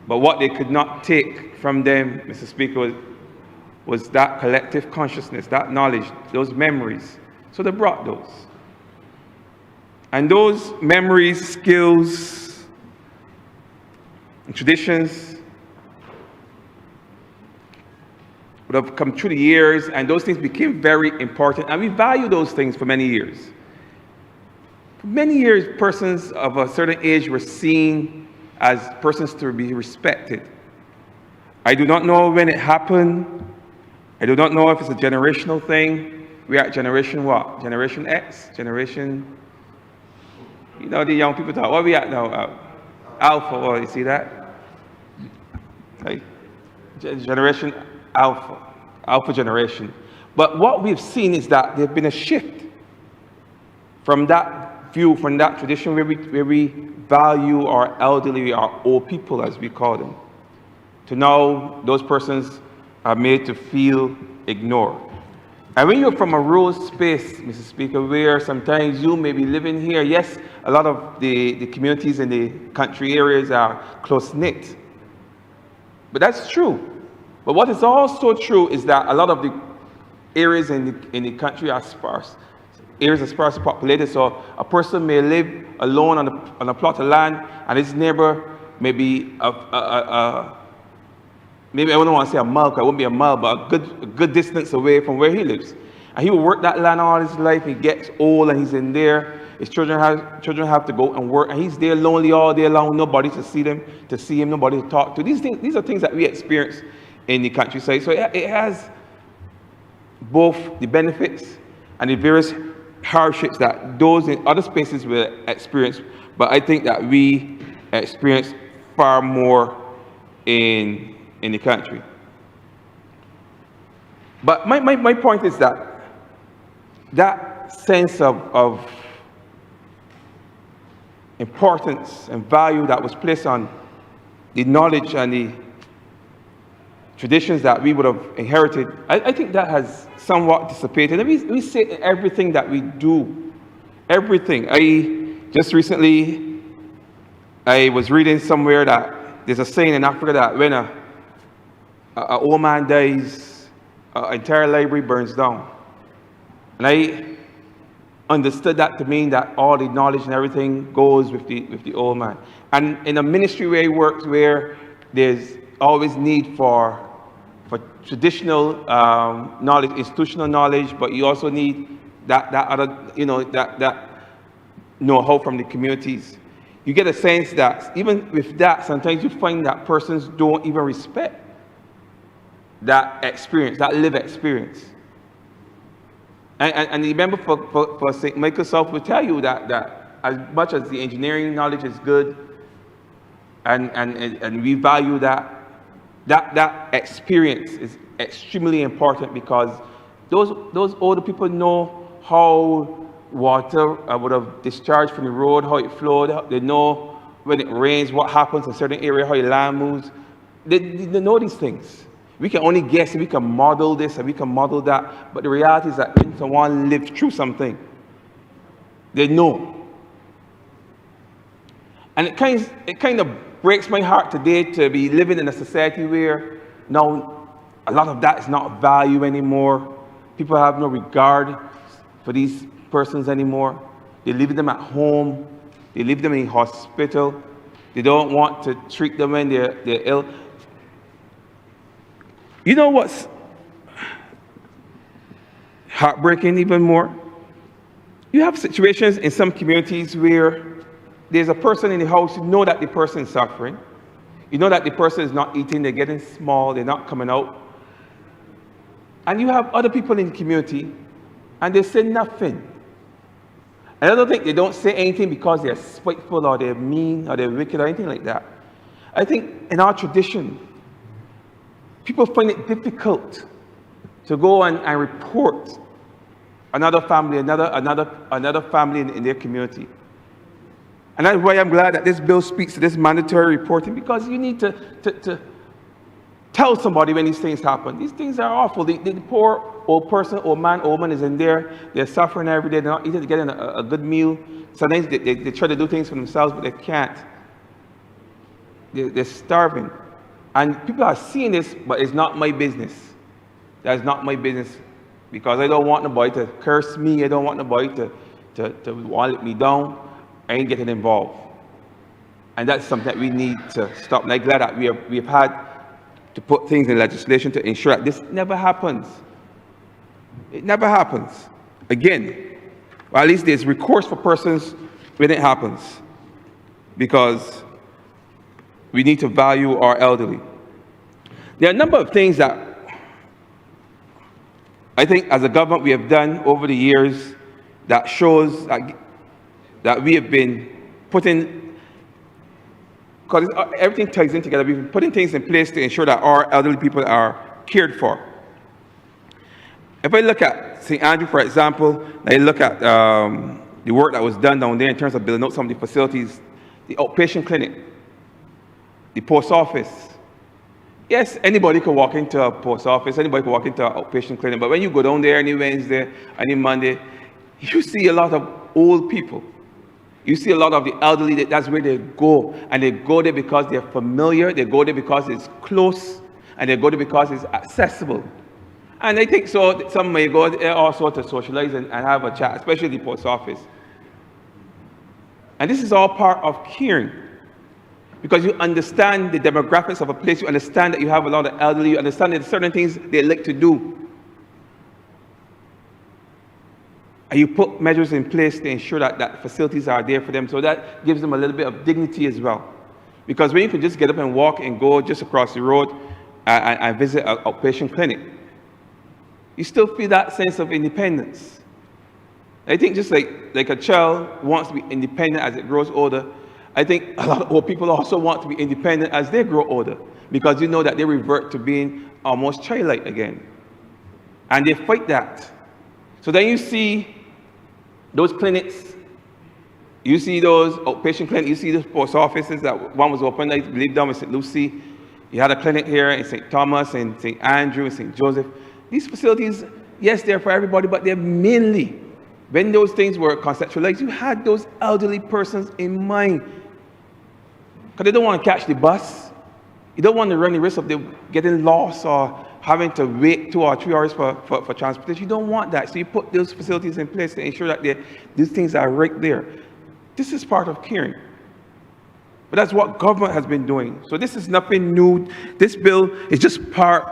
but what they could not take from them, Mr. Speaker, was that collective consciousness, that knowledge, those memories. So they brought those. And those memories, skills, and traditions would have come through the years, and those things became very important, and we value those things for many years. For many years, persons of a certain age were seen as persons to be respected. I do not know when it happened. I do not know if it's a generational thing. We are at generation what? Generation X? Generation, you know, the young people talk, what are we at now? Alpha, oh, you see that? Like, generation Alpha generation. But what we've seen is that there's been a shift from that view, from that tradition where we value our elderly, our old people, as we call them, to now those persons are made to feel ignored. And when you're from a rural space, Mr. Speaker, where sometimes you may be living here, yes, a lot of the communities in the country areas are close-knit, but that's true. But what is also true is that a lot of the areas in the country are sparse. Areas are sparsely populated, so a person may live alone on a plot of land, and his neighbor may be maybe I wouldn't want to say a mile, because it wouldn't be a mile, but a good distance away from where he lives. And he will work that land all his life. He gets old and he's in there. His children have to go and work, and he's there lonely all day long, nobody to see him, nobody to talk to. These are things that we experience in the countryside. So it has both the benefits and the various hardships that those in other spaces will experience, but I think that we experience far more in the country. But my point is that sense of importance and value that was placed on the knowledge and the traditions that we would have inherited, I think that has somewhat dissipated. And we say everything that we do, everything. Just recently, I was reading somewhere that there's a saying in Africa that when an old man dies, an entire library burns down. And I understood that to mean that all the knowledge and everything goes with the old man. And in a ministry where he works, where there's always need for traditional knowledge, institutional knowledge, but you also need that other, that know-how from the communities. You get a sense that even with that, sometimes you find that persons don't even respect that experience, that lived experience. And remember, for St. Michael South will tell you that as much as the engineering knowledge is good, and we value that experience is extremely important, because those older people know how water would have discharged from the road, how it flowed. They know when it rains, what happens in certain area, how the land moves. They know these things. We can only guess, and we can model this, and we can model that. But the reality is that when someone lived through something, they know. And it kind of breaks my heart today to be living in a society where now a lot of that is not value anymore. People have no regard for these persons anymore. They leave them at home. They leave them in hospital. They don't want to treat them when they're ill. You know what's heartbreaking even more? You have situations in some communities where there's a person in the house, you know that the person is suffering. You know that the person is not eating, they're getting small, they're not coming out. And you have other people in the community, and they say nothing. And I don't think they don't say anything because they're spiteful or they're mean or they're wicked or anything like that. I think in our tradition, people find it difficult to go and report another family, another family in their community. And that's why I'm glad that this bill speaks to this mandatory reporting, because you need to tell somebody when these things happen. These things are awful. The poor old person, old man, old woman is in there. They're suffering every day. They're not eating, getting a good meal. Sometimes they try to do things for themselves, but they can't. They're starving. And people are seeing this, but it's not my business. That's not my business, because I don't want nobody to curse me. I don't want nobody to wallet me down. I ain't getting involved. And that's something that we need to stop. And I'm glad that we have had to put things in legislation to ensure that this never happens. It never happens. Again, or at least there's recourse for persons when it happens, because we need to value our elderly. There are a number of things that I think as a government we have done over the years that shows that we have been putting, because everything ties in together, we've been putting things in place to ensure that our elderly people are cared for. If I look at St. Andrew, for example, I look at the work that was done down there in terms of building out some of the facilities, the outpatient clinic, the post office. Yes, anybody could walk into a post office, anybody could walk into an outpatient clinic, but when you go down there any Wednesday, any Monday, you see a lot of old people. You see a lot of the elderly, that's where they go. And they go there because they're familiar, they go there because it's close, and they go there because it's accessible. And I think so, some may go there also to socialize and have a chat, especially the post office. And this is all part of caring, because you understand the demographics of a place, you understand that you have a lot of elderly, you understand that certain things they like to do. And you put measures in place to ensure that facilities are there for them, so that gives them a little bit of dignity as well. Because when you can just get up and walk and go just across the road and visit an outpatient clinic, you still feel that sense of independence. I think just like a child wants to be independent as it grows older, I think a lot of old people also want to be independent as they grow older, because you know that they revert to being almost childlike again. And they fight that. So then you see those clinics You see those outpatient clinics, you see those post offices that one was open, I believe, down in St. Lucie. You had a clinic here in St. Thomas and St. Andrew and St. Joseph. These facilities, yes, they're for everybody, but they're mainly, when those things were conceptualized, you had those elderly persons in mind. Because they don't want to catch the bus. You don't want to run the risk of them getting lost or having to wait 2 or 3 hours for transportation. You don't want that. So you put those facilities in place to ensure that these things are right there. This is part of caring. But that's what government has been doing. So this is nothing new. This bill is just part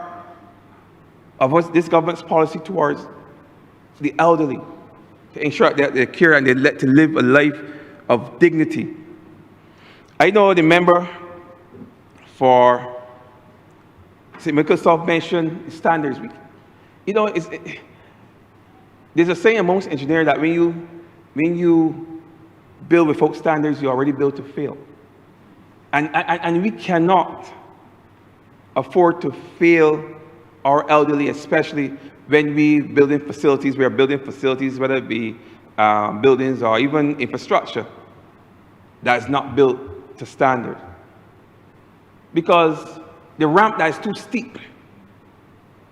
of what this government's policy towards the elderly, to ensure that they care and they're let to live a life of dignity. I know the member for St. Microsoft mentioned standards. You know, there's a saying amongst engineers that when you build without standards, you already built to fail. And we cannot afford to fail our elderly, especially when we building facilities. We are building facilities, whether it be buildings or even infrastructure that is not built to standard. Because the ramp that is too steep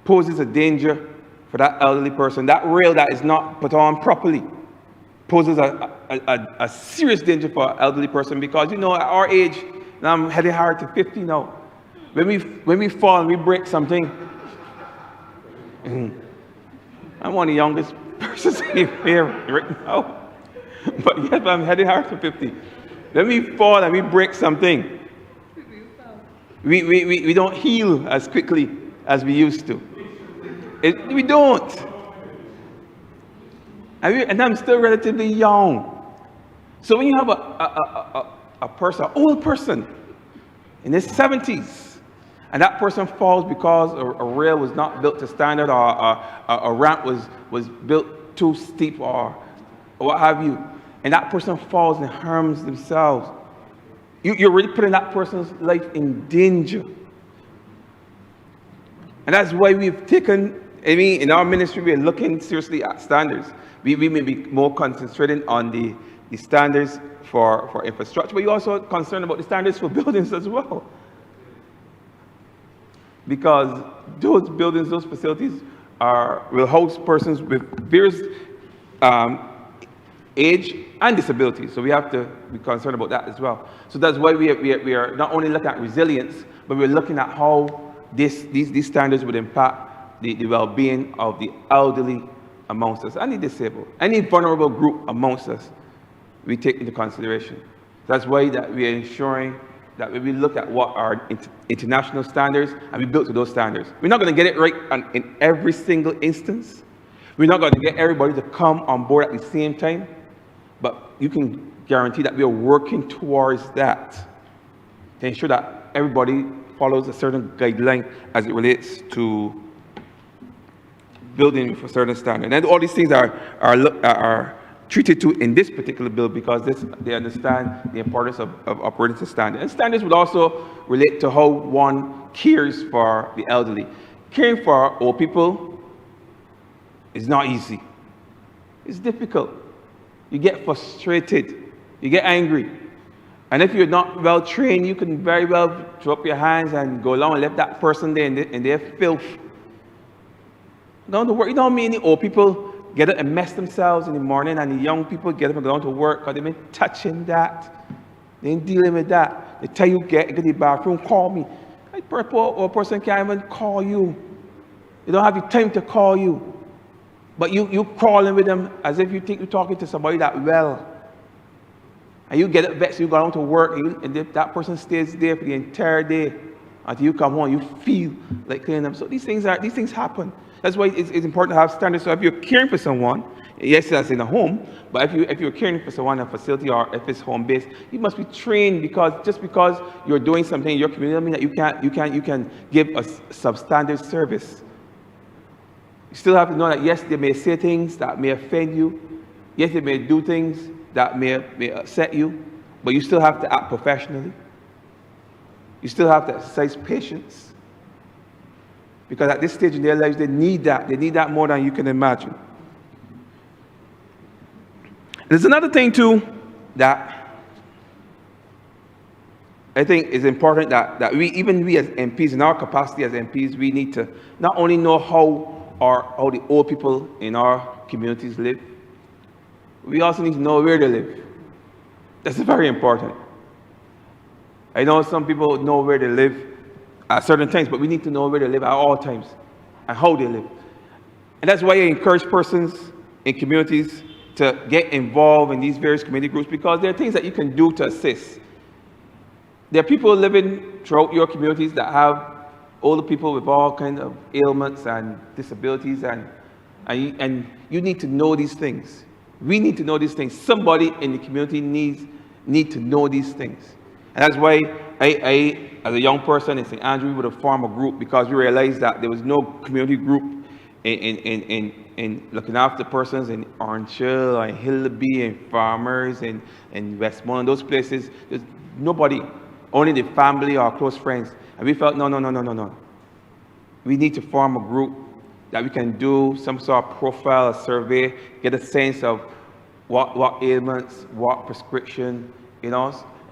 poses a danger for that elderly person. That rail that is not put on properly poses a serious danger for an elderly person, because, you know, at our age, and I'm heading hard to 50 now, when we fall and we break something, I'm one of the youngest persons here right now, but yes, I'm heading hard to 50. When we fall and we break something, we don't heal as quickly as we used to. We don't. And I'm still relatively young. So when you have a person, an old person in his 70s, and that person falls because a rail was not built to standard, or a ramp was built too steep, or what have you, and that person falls and harms themselves, you're really putting that person's life in danger. And that's why we've taken, in our ministry, we're looking seriously at standards. We may be more concentrating on the standards for infrastructure, but you're also concerned about the standards for buildings as well. Because those buildings, those facilities will house persons with various age and disabilities. So we have to be concerned about that as well. So that's why we are not only looking at resilience, but we're looking at how these standards would impact the well-being of the elderly amongst us, and the disabled, any vulnerable group amongst us, we take into consideration. That's why that we are ensuring that when we look at what are international standards, and we build to those standards. We're not going to get it right in every single instance. We're not going to get everybody to come on board at the same time, but you can guarantee that we are working towards that to ensure that everybody follows a certain guideline as it relates to building for certain standard. And all these things are treated to in this particular bill, because they understand the importance of operating to standard. And standards would also relate to how one cares for the elderly. Caring for old people is not easy. It's difficult. You get frustrated. You get angry. And if you're not well trained, you can very well throw up your hands and go along and let that person there in their filth. Going to work. You know how many old people get up and mess themselves in the morning, and the young people get up and go down to work because they've been touching that. They ain't dealing with that. They tell you, get to the bathroom, call me. A person can't even call you. They don't have the time to call you. But you crawling with them as if you think you're talking to somebody that well. And you get up vexed, you go down to work, and that person stays there for the entire day until you come home. You feel like cleaning them. So these things happen. That's why it's important to have standards. So if you're caring for someone, yes, that's in a home, but if you're caring for someone in a facility, or if it's home-based, you must be trained, because just because you're doing something in your community doesn't mean that you can give a substandard service. You still have to know that, yes, they may say things that may offend you. Yes, they may do things that may upset you, but you still have to act professionally. You still have to exercise patience. Because at this stage in their lives, they need that. They need that more than you can imagine. There's another thing too that I think it's important that we as MPs, in our capacity as MPs, we need to not only know how the old people in our communities live, we also need to know where they live. That's very important. I know some people know where they live at certain times, but we need to know where they live at all times and how they live. And that's why I encourage persons in communities to get involved in these various community groups, because there are things that you can do to assist. There are people living throughout your communities that have older people with all kinds of ailments and disabilities, and you need to know these things. We need to know these things. Somebody in the community need to know these things. And that's why I as a young person in St. Andrew, we would have formed a group, because we realized that there was no community group in looking after persons in Orange Hill and Hillaby and Farmers and Westmoreland, those places. There's nobody, only the family or close friends. And we felt, no. We need to form a group that we can do some sort of profile, a survey, get a sense of what ailments, what prescription, and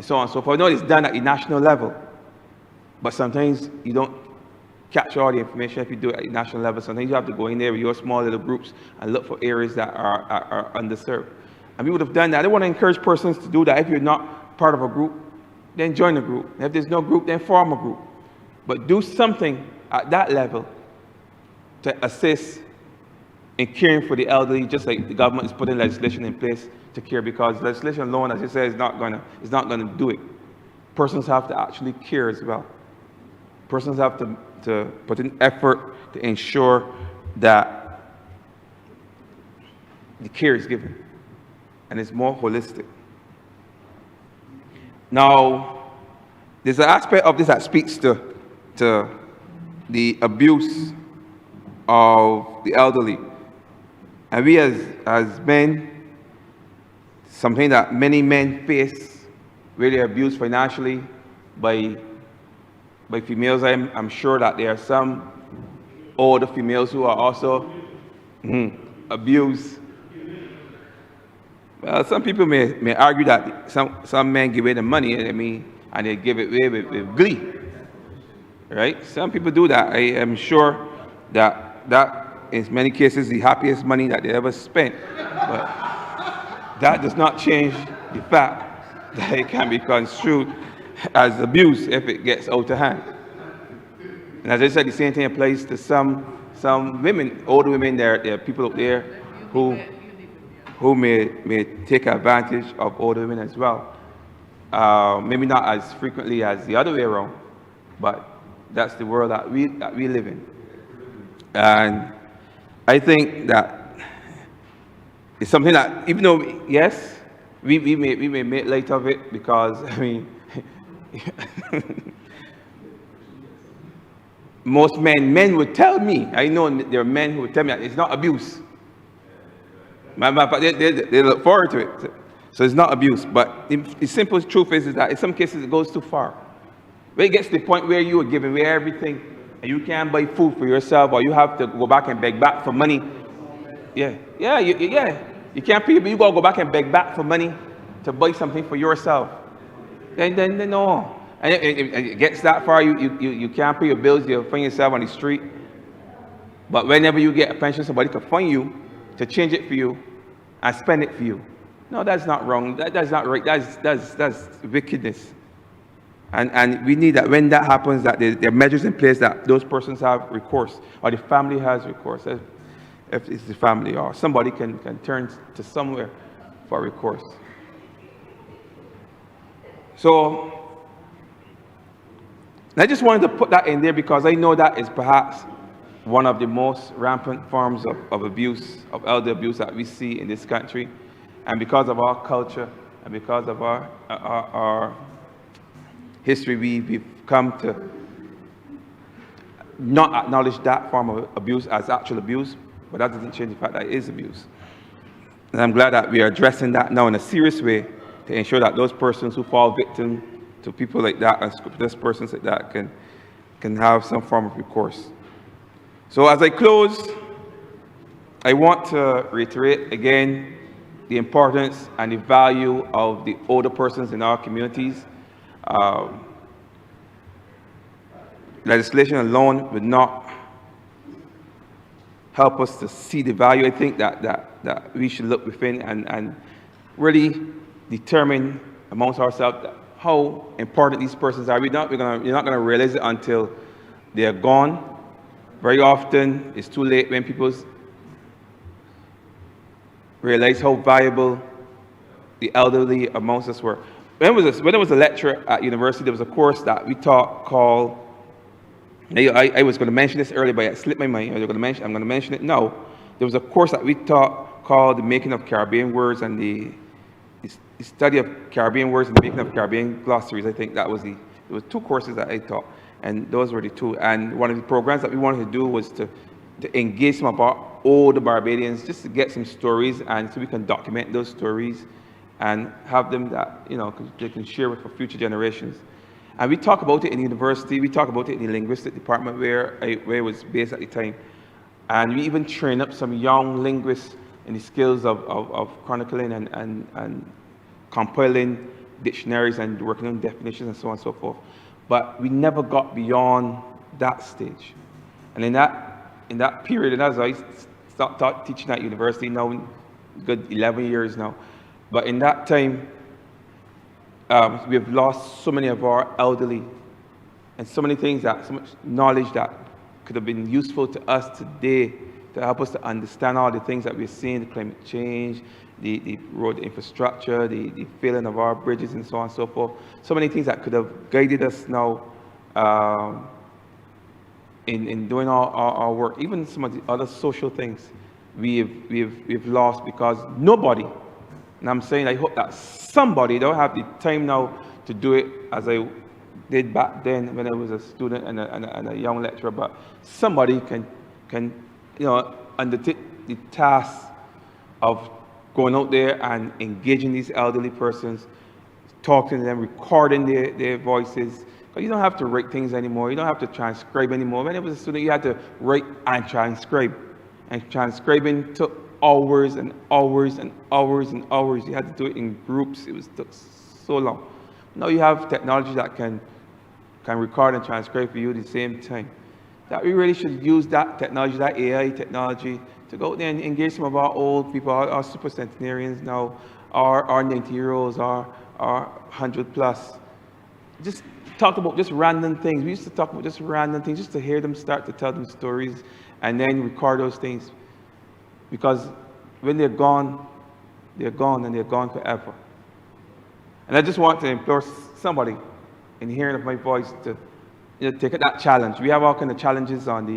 so on and so forth. I know it's done at the national level, but sometimes you don't capture all the information if you do it at the national level. Sometimes you have to go in there with your small little groups and look for areas that are underserved. And we would have done that. I want to encourage persons to do that. If you're not part of a group, then join a group. And if there's no group, then form a group. But do something at that level to assist in caring for the elderly, just like the government is putting legislation in place to care, because legislation alone, as you say, is not going to do it. Persons have to actually care as well. Persons have to put in effort to ensure that the care is given and it's more holistic. Now, there's an aspect of this that speaks to the abuse of the elderly. And we as men, something that many men face, where they're abused financially by females. I'm sure that there are some older females who are also abused. Well, some people may argue that some men give away the money, and they give it away with glee. Right? Some people do that. I am sure that in many cases the happiest money that they ever spent. But that does not change the fact that it can be construed as abuse if it gets out of hand. And as I said, the same thing applies to some women, older women. There are people out there who may take advantage of older women as well. Maybe not as frequently as the other way around, but that's the world that we live in. And I think that it's something that, even though, yes, we may make light of it, because, most men would tell me, I know there are men who would tell me that it's not abuse. But they look forward to it. So it's not abuse. But the simple truth is that in some cases it goes too far. When it gets to the point where you are giving away everything and you can't buy food for yourself, or you have to go back and beg back for money. You can't pay, but you gotta go back and beg back for money to buy something for yourself. Then no. And it gets that far, you can't pay your bills, you find yourself on the street. But whenever you get a pension, somebody can find you to change it for you and spend it for you. No, that's not wrong. That's not right. That's wickedness. And we need that when that happens, that there are measures in place that those persons have recourse, or the family has recourse. If it's the family, or somebody can turn to somewhere for recourse. So I just wanted to put that in there, because I know that is perhaps one of the most rampant forms of abuse, of elder abuse, that we see in this country. And because of our culture and because of our history, we've come to not acknowledge that form of abuse as actual abuse, but that doesn't change the fact that it is abuse. And I'm glad that we are addressing that now in a serious way to ensure that those persons who fall victim to people like that, and scrupulous persons like that, can have some form of recourse. So as I close, I want to reiterate again the importance and the value of the older persons in our communities. Legislation alone would not help us to see the value. I think that we should look within and really determine amongst ourselves how important these persons are. You're not going to realize it until they are gone. Very often, it's too late when people realize how valuable the elderly amongst us were. When I was a lecturer at university, there was a course that we taught called, I was going to mention this earlier, but it slipped my mind. I'm going to mention it now. There was a course that we taught called The Making of Caribbean Words and the study of Caribbean words and the making of Caribbean glossaries. I think there was 2 courses that I taught, and those were the 2. And one of the programs that we wanted to do was to engage some of our older Barbadians, just to get some stories, and so we can document those stories and have them that they can share with for future generations. And we talk about it in the university. We talk about it in the linguistic department where I was based at the time, and we even train up some young linguists in the skills of chronicling and compiling dictionaries and working on definitions and so on and so forth. But we never got beyond that stage. And in that period, and as I started teaching at university now, good 11 years now, but in that time, we have lost so many of our elderly and so many things, so much knowledge that could have been useful to us today to help us to understand all the things that we're seeing, the climate change, the road infrastructure, the failing of our bridges and so on and so forth. So many things that could have guided us now in doing our work. Even some of the other social things we've lost because nobody, and I'm saying I hope that somebody don't have the time now to do it as I did back then when I was a student and a young lecturer, but somebody can undertake the task of going out there and engaging these elderly persons, talking to them, recording their voices. But you don't have to write things anymore. You don't have to transcribe anymore. When I was a student, you had to write and transcribe. And transcribing took hours and hours and hours and hours. You had to do it in groups. It took so long. Now you have technology that can record and transcribe for you at the same time. That we really should use that technology, that AI technology, to go out there and engage some of our old people, our super centenarians now, our 90-year-olds, our 100+. Just talk about just random things. We used to talk about just random things, just to hear them start to tell them stories and then record those things. Because when they're gone and they're gone forever. And I just want to implore somebody in hearing of my voice to take that challenge. We have all kind of challenges on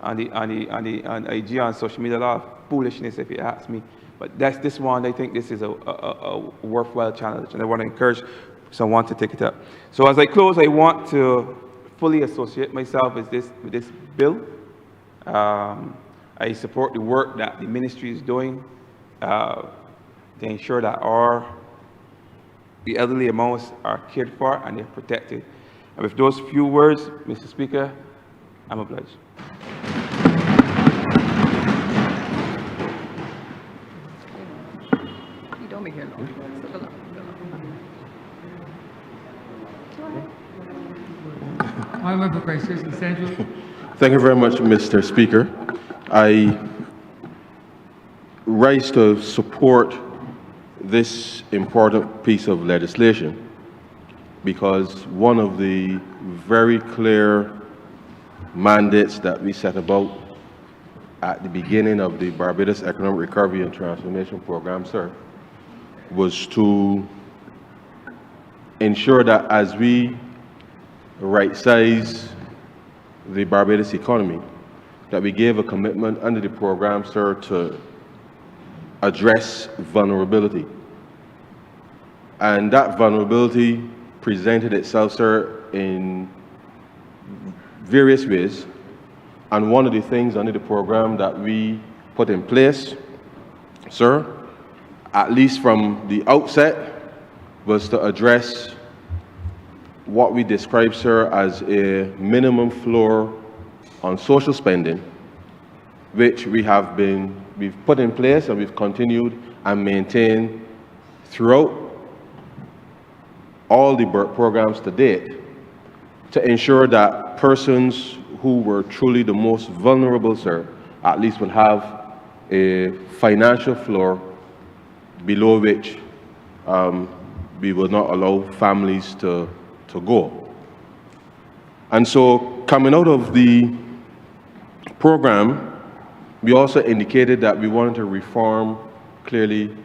IG, on social media, a lot of foolishness if you ask me. But that's this one, I think this is a worthwhile challenge, and I want to encourage someone to take it up. So as I close, I want to fully associate myself with this bill. I support the work that the ministry is doing to ensure that the elderly among us are cared for and they're protected. And with those few words, Mr. Speaker, I'm obliged. You don't make it long. Honourable Vice President Central. Thank you very much, Mr. Speaker. I rise to support this important piece of legislation because one of the very clear mandates that we set about at the beginning of the Barbados Economic Recovery and Transformation Program, sir, was to ensure that as we right-size the Barbados economy, that we gave a commitment under the program, sir, to address vulnerability. And that vulnerability presented itself, sir, in various ways. And one of the things under the program that we put in place, sir, at least from the outset, was to address what we describe, sir, as a minimum floor on social spending, which we've put in place and we've continued and maintained throughout all the BERT programs to date to ensure that persons who were truly the most vulnerable, sir, at least will have a financial floor below which we will not allow families to go. And so coming out of the program, we also indicated that we wanted to reform clearly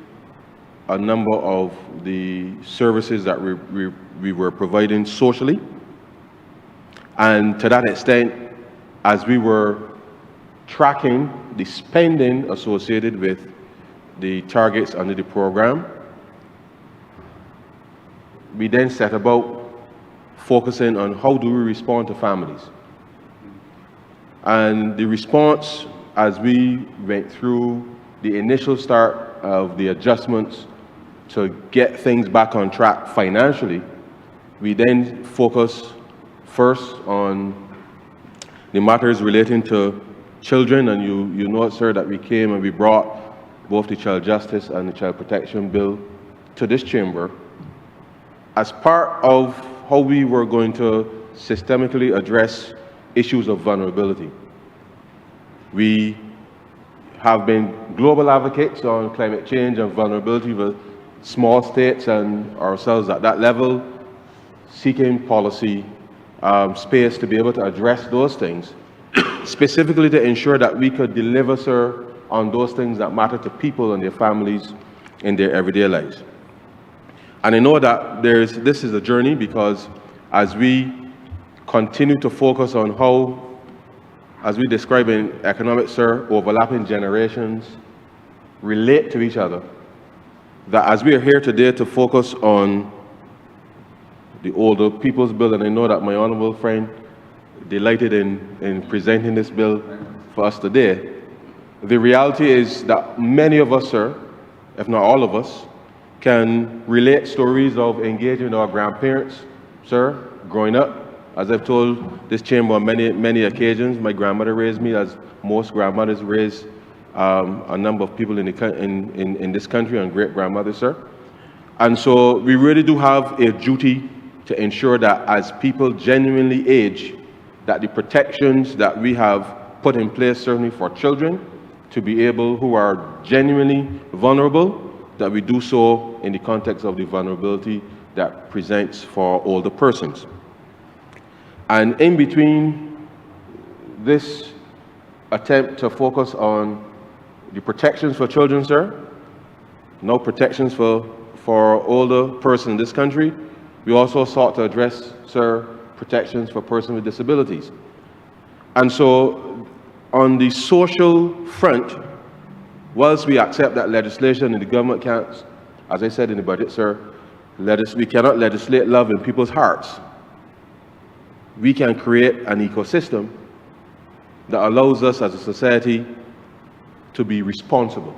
a number of the services that we were providing socially. And to that extent, as we were tracking the spending associated with the targets under the program, we then set about focusing on how do we respond to families. And the response, as we went through the initial start of the adjustments to get things back on track financially, we then focused first on the matters relating to children, and you know, sir, that we came and we brought both the Child Justice and the Child Protection Bill to this chamber as part of how we were going to systemically address issues of vulnerability. We have been global advocates on climate change and vulnerability with small states and ourselves at that level, seeking policy space to be able to address those things, specifically to ensure that we could deliver, sir, on those things that matter to people and their families in their everyday lives. And I know that this is a journey, because as we continue to focus on how, as we describe in economics, sir, overlapping generations relate to each other, that as we are here today to focus on the older people's bill, and I know that my honourable friend delighted in presenting this bill for us today, the reality is that many of us, sir, if not all of us, can relate stories of engaging with our grandparents, sir, growing up. As I've told this chamber on many occasions, my grandmother raised me, as most grandmothers raise a number of people in this country, and great-grandmothers, sir. And so we really do have a duty to ensure that as people genuinely age, that the protections that we have put in place, certainly for children, to be able, who are genuinely vulnerable, that we do so in the context of the vulnerability that presents for older persons. And in between this attempt to focus on the protections for children, sir, no protections for older persons in this country, we also sought to address, sir, protections for persons with disabilities. And so on the social front, whilst we accept that legislation and the government can't, as I said in the budget, sir, we cannot legislate love in people's hearts. We can create an ecosystem that allows us as a society to be responsible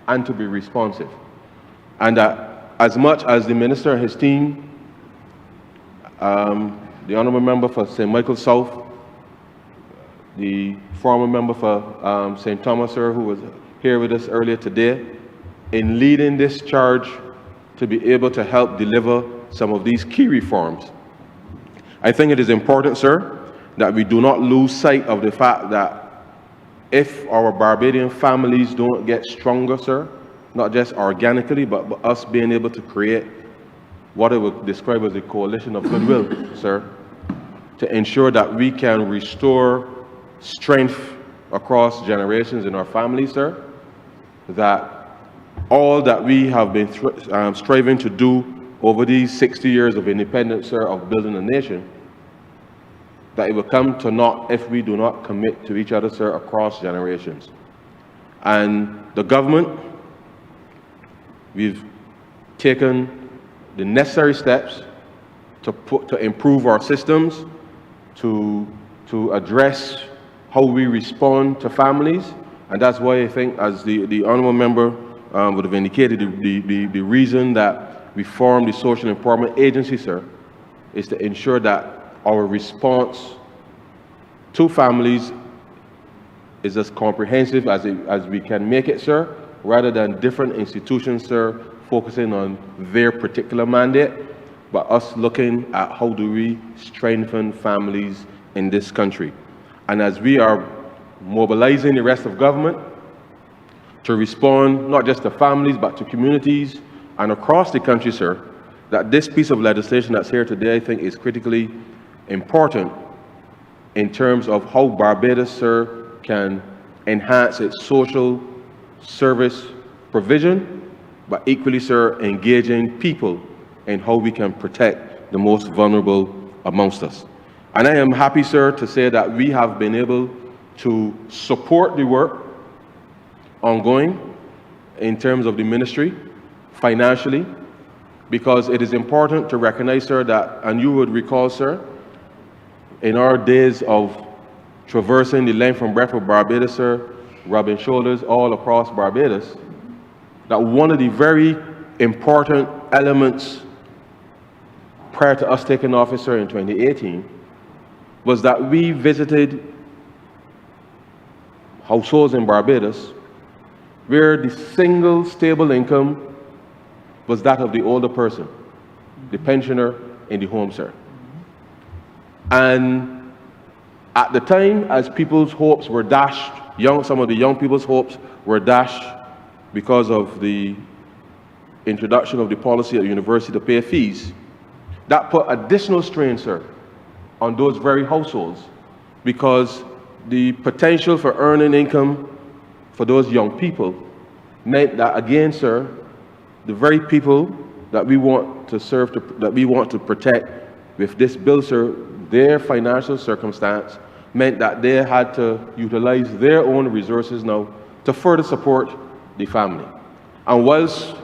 and to be responsive. And that as much as the minister and his team, the honourable member for St. Michael South, the former member for St. Thomas, sir, who was here with us earlier today, in leading this charge to be able to help deliver some of these key reforms. I think it is important, sir, that we do not lose sight of the fact that if our Barbadian families don't get stronger, sir, not just organically, but us being able to create what I would describe as a coalition of goodwill, sir, to ensure that we can restore strength across generations in our families, sir, that all that we have been striving to do over these 60 years of independence, sir, of building a nation, that it will come to naught if we do not commit to each other, sir, across generations. And the government, we've taken the necessary steps to improve our systems, to address how we respond to families. And that's why I think, as the honourable member would have indicated, the reason that we formed the Social Empowerment Agency, sir, is to ensure that our response to families is as comprehensive as we can make it, sir, rather than different institutions, sir, focusing on their particular mandate, but us looking at how do we strengthen families in this country. And as we are mobilizing the rest of government to respond not just to families, but to communities and across the country, sir, that this piece of legislation that's here today, I think, is critically important in terms of how Barbados, sir, can enhance its social service provision, but equally, sir, engaging people in how we can protect the most vulnerable amongst us. And I am happy, sir, to say that we have been able to support the work ongoing in terms of the ministry financially, because it is important to recognize, sir, that, and you would recall, sir, in our days of traversing the length and breadth of Barbados, sir, rubbing shoulders all across Barbados, that one of the very important elements prior to us taking office, sir, in 2018, was that we visited households in Barbados where the single stable income was that of the older person, the pensioner in the home, sir. And at the time, as people's hopes were dashed, some of the young people's hopes were dashed because of the introduction of the policy at the university to pay fees, that put additional strain, sir, on those very households, because the potential for earning income for those young people meant that, again, sir, the very people that we want to serve, that we want to protect with this bill, sir, their financial circumstance meant that they had to utilize their own resources now to further support the family. And whilst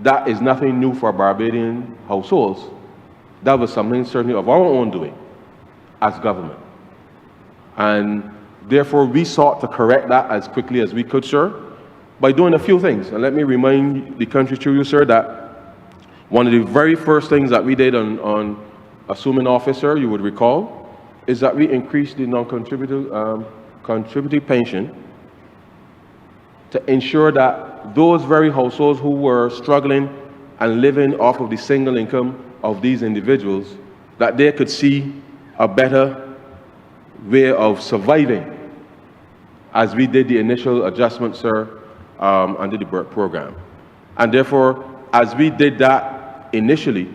that is nothing new for Barbadian households, that was something certainly of our own doing as government. And therefore, we sought to correct that as quickly as we could, sir, by doing a few things. And let me remind the country through you, sir, that one of the very first things that we did on assuming office, sir, you would recall, is that we increased the contributive pension to ensure that those very households who were struggling and living off of the single income of these individuals, that they could see a better way of surviving as we did the initial adjustment, sir, under the BERT program. And therefore, as we did that initially,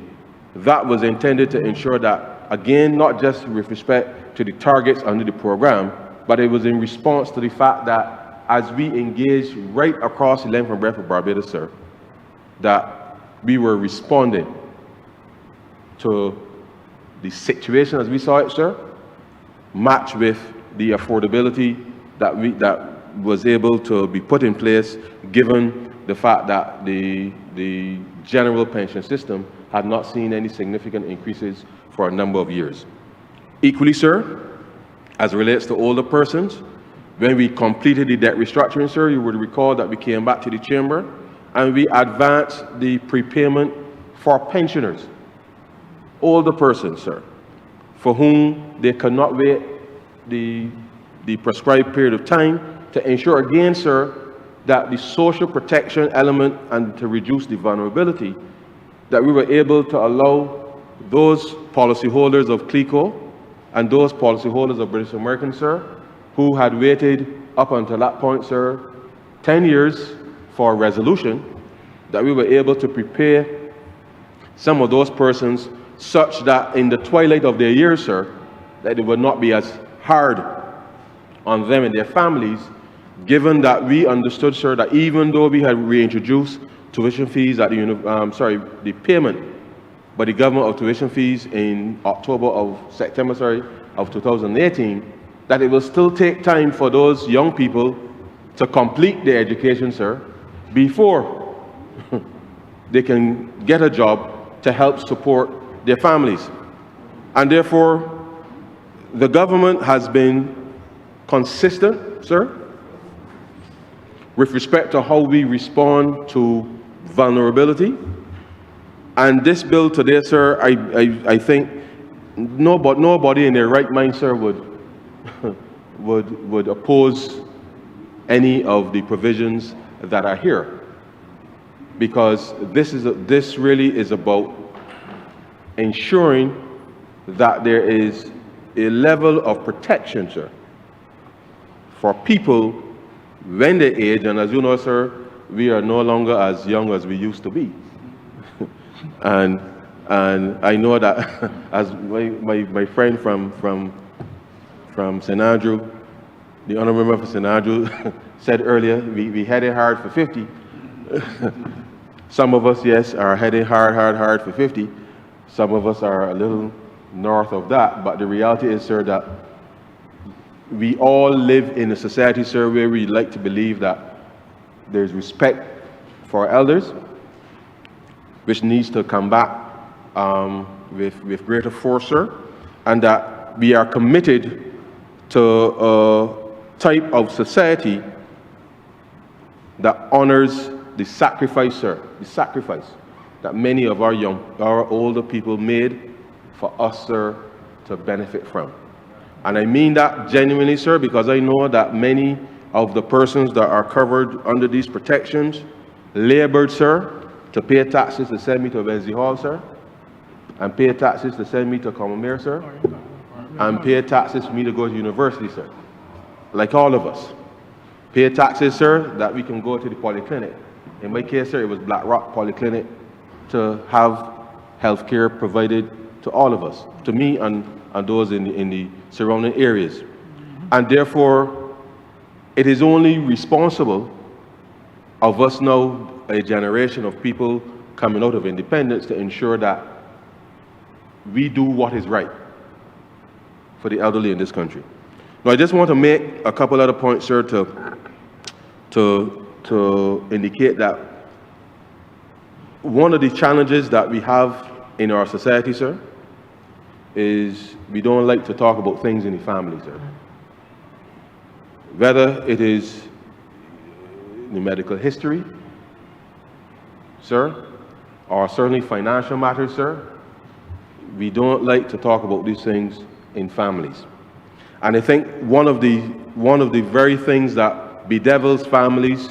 that was intended to ensure that, again, not just with respect to the targets under the program, but it was in response to the fact that as we engaged right across the length and breadth of Barbados, sir, that we were responding to the situation as we saw it, sir, matched with the affordability that was able to be put in place, given the fact that the general pension system had not seen any significant increases for a number of years. Equally, sir, as it relates to older persons, when we completed the debt restructuring, sir, you would recall that we came back to the chamber and we advanced the prepayment for pensioners, older persons, sir, for whom they could not wait the prescribed period of time, to ensure again, sir, that the social protection element and to reduce the vulnerability, that we were able to allow those policyholders of CLECO and those policyholders of British American, sir, who had waited up until that point, sir, 10 years for a resolution, that we were able to prepare some of those persons such that in the twilight of their years, sir, that it would not be as hard on them and their families, given that we understood, sir, that even though we had reintroduced tuition fees at the payment by the government of tuition fees in September of 2018, that it will still take time for those young people to complete their education, sir, before they can get a job to help support their families. And therefore, the government has been consistent, sir, with respect to how we respond to vulnerability. And this bill today, sir, I think nobody in their right mind, sir, would oppose any of the provisions that are here. Because this really is about ensuring that there is a level of protection, sir, for people when they age. And as you know, sir, we are no longer as young as we used to be. and I know that as my friend from St. Andrew, the Honourable Member for St. Andrew said earlier, we headed hard for 50. Some of us, yes, are heading hard for 50. Some of us are a little north of that, but the reality is, sir, that we all live in a society, sir, where we like to believe that there's respect for elders, which needs to come back with greater force, sir, and that we are committed to a type of society that honors the sacrifice, sir, the sacrifice that many of our older people made for us, sir, to benefit from. And I mean that genuinely, sir, because I know that many of the persons that are covered under these protections labored, sir, to pay taxes to send me to Wesley Hall, sir, and pay taxes to send me to Commonwealth, sir, and pay taxes for me to go to university, sir, like all of us. Pay taxes, sir, that we can go to the polyclinic. In my case, sir, it was Black Rock Polyclinic, to have health care provided to all of us, to me and those in the surrounding areas. And therefore, it is only responsible of us now, a generation of people coming out of independence, to ensure that we do what is right for the elderly in this country. Now, I just want to make a couple other points, sir, to indicate that one of the challenges that we have in our society, sir, is we don't like to talk about things in the family, sir. Whether it is the medical history, sir, or certainly financial matters, sir, we don't like to talk about these things in families. And I think one of the very things that bedevils families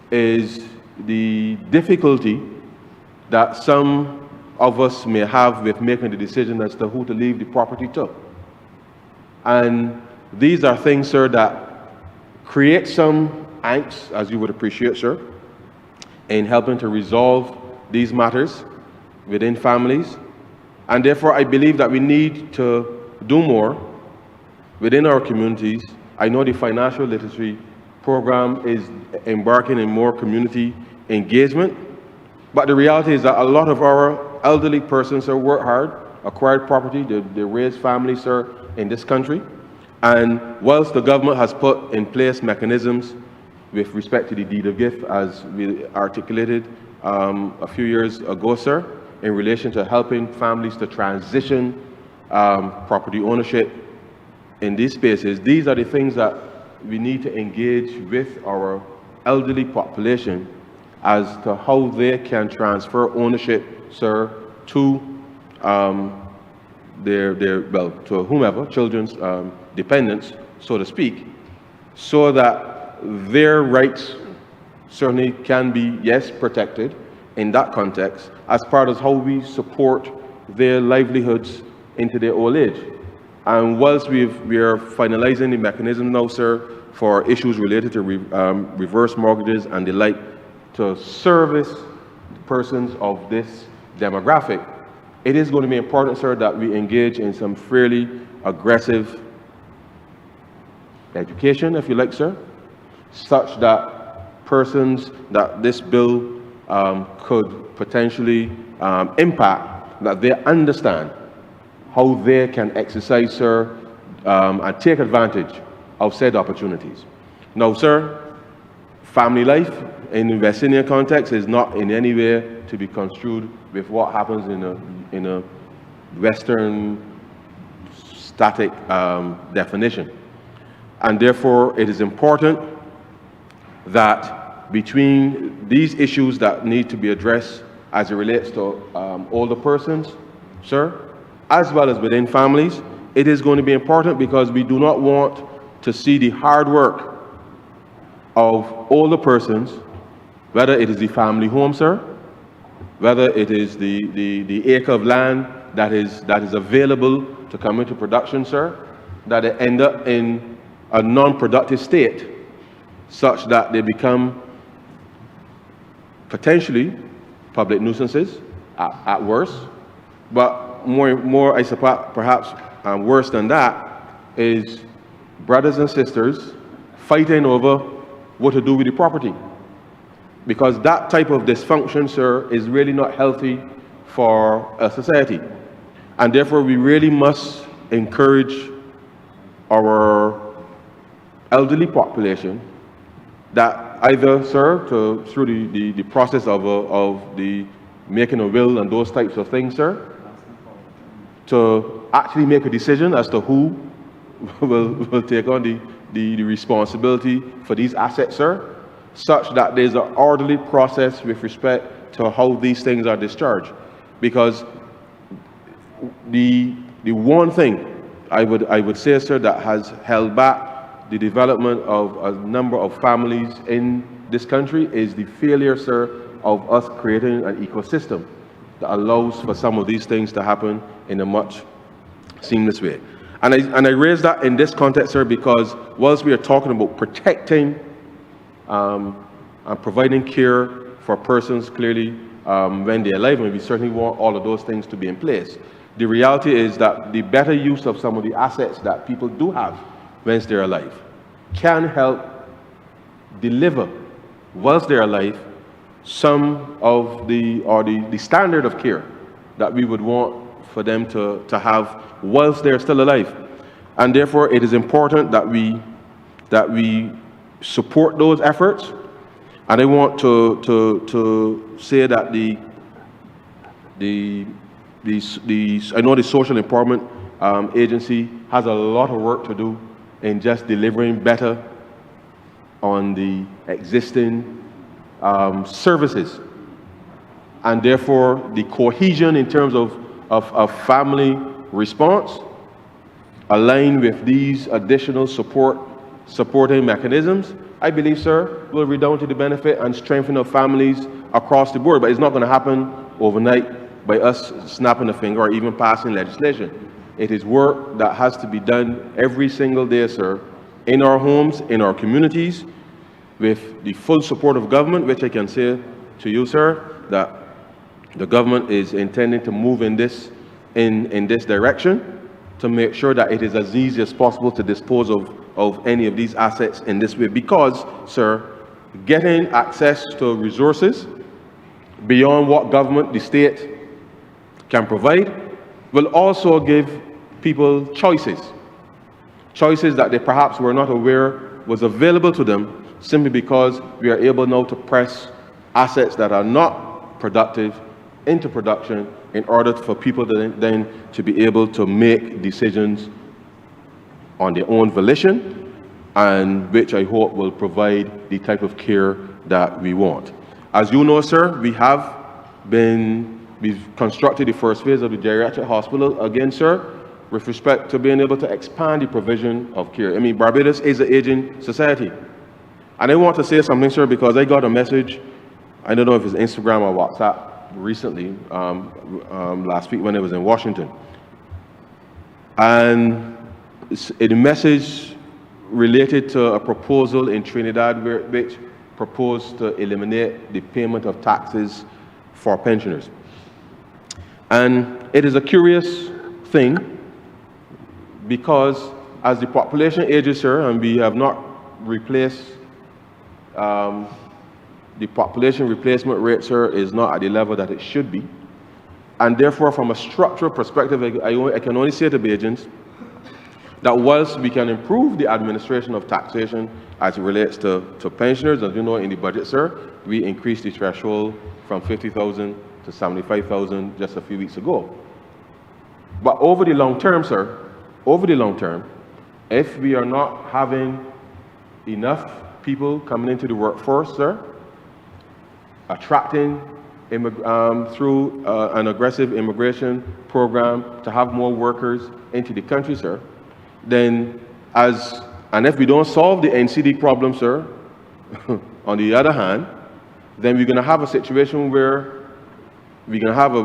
is the difficulty that some of us may have with making the decision as to who to leave the property to. And these are things, sir, that create some angst, as you would appreciate, sir, in helping to resolve these matters within families. And therefore, I believe that we need to do more within our communities. I know the financial literacy program is embarking in more community engagement, but the reality is that a lot of our elderly persons have worked hard, acquired property, they raised families, sir, in this country. And whilst the government has put in place mechanisms with respect to the deed of gift, as we articulated a few years ago, sir, in relation to helping families to transition property ownership in these spaces, these are the things that we need to engage with our elderly population as to how they can transfer ownership, sir, to to whomever, children's dependents, so to speak, so that their rights certainly can be, yes, protected in that context, as part of how we support their livelihoods into their old age. And whilst we are finalizing the mechanism now, sir, for issues related to reverse mortgages and the like, to service persons of this demographic, it is going to be important, sir, that we engage in some fairly aggressive education, if you like, sir, such that persons that this bill could potentially impact, that they understand how they can exercise, sir, and take advantage of said opportunities. Now, sir, family life in the West Indian context is not in any way to be construed with what happens in a Western static definition. And therefore, it is important that between these issues that need to be addressed as it relates to older persons, sir, as well as within families, it is going to be important because we do not want to see the hard work of older persons whether it is the family home, sir, whether it is the acre of land that is available to come into production, sir, that they end up in a non-productive state, such that they become potentially public nuisances at worst. But more I suppose, perhaps worse than that, is brothers and sisters fighting over what to do with the property. Because that type of dysfunction, sir, is really not healthy for a society. And therefore, we really must encourage our elderly population that either, sir, through the process of the making a will and those types of things, sir, to actually make a decision as to who will take on the responsibility for these assets, sir, such that there's an orderly process with respect to how these things are discharged. Because the one thing I would say, sir, that has held back the development of a number of families in this country is the failure, sir, of us creating an ecosystem that allows for some of these things to happen in a much seamless way. And I raise that in this context, sir, because whilst we are talking about protecting and providing care for persons clearly when they're alive, and we certainly want all of those things to be in place, the reality is that the better use of some of the assets that people do have whilst they're alive can help deliver, whilst they're alive, some of the standard of care that we would want for them to have whilst they're still alive. And therefore, it is important that we support those efforts. And I want to say that I know the Social Empowerment Agency has a lot of work to do in just delivering better on the existing services. And therefore, the cohesion in terms of family response, aligned with these additional supporting mechanisms, I believe, sir, will redound to the benefit and strengthen of families across the board. But it's not going to happen overnight by us snapping a finger or even passing legislation. It is work that has to be done every single day, sir, in our homes, in our communities, with the full support of government, which I can say to you, sir, that the government is intending to move in this direction to make sure that it is as easy as possible to dispose of any of these assets in this way. Because, sir, getting access to resources beyond what government, the state, can provide will also give people choices that they perhaps were not aware was available to them, simply because we are able now to press assets that are not productive into production in order for people then to be able to make decisions on their own volition, and which I hope will provide the type of care that we want. As you know, sir, we've constructed the first phase of the geriatric hospital again, sir, with respect to being able to expand the provision of care. I mean, Barbados is an aging society. And I want to say something, sir, because I got a message, I don't know if it's Instagram or WhatsApp, recently, last week when I was in Washington. And the message related to a proposal in Trinidad which proposed to eliminate the payment of taxes for pensioners. And it is a curious thing, because as the population ages, sir, and we have not replaced the population replacement rate, sir, is not at the level that it should be. And therefore, from a structural perspective, I can only say to Bajans that whilst we can improve the administration of taxation as it relates to pensioners, as you know, in the budget, sir, we increased the threshold from 50,000 to 75,000 just a few weeks ago. But over the long term, sir, if we are not having enough people coming into the workforce, sir, attracting through an aggressive immigration program to have more workers into the country, sir, then and if we don't solve the NCD problem, sir, on the other hand, then we're going to have a situation where we're going to have a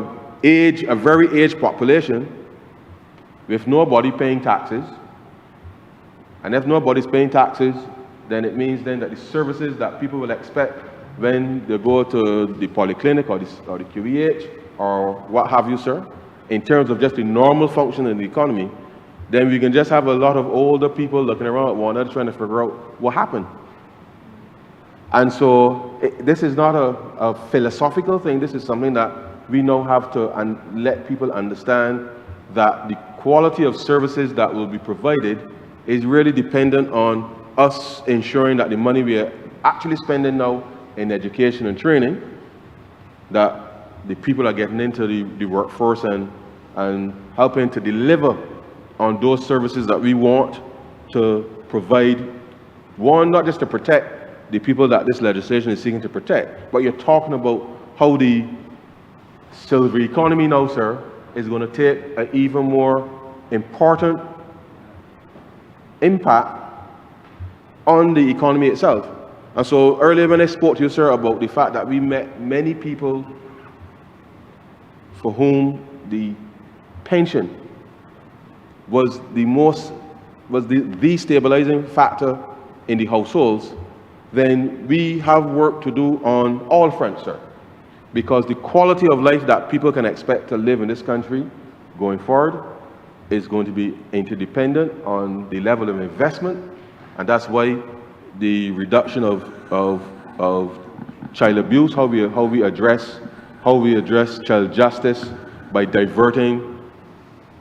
very aged population with nobody paying taxes. And if nobody's paying taxes, then it means then that the services that people will expect when they go to the polyclinic or the QEH or what have you, sir, in terms of just the normal function in the economy, then we can just have a lot of older people looking around at one another trying to figure out what happened. And so this is not a philosophical thing. This is something that we now have to let people understand that the quality of services that will be provided is really dependent on us ensuring that the money we are actually spending now in education and training, that the people are getting into the workforce and helping to deliver on those services that we want to provide. One, not just to protect the people that this legislation is seeking to protect, but you're talking about how the silver economy now, sir, is going to take an even more important impact on the economy itself. And so earlier when I spoke to you, sir, about the fact that we met many people for whom the pension was the stabilizing factor in the households, then we have work to do on all fronts, sir. Because the quality of life that people can expect to live in this country going forward is going to be interdependent on the level of investment, and that's why the reduction of child abuse, how we address child justice by diverting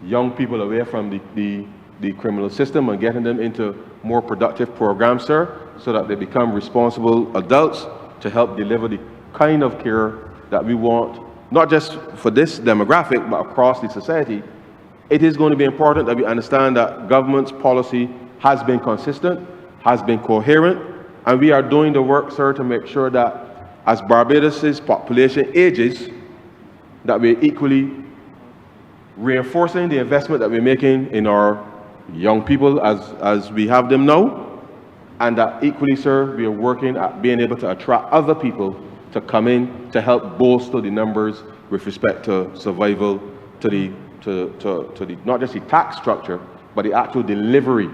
young people away from the criminal system and getting them into more productive programs, sir, so that they become responsible adults to help deliver the kind of care that we want, not just for this demographic, but across the society. It is going to be important that we understand that government's policy has been consistent, has been coherent, and we are doing the work, sir, to make sure that as Barbados' population ages, that we're equally reinforcing the investment that we're making in our young people as we have them now, and that equally, sir, we are working at being able to attract other people to come in to help bolster the numbers with respect to survival, to the not just the tax structure, but the actual delivery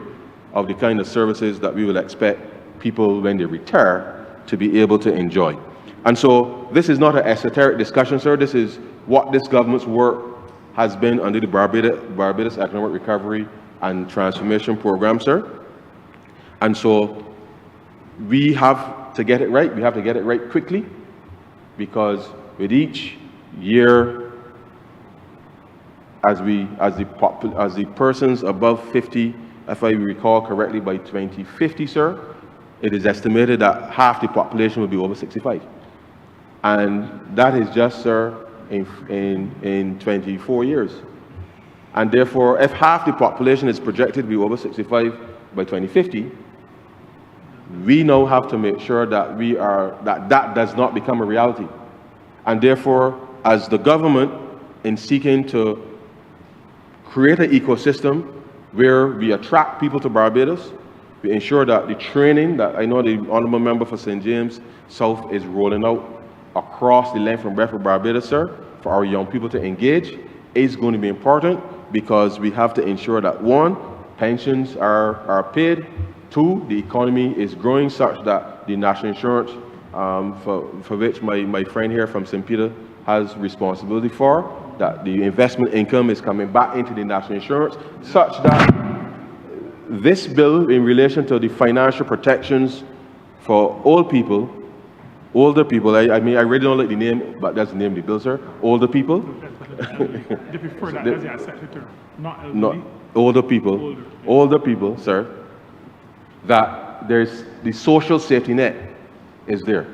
of the kind of services that we will expect people when they retire to be able to enjoy. And so this is not an esoteric discussion, sir. This is what this government's work has been under the Barbados Economic Recovery and Transformation Program, sir. And so we have to get it right. We have to get it right quickly, because with each year, as the persons above 50, if I recall correctly, by 2050, sir, it is estimated that half the population will be over 65. And that is just, sir, in 24 years. And therefore, if half the population is projected to be over 65 by 2050, we now have to make sure that that does not become a reality. And therefore, as the government, in seeking to create an ecosystem where we attract people to Barbados, we ensure that the training that I know the Honourable Member for St. James South is rolling out across the length and breadth of Barbados, sir, for our young people to engage, is going to be important, because we have to ensure that, one, pensions are paid, two, the economy is growing such that the national insurance, for which my friend here from St. Peter has responsibility for, that the investment income is coming back into the national insurance, such that this bill in relation to the financial protections for older people, I mean, I really don't like the name, but that's the name of the bill, sir, older people. They prefer that as the accepted term, not elderly. Not older people, older people, sir, that there's the social safety net is there.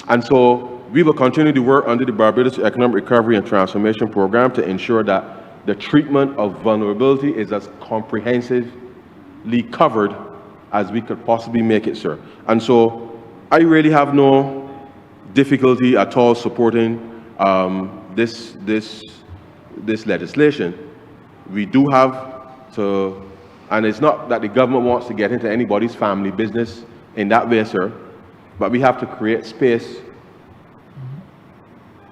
And so we will continue to work under the Barbados Economic Recovery and Transformation Program to ensure that the treatment of vulnerability is as comprehensively covered as we could possibly make it, sir. And so I really have no difficulty at all supporting this legislation. We do have to, and it's not that the government wants to get into anybody's family business in that way, sir, but we have to create space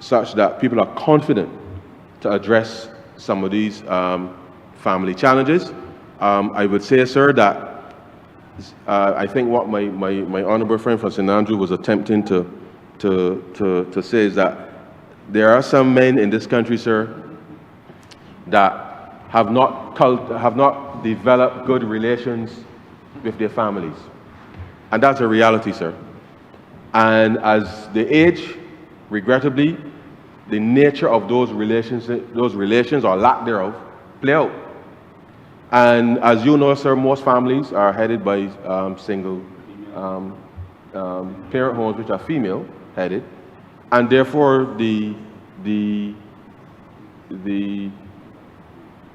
such that people are confident to address some of these family challenges. I would say, sir, that I think what my honourable friend from St. Andrew was attempting to say is that there are some men in this country, sir, that have not developed good relations with their families. And that's a reality, sir. And as they age, regrettably, the nature of those relations or lack thereof play out. And as you know, sir, most families are headed by single parent homes which are female headed, and therefore the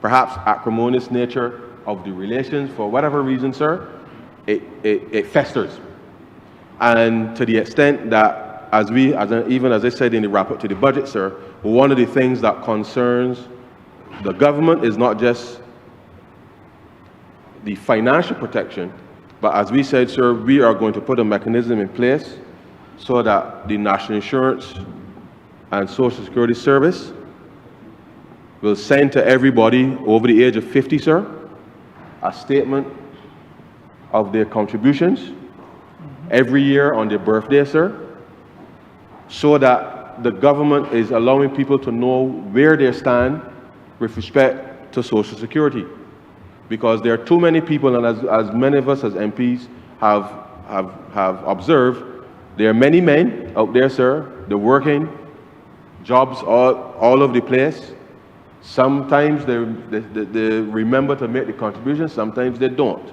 perhaps acrimonious nature of the relations, for whatever reason, sir, it festers. And to the extent that, even as I said in the wrap up to the budget, sir, one of the things that concerns the government is not just the financial protection, but as we said, sir, we are going to put a mechanism in place so that the National Insurance and Social Security Service will send to everybody over the age of 50, sir, a statement of their contributions every year on their birthday, sir, so that the government is allowing people to know where they stand with respect to Social Security. Because there are too many people, and as many of us as MPs have observed, there are many men out there, sir, they're working, jobs all over the place. Sometimes they remember to make the contribution, sometimes they don't.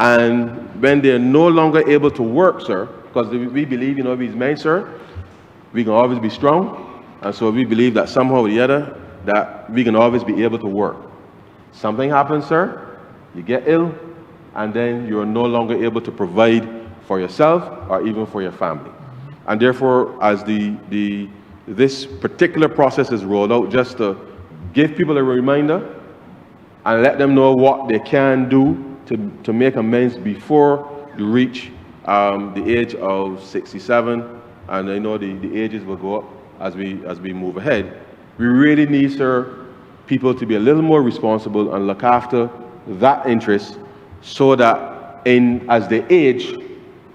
And when they're no longer able to work, sir, because we believe, you know, these men, sir, we can always be strong, and so we believe that somehow or the other, that we can always be able to work. Something happens, sir, you get ill, and then you're no longer able to provide for yourself or even for your family. And therefore, as this particular process is rolled out, just to give people a reminder and let them know what they can do to make amends before you reach the age of 67, and I know the ages will go up as we move ahead. We really need, sir, people to be a little more responsible and look after that interest so that as they age,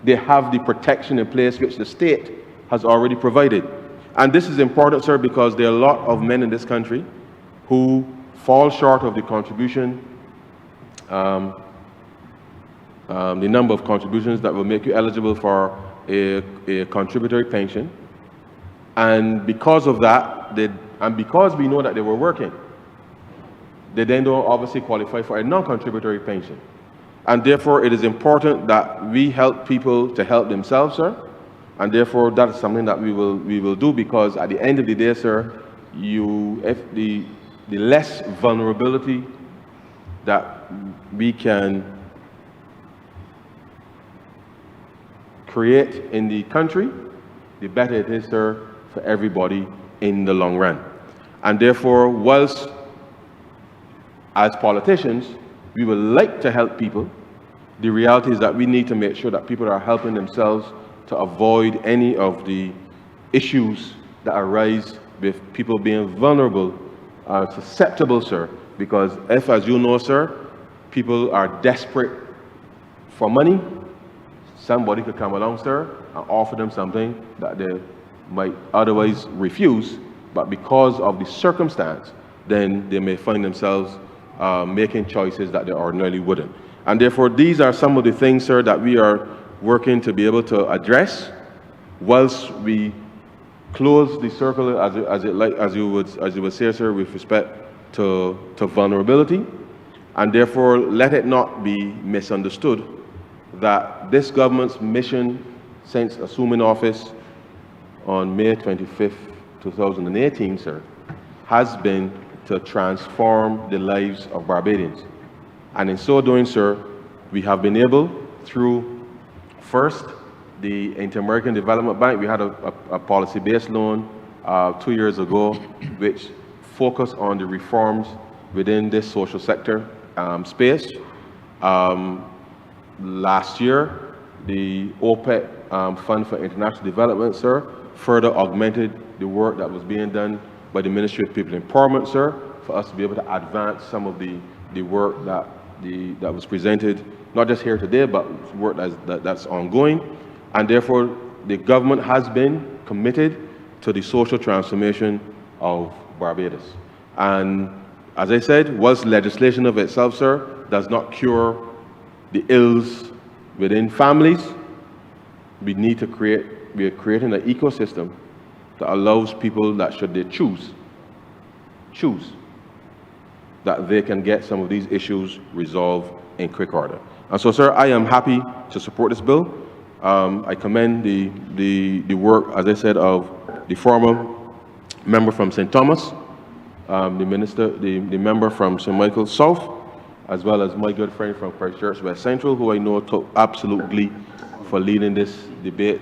they have the protection in place which the state has already provided. And this is important, sir, because there are a lot of men in this country who fall short of the contribution, the number of contributions that will make you eligible for a contributory pension. And because of that, and because we know that they were working, they then don't obviously qualify for a non-contributory pension. And therefore, it is important that we help people to help themselves, sir. And therefore, that is something that we will do, because at the end of the day, sir, if the less vulnerability that we can create in the country, the better it is, sir, for everybody in the long run. And therefore, whilst as politicians, we would like to help people, the reality is that we need to make sure that people are helping themselves to avoid any of the issues that arise with people being vulnerable, susceptible, sir. Because if, as you know, sir, people are desperate for money, somebody could come along, sir, and offer them something that they might otherwise refuse, but because of the circumstance, then they may find themselves making choices that they ordinarily wouldn't. And therefore, these are some of the things, sir, that we are working to be able to address whilst we close the circle, as you would say, sir, with respect to vulnerability. And therefore, let it not be misunderstood that this government's mission since assuming office on May 25th, 2018, sir, has been to transform the lives of Barbadians. And in so doing, sir, we have been able, through first the Inter-American Development Bank, we had a policy-based loan 2 years ago, which focused on the reforms within this social sector space. Last year, the OPEC Fund for International Development, sir, further augmented the work that was being done by the Ministry of People Empowerment, sir, for us to be able to advance some of the work that was presented, not just here today, but work that's ongoing. And therefore, the government has been committed to the social transformation of Barbados. And as I said, whilst legislation of itself, sir, does not cure the ills within families, we are creating an ecosystem that allows people that, should they choose, that they can get some of these issues resolved in quick order. And so, sir, I am happy to support this bill. I commend the work, as I said, of the former member from St. Thomas, the member from St. Michael South, as well as my good friend from Christchurch West Central, who I know took absolute glee for leading this debate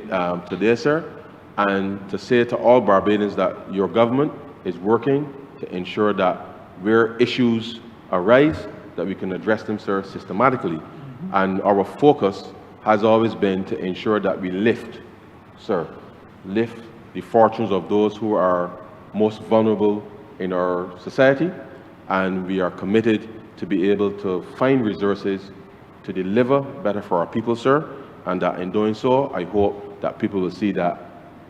today, sir, and to say to all Barbadians that your government is working to ensure that where issues arise, that we can address them, sir, systematically. And our focus has always been to ensure that we lift the fortunes of those who are most vulnerable in our society, and we are committed to be able to find resources to deliver better for our people, sir, and that in doing so, I hope that people will see that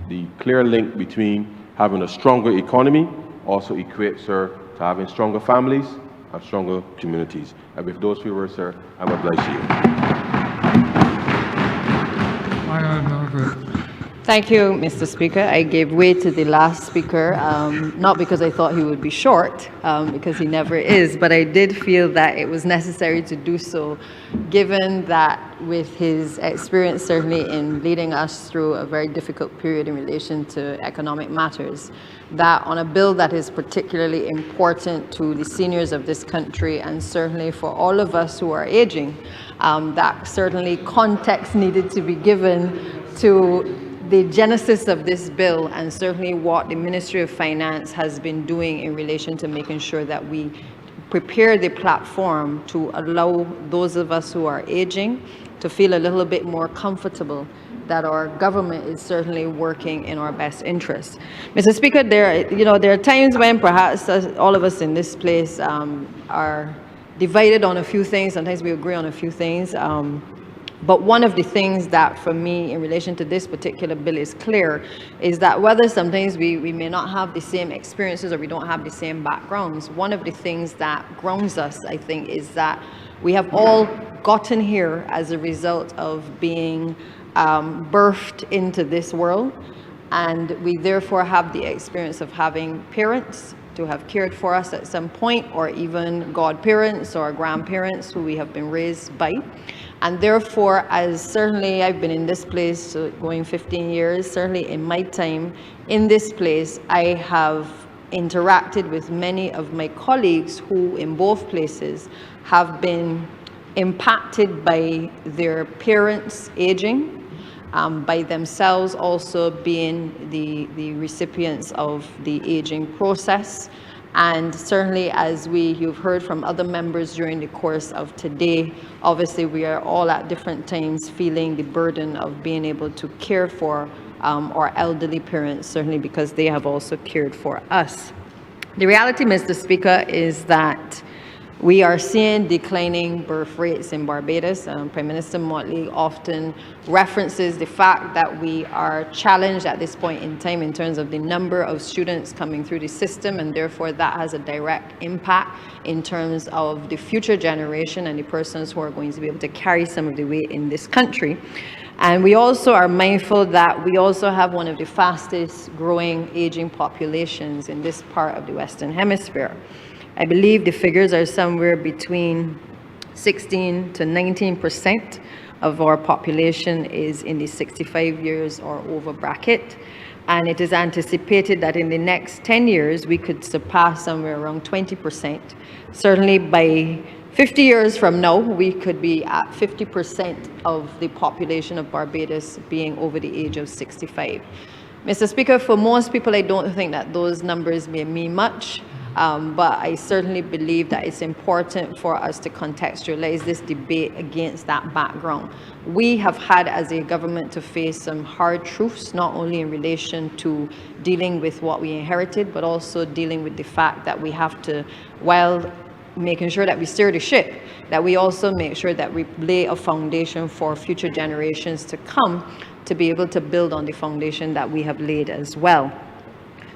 the clear link between having a stronger economy also equates, sir, to having stronger families and stronger communities. And with those few words, sir, I'm obliged to you. Thank you, Mr. Speaker. I gave way to the last speaker, not because I thought he would be short, because he never is, but I did feel that it was necessary to do so, given that with his experience certainly in leading us through a very difficult period in relation to economic matters, that on a bill that is particularly important to the seniors of this country and certainly for all of us who are aging, that certainly context needed to be given to the genesis of this bill and certainly what the Ministry of Finance has been doing in relation to making sure that we prepare the platform to allow those of us who are aging to feel a little bit more comfortable that our government is certainly working in our best interest. Mr. Speaker, there are times when perhaps all of us in this place are divided on a few things. Sometimes we agree on a few things. But one of the things that for me in relation to this particular bill is clear is that whether sometimes we may not have the same experiences or we don't have the same backgrounds, one of the things that grounds us, I think, is that we have all gotten here as a result of being birthed into this world, and we therefore have the experience of having parents to have cared for us at some point, or even godparents or grandparents who we have been raised by. And therefore, as certainly I've been in this place going 15 years, certainly in my time in this place, I have interacted with many of my colleagues who in both places have been impacted by their parents aging, by themselves also being the recipients of the aging process. And certainly, as you've heard from other members during the course of today, obviously we are all at different times feeling the burden of being able to care for our elderly parents, certainly because they have also cared for us. The reality, Mr. Speaker, is that we are seeing declining birth rates in Barbados. Prime Minister Motley often references the fact that we are challenged at this point in time in terms of the number of students coming through the system, and therefore that has a direct impact in terms of the future generation and the persons who are going to be able to carry some of the weight in this country. And we also are mindful that we also have one of the fastest growing aging populations in this part of the Western Hemisphere. I believe the figures are somewhere between 16 to 19% of our population is in the 65 years or over bracket. And it is anticipated that in the next 10 years, we could surpass somewhere around 20%. Certainly by 50 years from now, we could be at 50% of the population of Barbados being over the age of 65. Mr. Speaker, for most people, I don't think that those numbers may mean much. But I certainly believe that it's important for us to contextualize this debate against that background. We have had as a government to face some hard truths, not only in relation to dealing with what we inherited, but also dealing with the fact that we have to, while making sure that we steer the ship, that we also make sure that we lay a foundation for future generations to come to be able to build on the foundation that we have laid as well.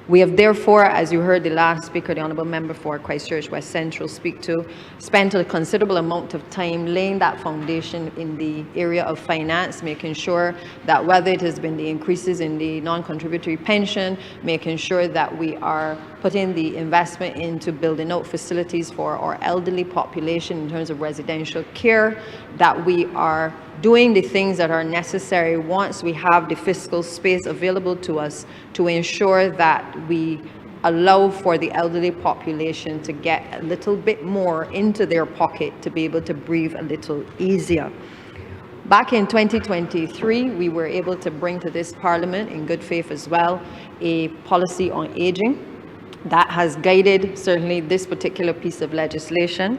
We have therefore, as you heard the last speaker, the Honourable Member for Christchurch West Central speak to, spent a considerable amount of time laying that foundation in the area of finance, making sure that whether it has been the increases in the non-contributory pension, making sure that we are putting the investment into building out facilities for our elderly population in terms of residential care, that we are doing the things that are necessary once we have the fiscal space available to us to ensure that we allow for the elderly population to get a little bit more into their pocket to be able to breathe a little easier. Back in 2023, we were able to bring to this Parliament, in good faith as well, a policy on aging that has guided certainly this particular piece of legislation.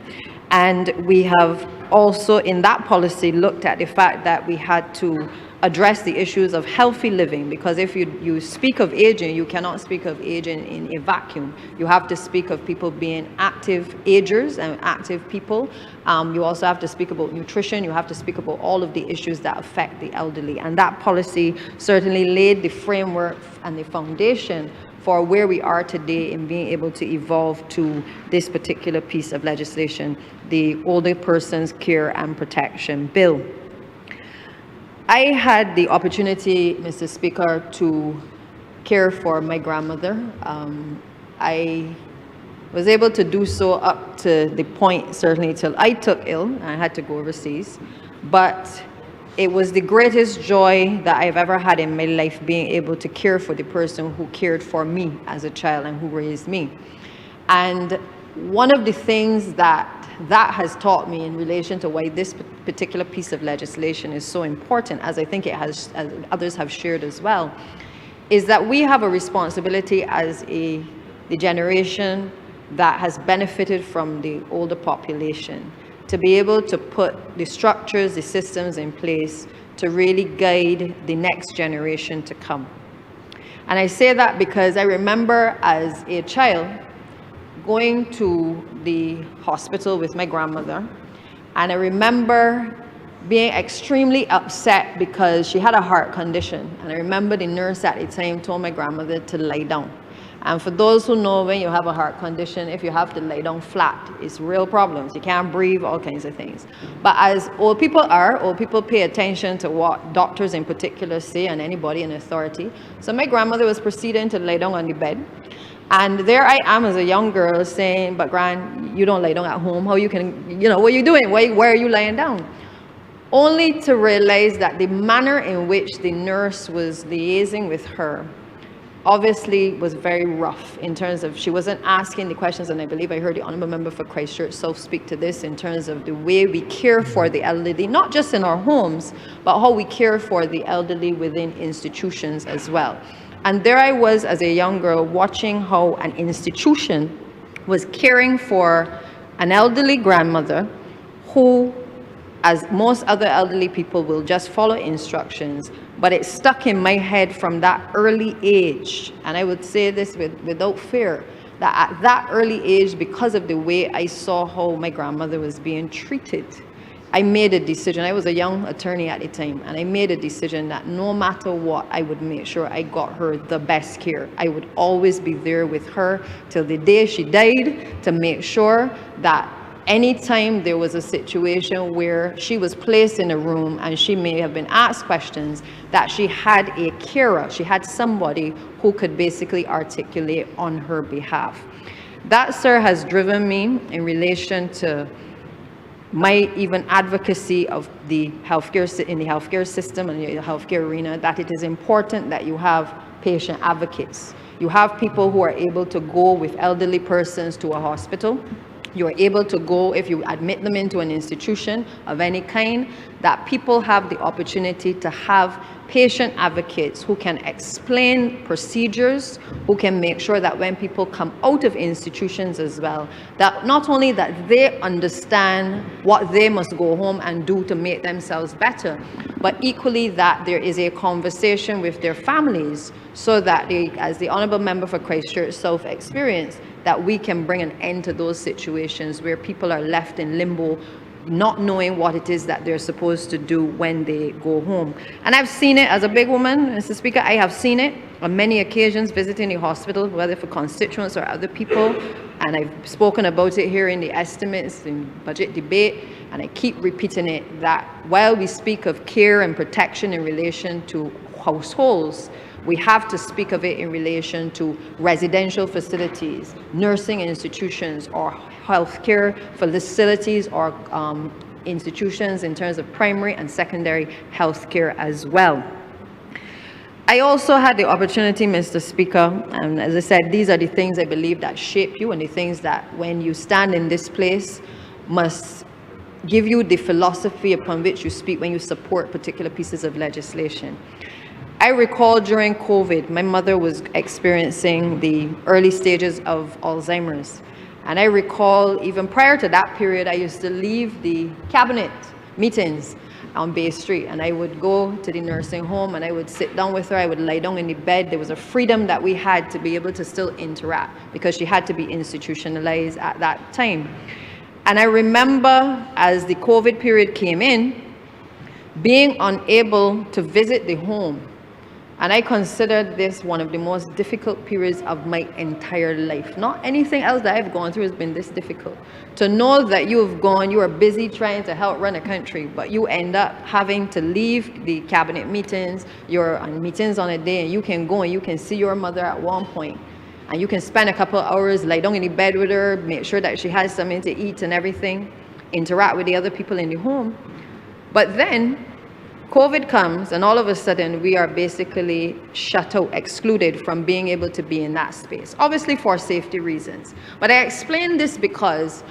And we have also in that policy looked at the fact that we had to address the issues of healthy living, because if you speak of aging, you cannot speak of aging in a vacuum. You have to speak of people being active agers and active people. You also have to speak about nutrition. You have to speak about all of the issues that affect the elderly. And that policy certainly laid the framework and the foundation for where we are today in being able to evolve to this particular piece of legislation, the Older Persons Care and Protection Bill. I had the opportunity, Mr. Speaker, to care for my grandmother. I was able to do so up to the point, certainly, till I took ill. I had to go overseas. But it was the greatest joy that I've ever had in my life, being able to care for the person who cared for me as a child and who raised me. And one of the things that has taught me in relation to why this particular piece of legislation is so important, as I think it has, as others have shared as well, is that we have a responsibility as the generation that has benefited from the older population to be able to put the structures, the systems in place to really guide the next generation to come. And I say that because I remember as a child going to the hospital with my grandmother, and I remember being extremely upset because she had a heart condition. And I remember the nurse at the time told my grandmother to lie down. And for those who know, when you have a heart condition, if you have to lay down flat, it's real problems. You can't breathe, all kinds of things. But as old people pay attention to what doctors in particular say and anybody in authority. So my grandmother was proceeding to lay down on the bed. And there I am as a young girl saying, but Gran, you don't lay down at home. How you can, what are you doing? Why are you laying down? Only to realize that the manner in which the nurse was liaising with her obviously was very rough in terms of she wasn't asking the questions, and I believe I heard the Honourable Member for Christchurch South speak to this in terms of the way we care for the elderly, not just in our homes, but how we care for the elderly within institutions as well. And there I was as a young girl watching how an institution was caring for an elderly grandmother who, as most other elderly people, will just follow instructions. But it stuck in my head from that early age, and I would say this without fear, that at that early age, because of the way I saw how my grandmother was being treated, I made a decision. I was a young attorney at the time, and I made a decision that no matter what, I would make sure I got her the best care. I would always be there with her till the day she died to make sure that anytime there was a situation where she was placed in a room and she may have been asked questions, that she had a carer, she had somebody who could basically articulate on her behalf. That, sir, has driven me in relation to my even advocacy of the healthcare in the healthcare system and the healthcare arena, that it is important that you have patient advocates. You have people who are able to go with elderly persons to a hospital, you're able to go, if you admit them into an institution of any kind, that people have the opportunity to have patient advocates who can explain procedures, who can make sure that when people come out of institutions as well, that not only that they understand what they must go home and do to make themselves better, but equally that there is a conversation with their families so that they, as the Honourable Member for Christchurch South experienced, that we can bring an end to those situations where people are left in limbo, not knowing what it is that they're supposed to do when they go home. And I've seen it as a big woman, Mr. Speaker. I have seen it on many occasions visiting the hospital, whether for constituents or other people. And I've spoken about it here in the estimates, in budget debate, and I keep repeating it, that while we speak of care and protection in relation to households, we have to speak of it in relation to residential facilities, nursing institutions, or healthcare facilities, or institutions in terms of primary and secondary healthcare as well. I also had the opportunity, Mr. Speaker, and as I said, these are the things I believe that shape you, and the things that when you stand in this place must give you the philosophy upon which you speak when you support particular pieces of legislation. I recall during COVID, my mother was experiencing the early stages of Alzheimer's. And I recall even prior to that period, I used to leave the cabinet meetings on Bay Street, and I would go to the nursing home and I would sit down with her. I would lie down in the bed. There was a freedom that we had to be able to still interact because she had to be institutionalized at that time. And I remember as the COVID period came in, being unable to visit the home. And I considered this one of the most difficult periods of my entire life. Not anything else that I've gone through has been this difficult. To know that you are busy trying to help run a country, but you end up having to leave the cabinet meetings, you're on meetings on a day, and you can go and you can see your mother at one point, and you can spend a couple of hours, lie down in the bed with her, make sure that she has something to eat and everything, interact with the other people in the home. But then COVID comes, and all of a sudden we are basically shut out, excluded from being able to be in that space, obviously for safety reasons. But I explain this because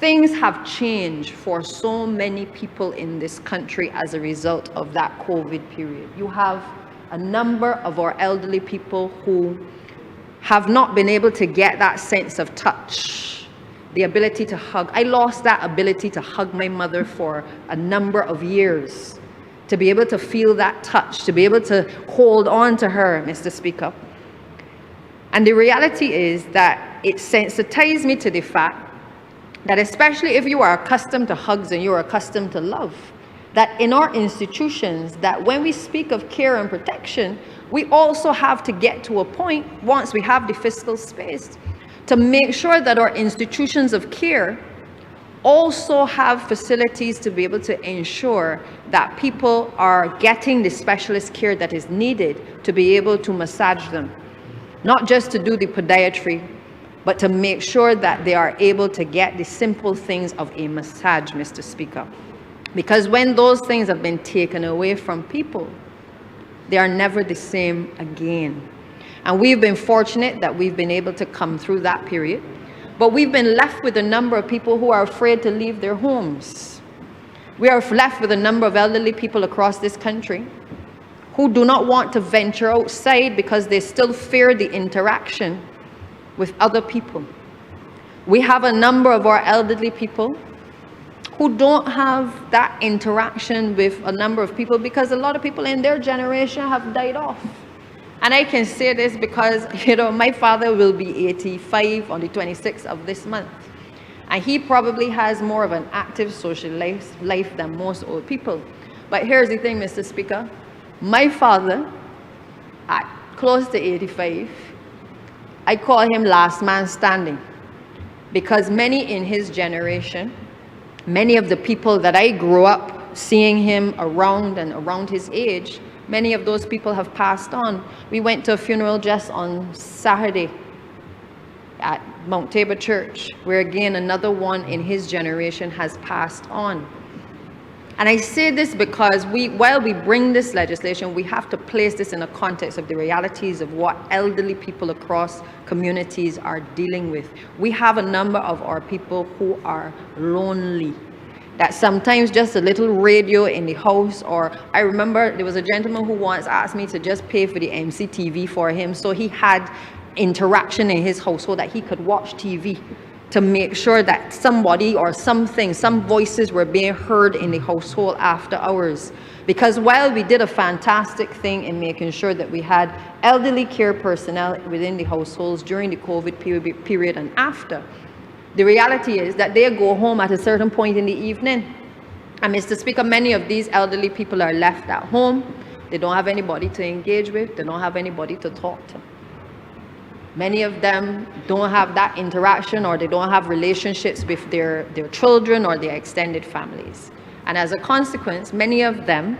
things have changed for so many people in this country as a result of that COVID period. You have a number of our elderly people who have not been able to get that sense of touch, the ability to hug. I lost that ability to hug my mother for a number of years, to be able to feel that touch, to be able to hold on to her, Mr. Speaker. And the reality is that it sensitized me to the fact that especially if you are accustomed to hugs and you are accustomed to love, that in our institutions, that when we speak of care and protection, we also have to get to a point, once we have the fiscal space, to make sure that our institutions of care also have facilities to be able to ensure that people are getting the specialist care that is needed to be able to massage them. Not just to do the podiatry, but to make sure that they are able to get the simple things of a massage, Mr. Speaker. Because when those things have been taken away from people, they are never the same again. And we've been fortunate that we've been able to come through that period. But we've been left with a number of people who are afraid to leave their homes. We are left with a number of elderly people across this country who do not want to venture outside because they still fear the interaction with other people. We have a number of our elderly people who don't have that interaction with a number of people because a lot of people in their generation have died off. And I can say this because, my father will be 85 on the 26th of this month. And he probably has more of an active social life than most old people. But here's the thing, Mr. Speaker. My father, at close to 85, I call him last man standing. Because many in his generation, many of the people that I grew up seeing him around and around his age, many of those people have passed on. We went to a funeral just on Saturday at Mount Tabor Church, where again another one in his generation has passed on. And I say this because while we bring this legislation, we have to place this in a context of the realities of what elderly people across communities are dealing with. We have a number of our people who are lonely, that sometimes just a little radio in the house, or I remember there was a gentleman who once asked me to just pay for the MCTV for him so he had interaction in his house so that he could watch TV, to make sure that somebody or something, some voices were being heard in the household after hours. Because while we did a fantastic thing in making sure that we had elderly care personnel within the households during the COVID period and after, the reality is that they go home at a certain point in the evening. And Mr. Speaker, many of these elderly people are left at home. They don't have anybody to engage with. They don't have anybody to talk to. Many of them don't have that interaction, or they don't have relationships with their children or their extended families. And as a consequence, many of them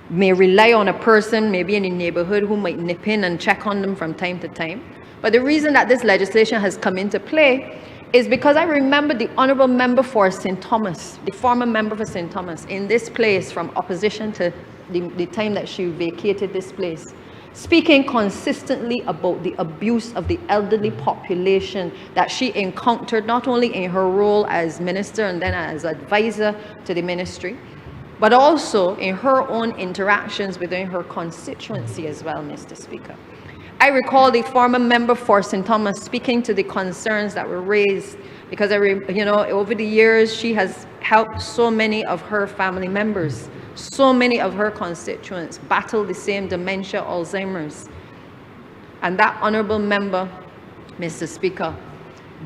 may rely on a person maybe in the neighborhood who might nip in and check on them from time to time. But the reason that this legislation has come into play is because I remember the Honourable Member for St. Thomas, the former member for St. Thomas, in this place from opposition to the time that she vacated this place, speaking consistently about the abuse of the elderly population that she encountered not only in her role as minister and then as advisor to the ministry, but also in her own interactions within her constituency as well, Mr. Speaker. I recall the former member for St. Thomas speaking to the concerns that were raised, because over the years she has helped so many of her family members. So many of her constituents battle the same dementia, Alzheimer's. And that honourable member, Mr. Speaker,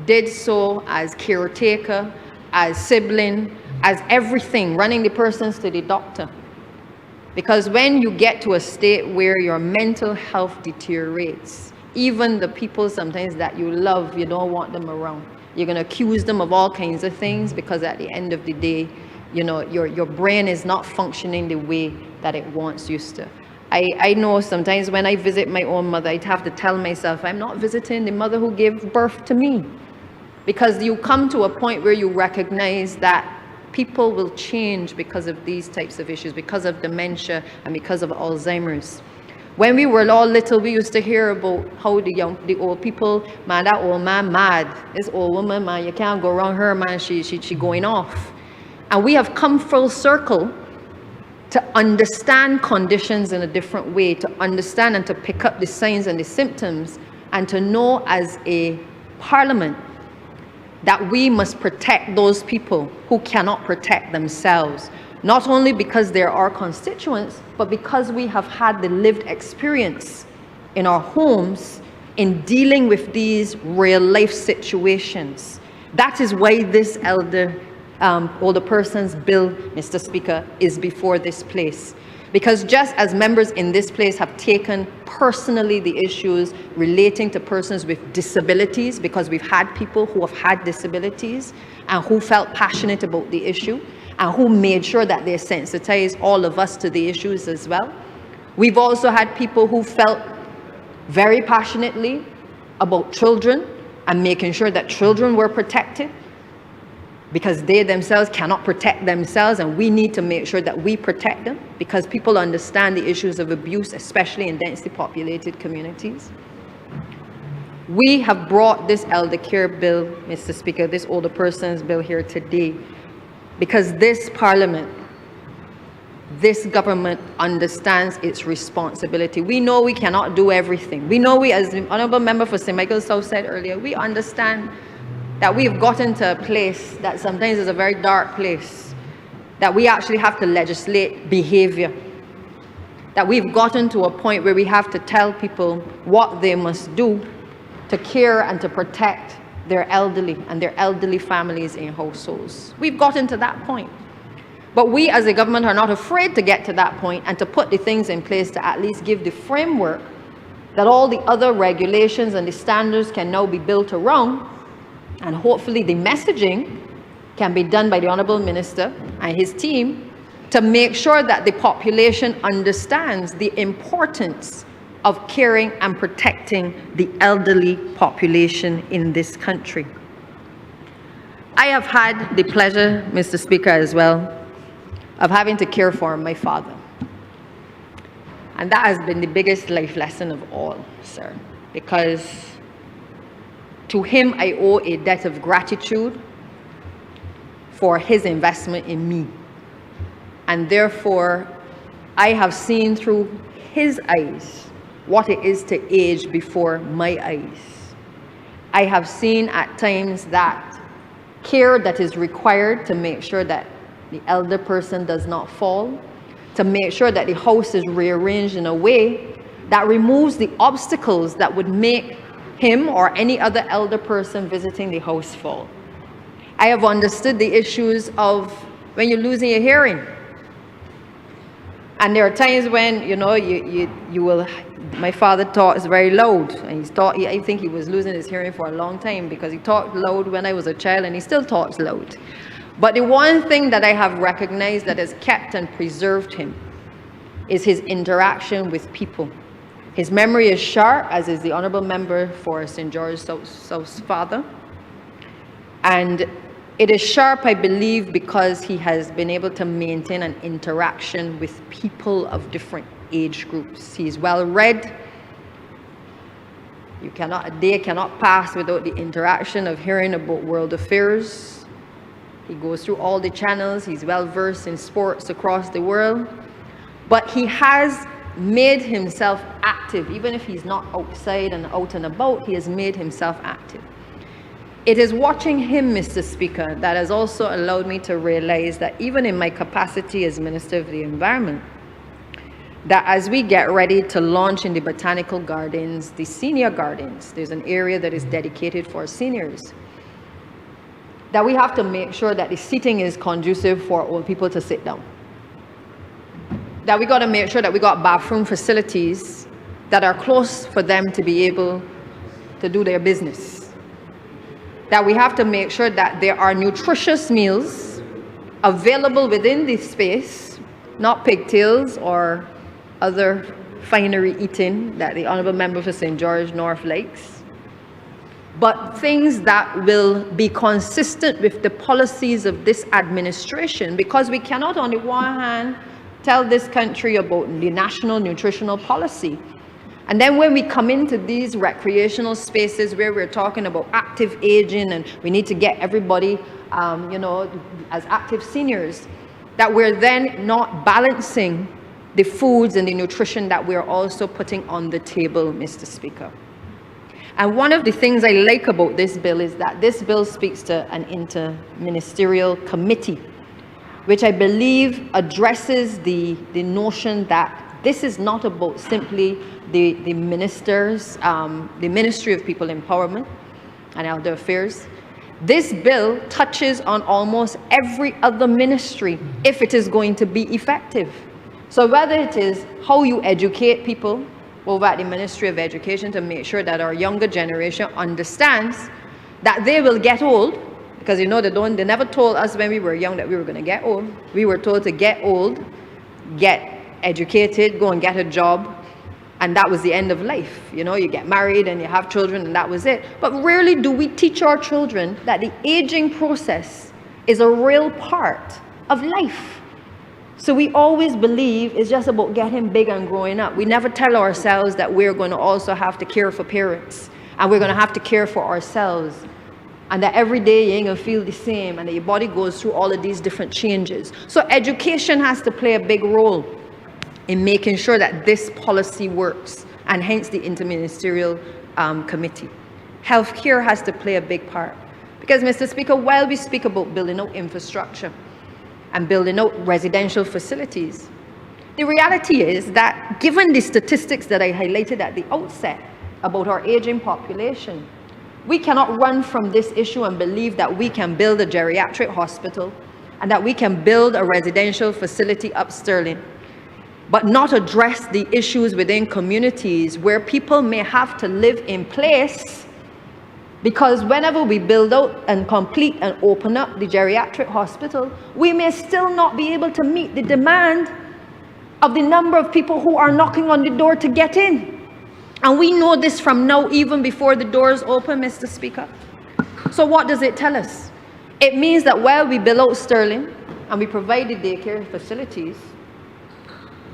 did so as caretaker, as sibling, as everything, running the persons to the doctor. Because when you get to a state where your mental health deteriorates, even the people sometimes that you love, you don't want them around. You're going to accuse them of all kinds of things, because at the end of the day, your brain is not functioning the way that it once used to. I know sometimes when I visit my own mother, I'd have to tell myself, I'm not visiting the mother who gave birth to me. Because you come to a point where you recognize that people will change because of these types of issues, because of dementia and because of Alzheimer's. When we were all little, we used to hear about how the old people, man, that old man mad. This old woman, man, you can't go around her, man, she going off. And we have come full circle to understand conditions in a different way, to understand and to pick up the signs and the symptoms, and to know as a parliament that we must protect those people who cannot protect themselves, not only because they're our constituents, but because we have had the lived experience in our homes in dealing with these real life situations. That is why this older persons bill, Mr. Speaker, is before this place. Because just as members in this place have taken personally the issues relating to persons with disabilities, because we've had people who have had disabilities and who felt passionate about the issue and who made sure that they sensitized all of us to the issues as well. We've also had people who felt very passionately about children and making sure that children were protected, because they themselves cannot protect themselves, and we need to make sure that we protect them, because people understand the issues of abuse, especially in densely populated communities. We have brought this elder care bill, Mr. Speaker, this older persons bill here today, because this parliament, this government understands its responsibility. We know we cannot do everything. We know as the Honourable Member for St. Michael South said earlier, we understand that we've gotten to a place that sometimes is a very dark place, that we actually have to legislate behavior, that we've gotten to a point where we have to tell people what they must do to care and to protect their elderly and their elderly families in households. We've gotten to that point. But we as a government are not afraid to get to that point and to put the things in place to at least give the framework that all the other regulations and the standards can now be built around. And hopefully the messaging can be done by the Honourable Minister and his team to make sure that the population understands the importance of caring and protecting the elderly population in this country. I have had the pleasure, Mr. Speaker, as well, of having to care for my father. And that has been the biggest life lesson of all, sir, because to him I owe a debt of gratitude for his investment in me. And therefore, I have seen through his eyes what it is to age before my eyes. I have seen at times that care that is required to make sure that the elder person does not fall, to make sure that the house is rearranged in a way that removes the obstacles that would make him or any other elder person visiting the house fall. I have understood the issues of when you're losing your hearing. And there are times when, you know, you will, my father talks very loud, and I think he was losing his hearing for a long time because he talked loud when I was a child, and he still talks loud. But the one thing that I have recognized that has kept and preserved him is his interaction with people. His memory is sharp, as is the Honourable Member for St. George South's father. And it is sharp, I believe, because he has been able to maintain an interaction with people of different age groups. He's well read. A day cannot pass without the interaction of hearing about world affairs. He goes through all the channels. He's well versed in sports across the world. But he has made himself active. Even if he's not outside and out and about, he has made himself active. It is watching him, Mr. Speaker, that has also allowed me to realize that even in my capacity as Minister of the Environment, that as we get ready to launch in the botanical gardens, the senior gardens, there's an area that is dedicated for seniors, that we have to make sure that the seating is conducive for old people to sit down. That we got to make sure that we got bathroom facilities that are close for them to be able to do their business. That we have to make sure that there are nutritious meals available within this space, not pigtails or other finery eating that the Honourable Member for St. George North likes, but things that will be consistent with the policies of this administration, because we cannot on the one hand tell this country about the national nutritional policy, and then when we come into these recreational spaces where we're talking about active aging and we need to get everybody, you know, as active seniors, that we're then not balancing the foods and the nutrition that we're also putting on the table, Mr. Speaker. And one of the things I like about this bill is that this bill speaks to an interministerial committee, which I believe addresses the notion that this is not about simply the ministers, the Ministry of People Empowerment and Elder Affairs. This bill touches on almost every other ministry if it is going to be effective. So whether it is how you educate people over at the Ministry of Education to make sure that our younger generation understands that they will get old, because you know they never told us when we were young that we were going to get old. We were told to get old, get educated, go and get a job, and that was the end of life. You know, you get married and you have children and that was it. But rarely do we teach our children that the aging process is a real part of life. So we always believe it's just about getting big and growing up. We never tell ourselves that we're going to also have to care for parents, and we're going to have to care for ourselves, and that every day you ain't going to feel the same, and that your body goes through all of these different changes. So education has to play a big role in making sure that this policy works, and hence the interministerial committee. Healthcare has to play a big part. Because, Mr. Speaker, while we speak about building out infrastructure and building out residential facilities, the reality is that given the statistics that I highlighted at the outset about our aging population, we cannot run from this issue and believe that we can build a geriatric hospital and that we can build a residential facility up Sterling, but not address the issues within communities where people may have to live in place, because whenever we build out and complete and open up the geriatric hospital, we may still not be able to meet the demand of the number of people who are knocking on the door to get in. And we know this from now, even before the doors open, Mr. Speaker. So what does it tell us? It means that while we build out Sterling, and we provide the daycare facilities,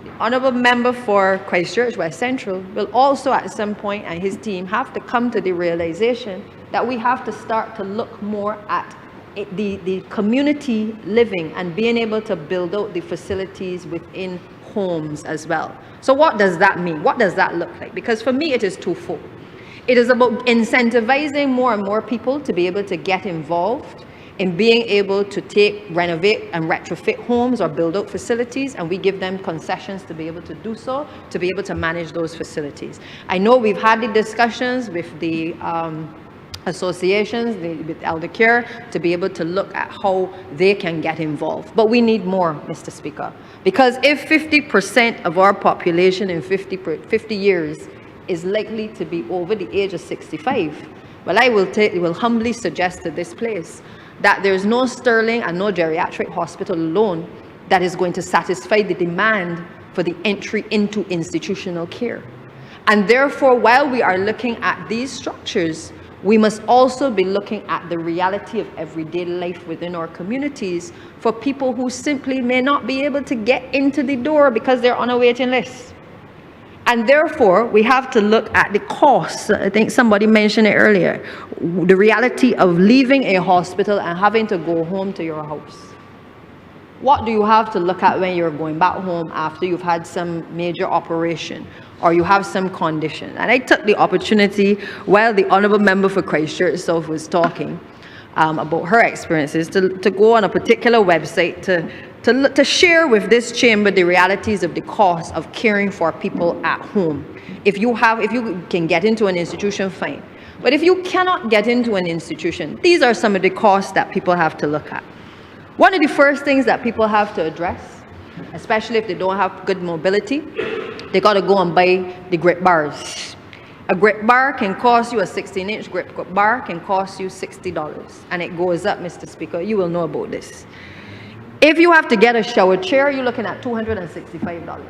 the Honourable Member for Christchurch West Central will also at some point, and his team, have to come to the realization that we have to start to look more at the community living and being able to build out the facilities within homes as well. So what does that mean? What does that look like? Because for me, it is twofold. It is about incentivizing more and more people to be able to get involved in being able to renovate and retrofit homes or build out facilities, and we give them concessions to be able to do so, to be able to manage those facilities. I know we've had the discussions with the associations, with elder care, to be able to look at how they can get involved. But we need more, Mr. Speaker, because if 50% of our population in 50 years is likely to be over the age of 65, well, I will humbly suggest to this place that there's no Sterling and no geriatric hospital alone that is going to satisfy the demand for the entry into institutional care. And therefore, while we are looking at these structures, we must also be looking at the reality of everyday life within our communities for people who simply may not be able to get into the door because they're on a waiting list. And therefore, we have to look at the costs. I think somebody mentioned it earlier, the reality of leaving a hospital and having to go home to your house. What do you have to look at when you're going back home after you've had some major operation or you have some condition? And I took the opportunity while the Honourable Member for Christchurch South was talking about her experiences to go on a particular website to share with this chamber the realities of the cost of caring for people at home. If you can get into an institution, fine. But if you cannot get into an institution, these are some of the costs that people have to look at. One of the first things that people have to address, especially if they don't have good mobility, they got to go and buy the grip bars. A grip bar can cost you, a 16-inch grip bar can cost you $60. And it goes up, Mr. Speaker. You will know about this. If you have to get a shower chair, you're looking at $265.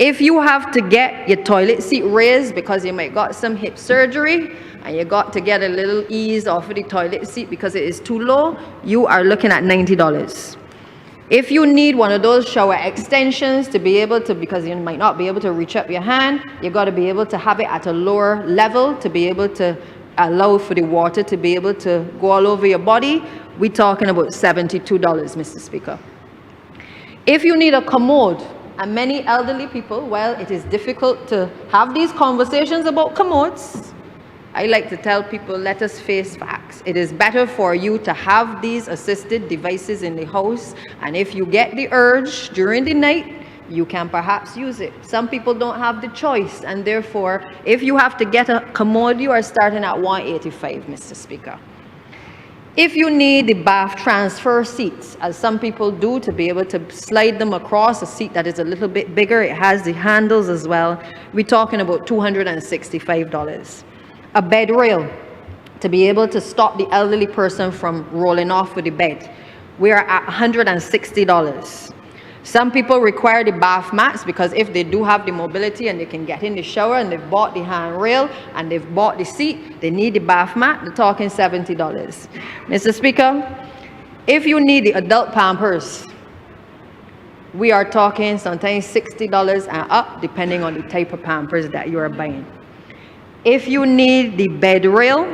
If you have to get your toilet seat raised because you might got some hip surgery and you got to get a little ease off of the toilet seat because it is too low, you are looking at $90. If you need one of those shower extensions to be able to, because you might not be able to reach up your hand, you got to be able to have it at a lower level to be able to allow for the water to be able to go all over your body, we're talking about $72, Mr. Speaker. If you need a commode, and many elderly people, well, it is difficult to have these conversations about commodes. I like to tell people, let us face facts. It is better for you to have these assisted devices in the house, and if you get the urge during the night, you can perhaps use it. Some people don't have the choice, and therefore, if you have to get a commode, you are starting at $185, Mr. Speaker. If you need the bath transfer seats, as some people do, to be able to slide them across a seat that is a little bit bigger, it has the handles as well, we're talking about $265. A bed rail, to be able to stop the elderly person from rolling off with the bed, we are at $160. Some people require the bath mats because if they do have the mobility and they can get in the shower and they've bought the handrail and they've bought the seat, they need the bath mat, they're talking $70. Mr. Speaker, if you need the adult Pampers, we are talking sometimes $60 and up, depending on the type of Pampers that you are buying. If you need the bed rail,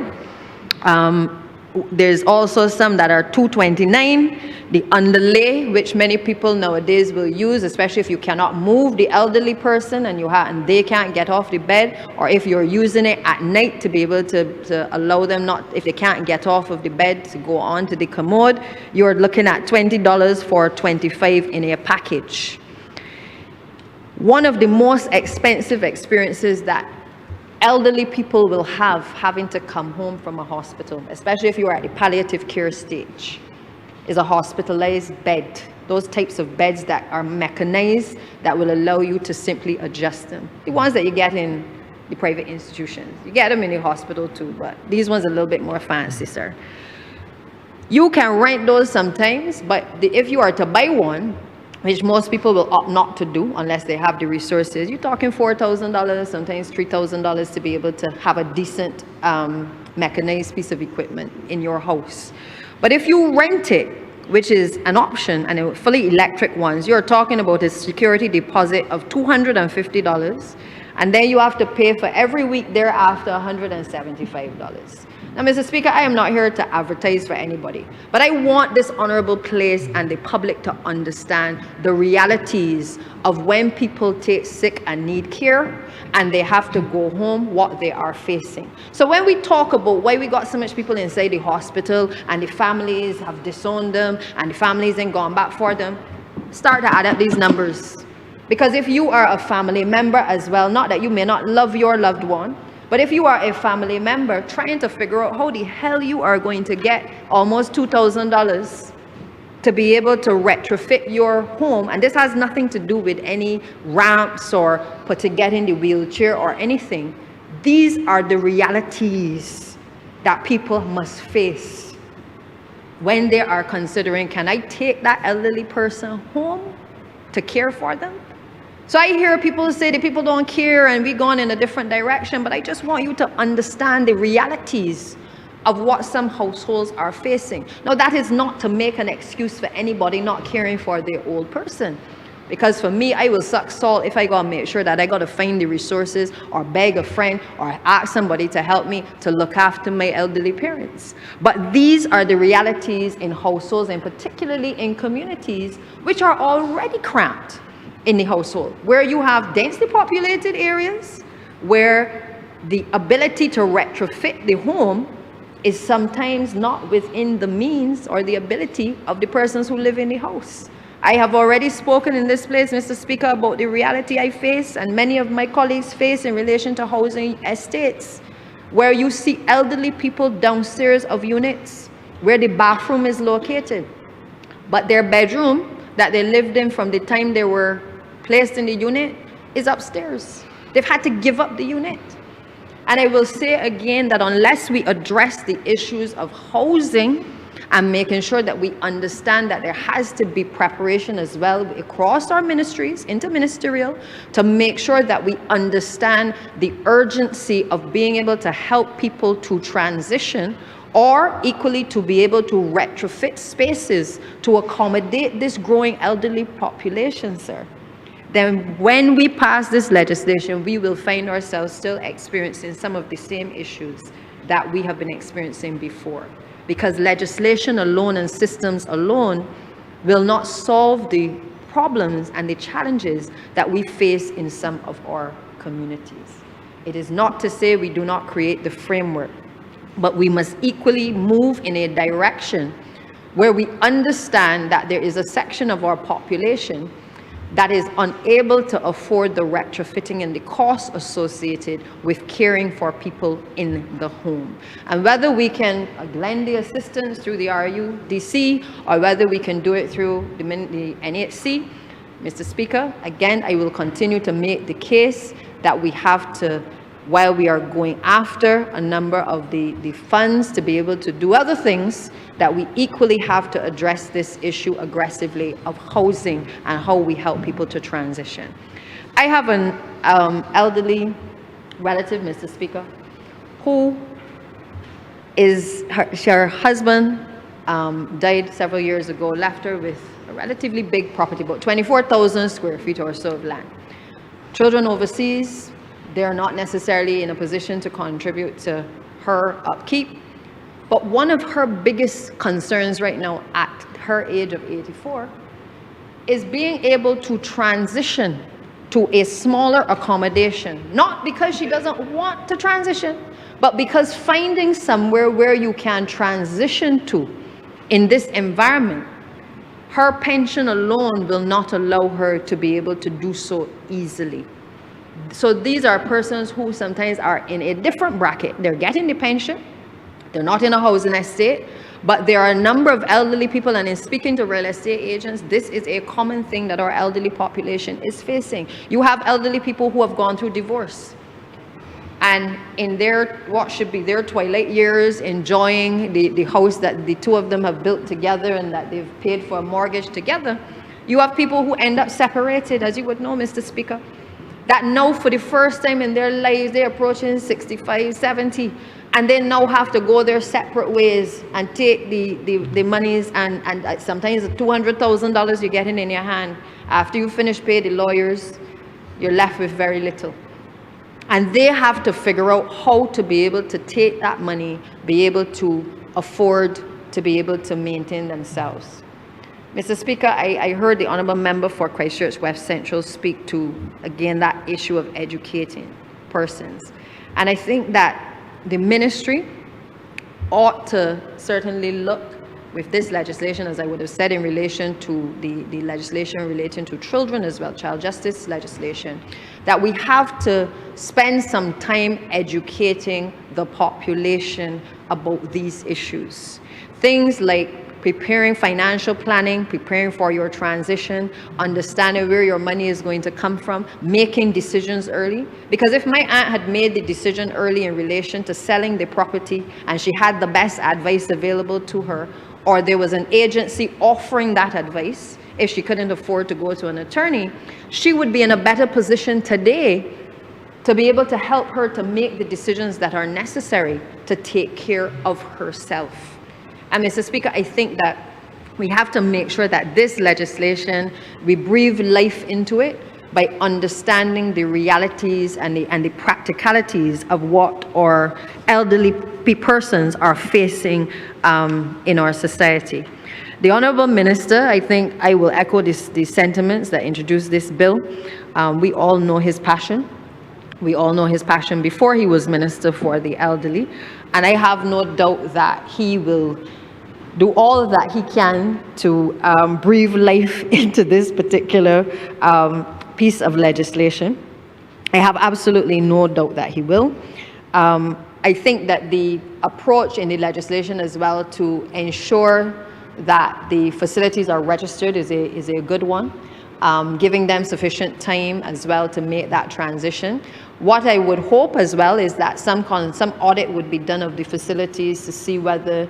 there's also some that are $229. The underlay, which many people nowadays will use, especially if you cannot move the elderly person and they can't get off the bed, or if you're using it at night to be able to allow them not, if they can't get off of the bed, to go on to the commode, you're looking at $20 for 25 in a package. One of the most expensive experiences that elderly people will have having to come home from a hospital, especially if you are at the palliative care stage, is a hospitalized bed. Those types of beds that are mechanized that will allow you to simply adjust them. The ones that you get in the private institutions. You get them in the hospital too, but these ones are a little bit more fancy, sir. You can rent those sometimes, but if you are to buy one, which most people will opt not to do unless they have the resources, you're talking $4,000, sometimes $3,000 to be able to have a decent mechanized piece of equipment in your house. But if you rent it, which is an option, and a fully electric ones, you're talking about a security deposit of $250, and then you have to pay for every week thereafter $175. Now, Mr. Speaker, I am not here to advertise for anybody, but I want this honorable place and the public to understand the realities of when people take sick and need care and they have to go home, what they are facing. So when we talk about why we got so much people inside the hospital and the families have disowned them and the families ain't gone back for them, start to add up these numbers. Because if you are a family member as well, not that you may not love your loved one, but if you are a family member trying to figure out how the hell you are going to get almost $2,000 to be able to retrofit your home, and this has nothing to do with any ramps or to get in the wheelchair or anything. These are the realities that people must face when they are considering, can I take that elderly person home to care for them? So I hear people say that people don't care and we've gone in a different direction, but I just want you to understand the realities of what some households are facing. Now, that is not to make an excuse for anybody not caring for their old person. Because for me, I will suck salt if I gotta make sure that I gotta find the resources or beg a friend or ask somebody to help me to look after my elderly parents. But these are the realities in households, and particularly in communities which are already cramped in the household, where you have densely populated areas, where the ability to retrofit the home is sometimes not within the means or the ability of the persons who live in the house. I have already spoken in this place, Mr. Speaker, about the reality I face and many of my colleagues face in relation to housing estates, where you see elderly people downstairs of units where the bathroom is located, but their bedroom that they lived in from the time they were placed in the unit is upstairs. They've had to give up the unit. And I will say again that unless we address the issues of housing and making sure that we understand that there has to be preparation as well across our ministries, interministerial, to make sure that we understand the urgency of being able to help people to transition, or equally to be able to retrofit spaces to accommodate this growing elderly population, sir, then when we pass this legislation, we will find ourselves still experiencing some of the same issues that we have been experiencing before. Because legislation alone and systems alone will not solve the problems and the challenges that we face in some of our communities. It is not to say we do not create the framework, but we must equally move in a direction where we understand that there is a section of our population that is unable to afford the retrofitting and the costs associated with caring for people in the home. And whether we can lend the assistance through the RUDC or whether we can do it through the NHC, Mr. Speaker, again, I will continue to make the case that we have to, while we are going after a number of the funds to be able to do other things, that we equally have to address this issue aggressively of housing and how we help people to transition. I have an elderly relative, Mr. Speaker, who is, her husband died several years ago, left her with a relatively big property, about 24,000 square feet or so of land. Children overseas, they're not necessarily in a position to contribute to her upkeep. But one of her biggest concerns right now at her age of 84 is being able to transition to a smaller accommodation, not because she doesn't want to transition, but because finding somewhere where you can transition to in this environment, her pension alone will not allow her to be able to do so easily. So these are persons who sometimes are in a different bracket. They're getting the pension, they're not in a housing estate, but there are a number of elderly people, and in speaking to real estate agents, this is a common thing that our elderly population is facing. You have elderly people who have gone through divorce, and in their, what should be their twilight years, enjoying the house that the two of them have built together and that they've paid for a mortgage together, you have people who end up separated, as you would know, Mr. Speaker, that now for the first time in their lives, they're approaching 65, 70, and they now have to go their separate ways and take the monies, and sometimes the $200,000 you're getting in your hand. After you finish paying the lawyers, you're left with very little. And they have to figure out how to be able to take that money, be able to afford to be able to maintain themselves. Mr. Speaker, I heard the Honourable Member for Christchurch West Central speak to, again, that issue of educating persons. And I think that the ministry ought to certainly look with this legislation, as I would have said, in relation to the legislation relating to children as well, child justice legislation, that we have to spend some time educating the population about these issues. Things like preparing financial planning, preparing for your transition, understanding where your money is going to come from, making decisions early. Because if my aunt had made the decision early in relation to selling the property and she had the best advice available to her, or there was an agency offering that advice, if she couldn't afford to go to an attorney, she would be in a better position today to be able to help her to make the decisions that are necessary to take care of herself. And Mr. Speaker, I think that we have to make sure that this legislation, we breathe life into it by understanding the realities and the practicalities of what our elderly persons are facing in our society. The Honourable Minister, I think I will echo the sentiments that introduced this bill. We all know his passion. We all know his passion before he was Minister for the Elderly. And I have no doubt that he will do all that he can to breathe life into this particular piece of legislation. I have absolutely no doubt that he will. I think that the approach in the legislation as well to ensure that the facilities are registered is a good one, giving them sufficient time as well to make that transition. What I would hope as well is that some audit would be done of the facilities to see whether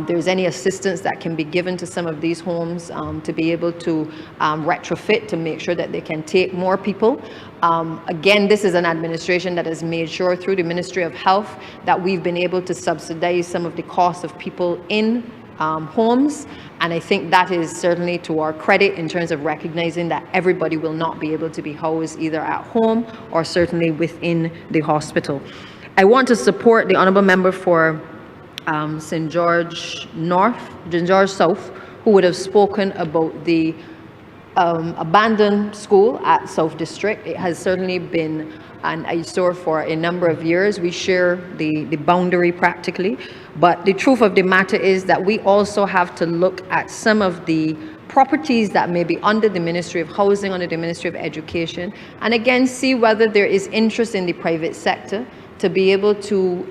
there's any assistance that can be given to some of these homes to be able to retrofit to make sure that they can take more people. Again, this is an administration that has made sure through the Ministry of Health that we've been able to subsidize some of the costs of people in homes, and I think that is certainly to our credit in terms of recognizing that everybody will not be able to be housed either at home or certainly within the hospital. I want to support the Honourable Member for St. George South, who would have spoken about the abandoned school at South District. It has certainly been an eyesore for a number of years. We share the boundary practically, but the truth of the matter is that we also have to look at some of the properties that may be under the Ministry of Housing, under the Ministry of Education, and again see whether there is interest in the private sector to be able to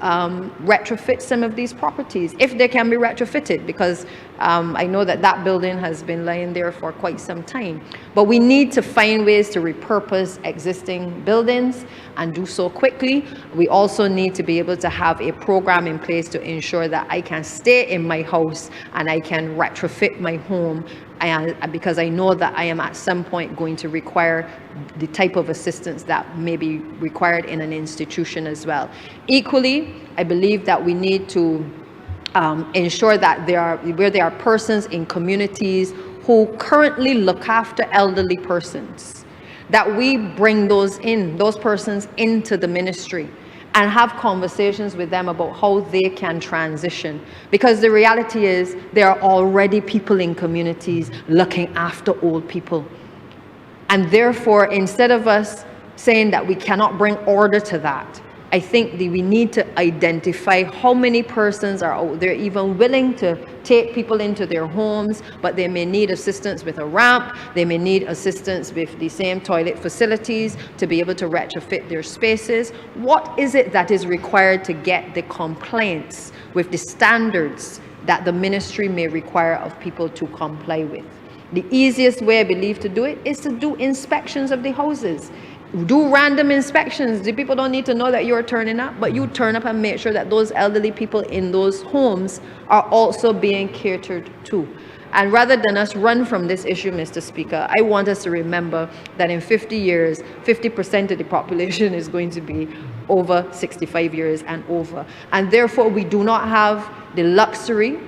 retrofit some of these properties, if they can be retrofitted, because I know that that building has been lying there for quite some time. But we need to find ways to repurpose existing buildings and do so quickly. We also need to be able to have a program in place to ensure that I can stay in my house and I can retrofit my home, because I know that I am at some point going to require the type of assistance that may be required in an institution as well. Equally, I believe that we need to ensure that where there are persons in communities who currently look after elderly persons, that we bring those persons into the ministry and have conversations with them about how they can transition. Because the reality is there are already people in communities looking after old people. And therefore, instead of us saying that we cannot bring order to that, I think that we need to identify how many persons are out there even willing to take people into their homes, but they may need assistance with a ramp, they may need assistance with the same toilet facilities to be able to retrofit their spaces. What is it that is required to get the compliance with the standards that the ministry may require of people to comply with? The easiest way, I believe, to do it is to do inspections of the houses. Do random inspections. The people don't need to know that you're turning up, but you turn up and make sure that those elderly people in those homes are also being catered to. And rather than us run from this issue, Mr. Speaker, I want us to remember that in 50 years, 50% of the population is going to be over 65 years and over. And therefore, we do not have the luxury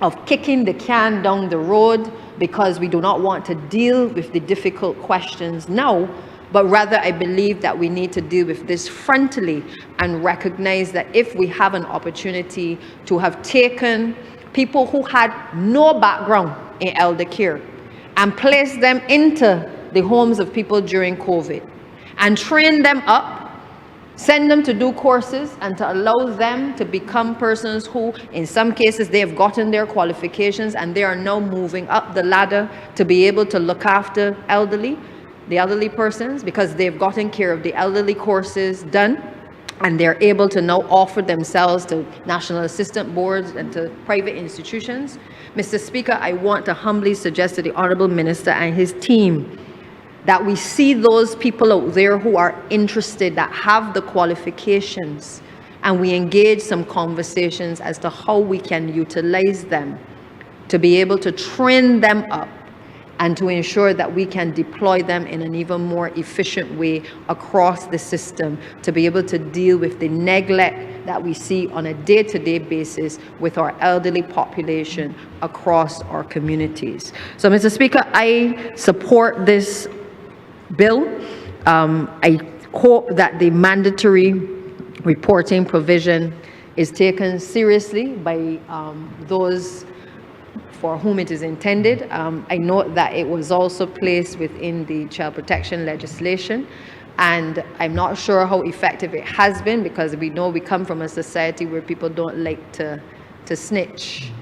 of kicking the can down the road because we do not want to deal with the difficult questions now, but rather I believe that we need to deal with this frontally and recognize that if we have an opportunity to have taken people who had no background in elder care and placed them into the homes of people during COVID and train them up, send them to do courses and to allow them to become persons who, in some cases, they have gotten their qualifications and they are now moving up the ladder to be able to look after the elderly persons because they've gotten care of the elderly courses done and they're able to now offer themselves to national assistant boards and to private institutions. Mr. Speaker, I want to humbly suggest to the Honourable Minister and his team that we see those people out there who are interested, that have the qualifications, and we engage some conversations as to how we can utilize them to be able to train them up and to ensure that we can deploy them in an even more efficient way across the system to be able to deal with the neglect that we see on a day-to-day basis with our elderly population across our communities. So, Mr. Speaker, I support this bill. I hope that the mandatory reporting provision is taken seriously by those for whom it is intended. I note that it was also placed within the child protection legislation, and I'm not sure how effective it has been because we know we come from a society where people don't like to snitch.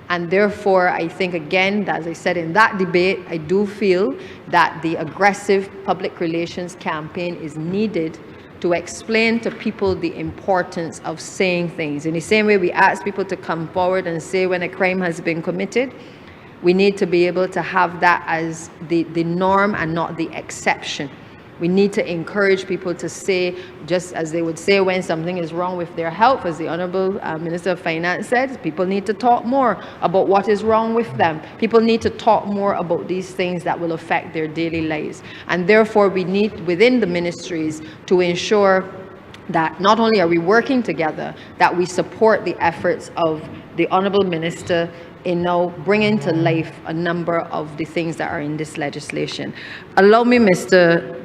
And therefore, I think, again, as I said in that debate, I do feel that the aggressive public relations campaign is needed to explain to people the importance of saying things. In the same way we ask people to come forward and say when a crime has been committed, we need to be able to have that as the norm and not the exception. We need to encourage people to say, just as they would say when something is wrong with their health, as the Honourable Minister of Finance said, people need to talk more about what is wrong with them. People need to talk more about these things that will affect their daily lives. And therefore, we need within the ministries to ensure that not only are we working together, that we support the efforts of the Honourable Minister in now bringing to life a number of the things that are in this legislation. Allow me, Mr.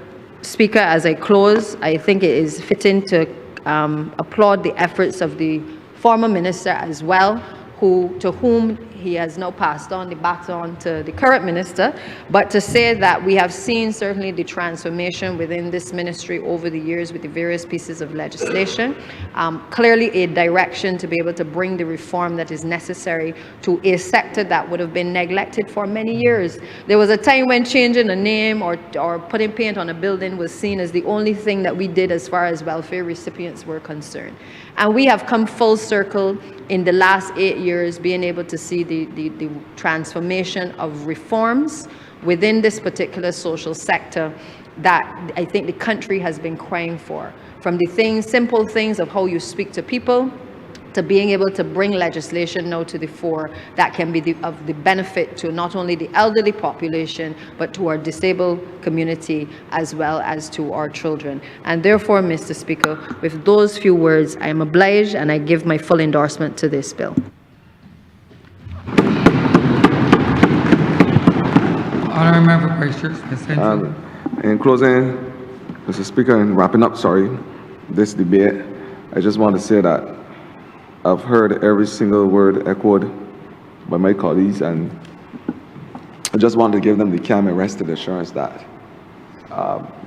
Speaker, as I close, I think it is fitting to applaud the efforts of the former minister as well, to whom he has now passed on the baton to the current minister, but to say that we have seen certainly the transformation within this ministry over the years with the various pieces of legislation, clearly a direction to be able to bring the reform that is necessary to a sector that would have been neglected for many years. There was a time when changing a name or putting paint on a building was seen as the only thing that we did as far as welfare recipients were concerned. And we have come full circle in the last 8 years, being able to see the transformation of reforms within this particular social sector that I think the country has been crying for. From the things, simple things of how you speak to people, to being able to bring legislation now to the fore that can be of the benefit to not only the elderly population, but to our disabled community as well as to our children. And therefore, Mr. Speaker, with those few words, I am obliged and I give my full endorsement to this bill. Honourable Member Christchurch, Centenarian. In closing, Mr. Speaker, and wrapping up, this debate, I just want to say that I've heard every single word echoed by my colleagues, and I just want to give them the calm and rested assurance that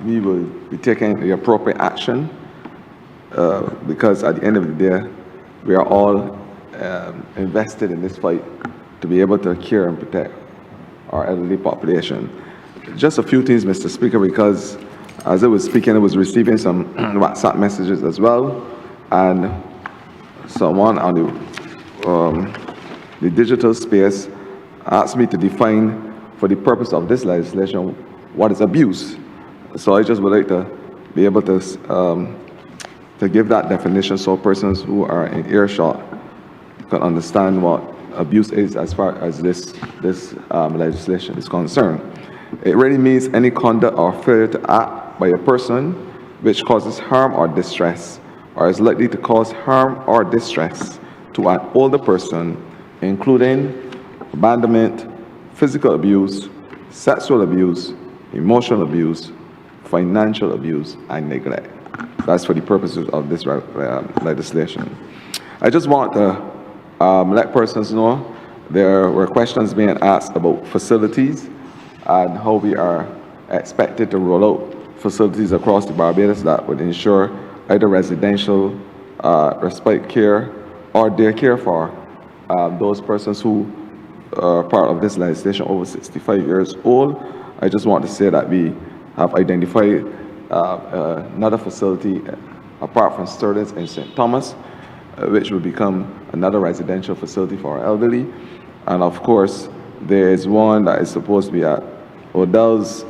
we will be taking the appropriate action because at the end of the day, we are all invested in this fight to be able to care and protect our elderly population. Just a few things, Mr. Speaker, because as I was speaking, I was receiving some WhatsApp messages as well, and someone on the digital space asked me to define, for the purpose of this legislation, what is abuse. So I just would like to be able to give that definition so persons who are in earshot can understand what abuse is as far as this legislation is concerned. It really means any conduct or failure to act by a person which causes harm or distress, or is likely to cause harm or distress to an older person, including abandonment, physical abuse, sexual abuse, emotional abuse, financial abuse, and neglect. That's for the purposes of this legislation. I just want to let persons know there were questions being asked about facilities and how we are expected to roll out facilities across the Barbados that would ensure either residential respite care or daycare for those persons who are part of this legislation over 65 years old. I just want to say that we have identified another facility apart from Sterling's in St. Thomas, which will become another residential facility for our elderly. And of course, there is one that is supposed to be at Odell's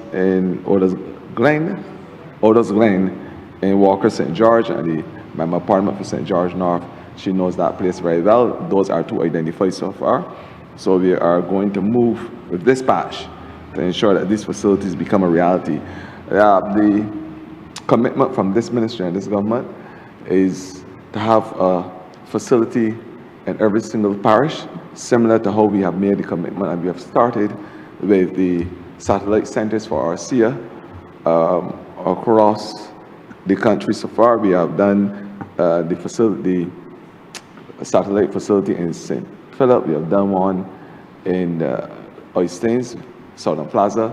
Glen in Walker, St. George, and the Member of Parliament for St. George North. She knows that place very well. Those are two identified so far. So we are going to move with dispatch to ensure that these facilities become a reality. The commitment from this ministry and this government is to have a facility in every single parish, similar to how we have made the commitment and we have started with the satellite centers for our SIA across the country so far. We have done the satellite facility in St. Philip. We have done one in Oystains, Southern Plaza.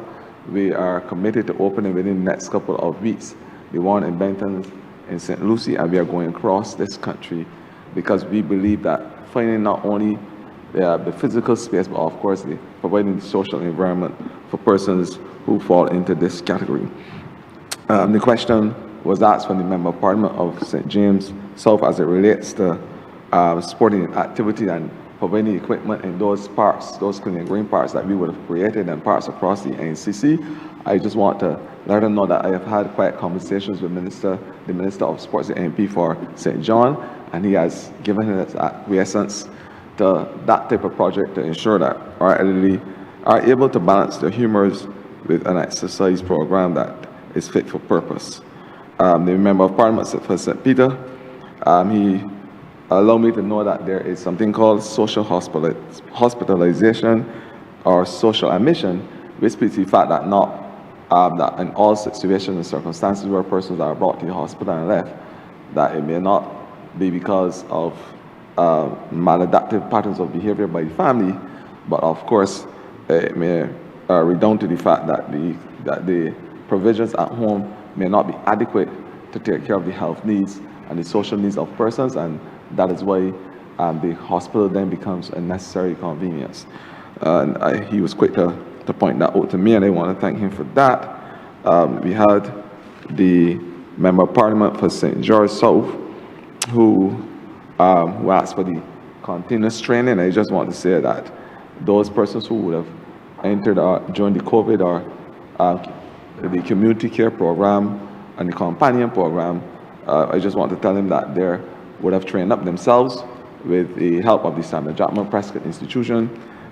We are committed to opening within the next couple of weeks the one in Benton in St. Lucie, and we are going across this country because we believe that finding not only the physical space, but of course providing the social environment for persons who fall into this category. The question was asked from the Member of Parliament of St. James South as it relates to sporting activity and providing equipment in those parks, those clean and green parks that we would have created and parks across the NCC. I just want to let them know that I have had quiet conversations with the Minister of Sports, the MP for St. John, and he has given his acquiescence to that type of project to ensure that our elderly are able to balance their humors with an exercise program that is fit for purpose. The Member of Parliament for St. Peter, he allowed me to know that there is something called social hospitalization or social admission, which speaks to the fact that that in all situations and circumstances where persons are brought to the hospital and left, that it may not be because of maladaptive patterns of behavior by the family, but of course it may redound to the fact that the provisions at home may not be adequate to take care of the health needs and the social needs of persons, and that is why the hospital then becomes a necessary convenience. He was quick to point that out to me, and I want to thank him for that. We had the Member of Parliament for St. George South who asked for the continuous training. I just want to say that those persons who would have entered during the COVID or the community care program and the companion program, I just want to tell them that they would have trained up themselves with the help of the Samuel Jackman Prescott Institution,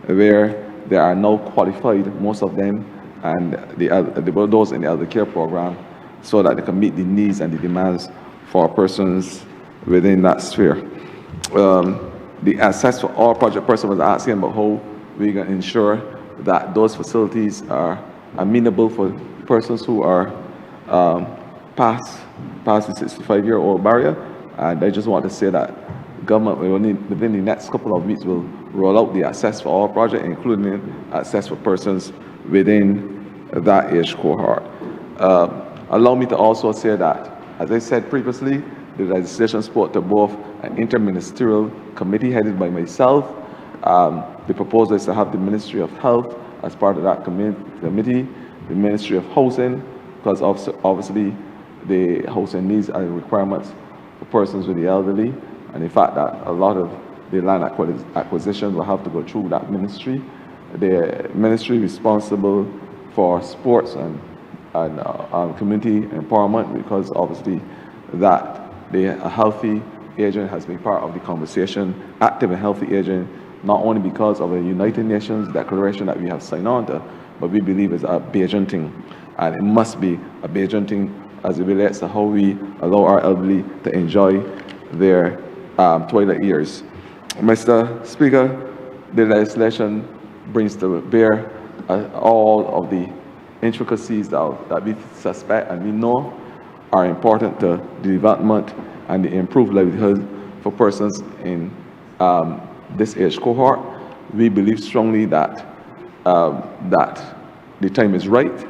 where they are now qualified, most of them, and those in the elder care program, so that they can meet the needs and the demands for persons within that sphere. The access for all project person was asking about how we can ensure that those facilities are amenable for persons who are past the 65-year-old barrier. And I just want to say that government within the next couple of weeks will roll out the access for all projects, including access for persons within that age cohort. Allow me to also say that, as I said previously, the legislation spoke to both an interministerial committee headed by myself. The proposal is to have the Ministry of Health as part of that committee, the Ministry of Housing, because obviously the housing needs and requirements for persons with the elderly, and the fact that a lot of the land acquisition will have to go through that ministry. The ministry responsible for sports and community empowerment, because obviously that a healthy aging has been part of the conversation. Active and healthy aging not only because of the United Nations declaration that we have signed on to, but we believe it's a Bajan thing. And it must be a Bajan thing as it relates to how we allow our elderly to enjoy their twilight years. Mr. Speaker, the legislation brings to bear all of the intricacies that we suspect and we know are important to the development and the improved livelihood for persons in this age cohort. We believe strongly that that the time is right.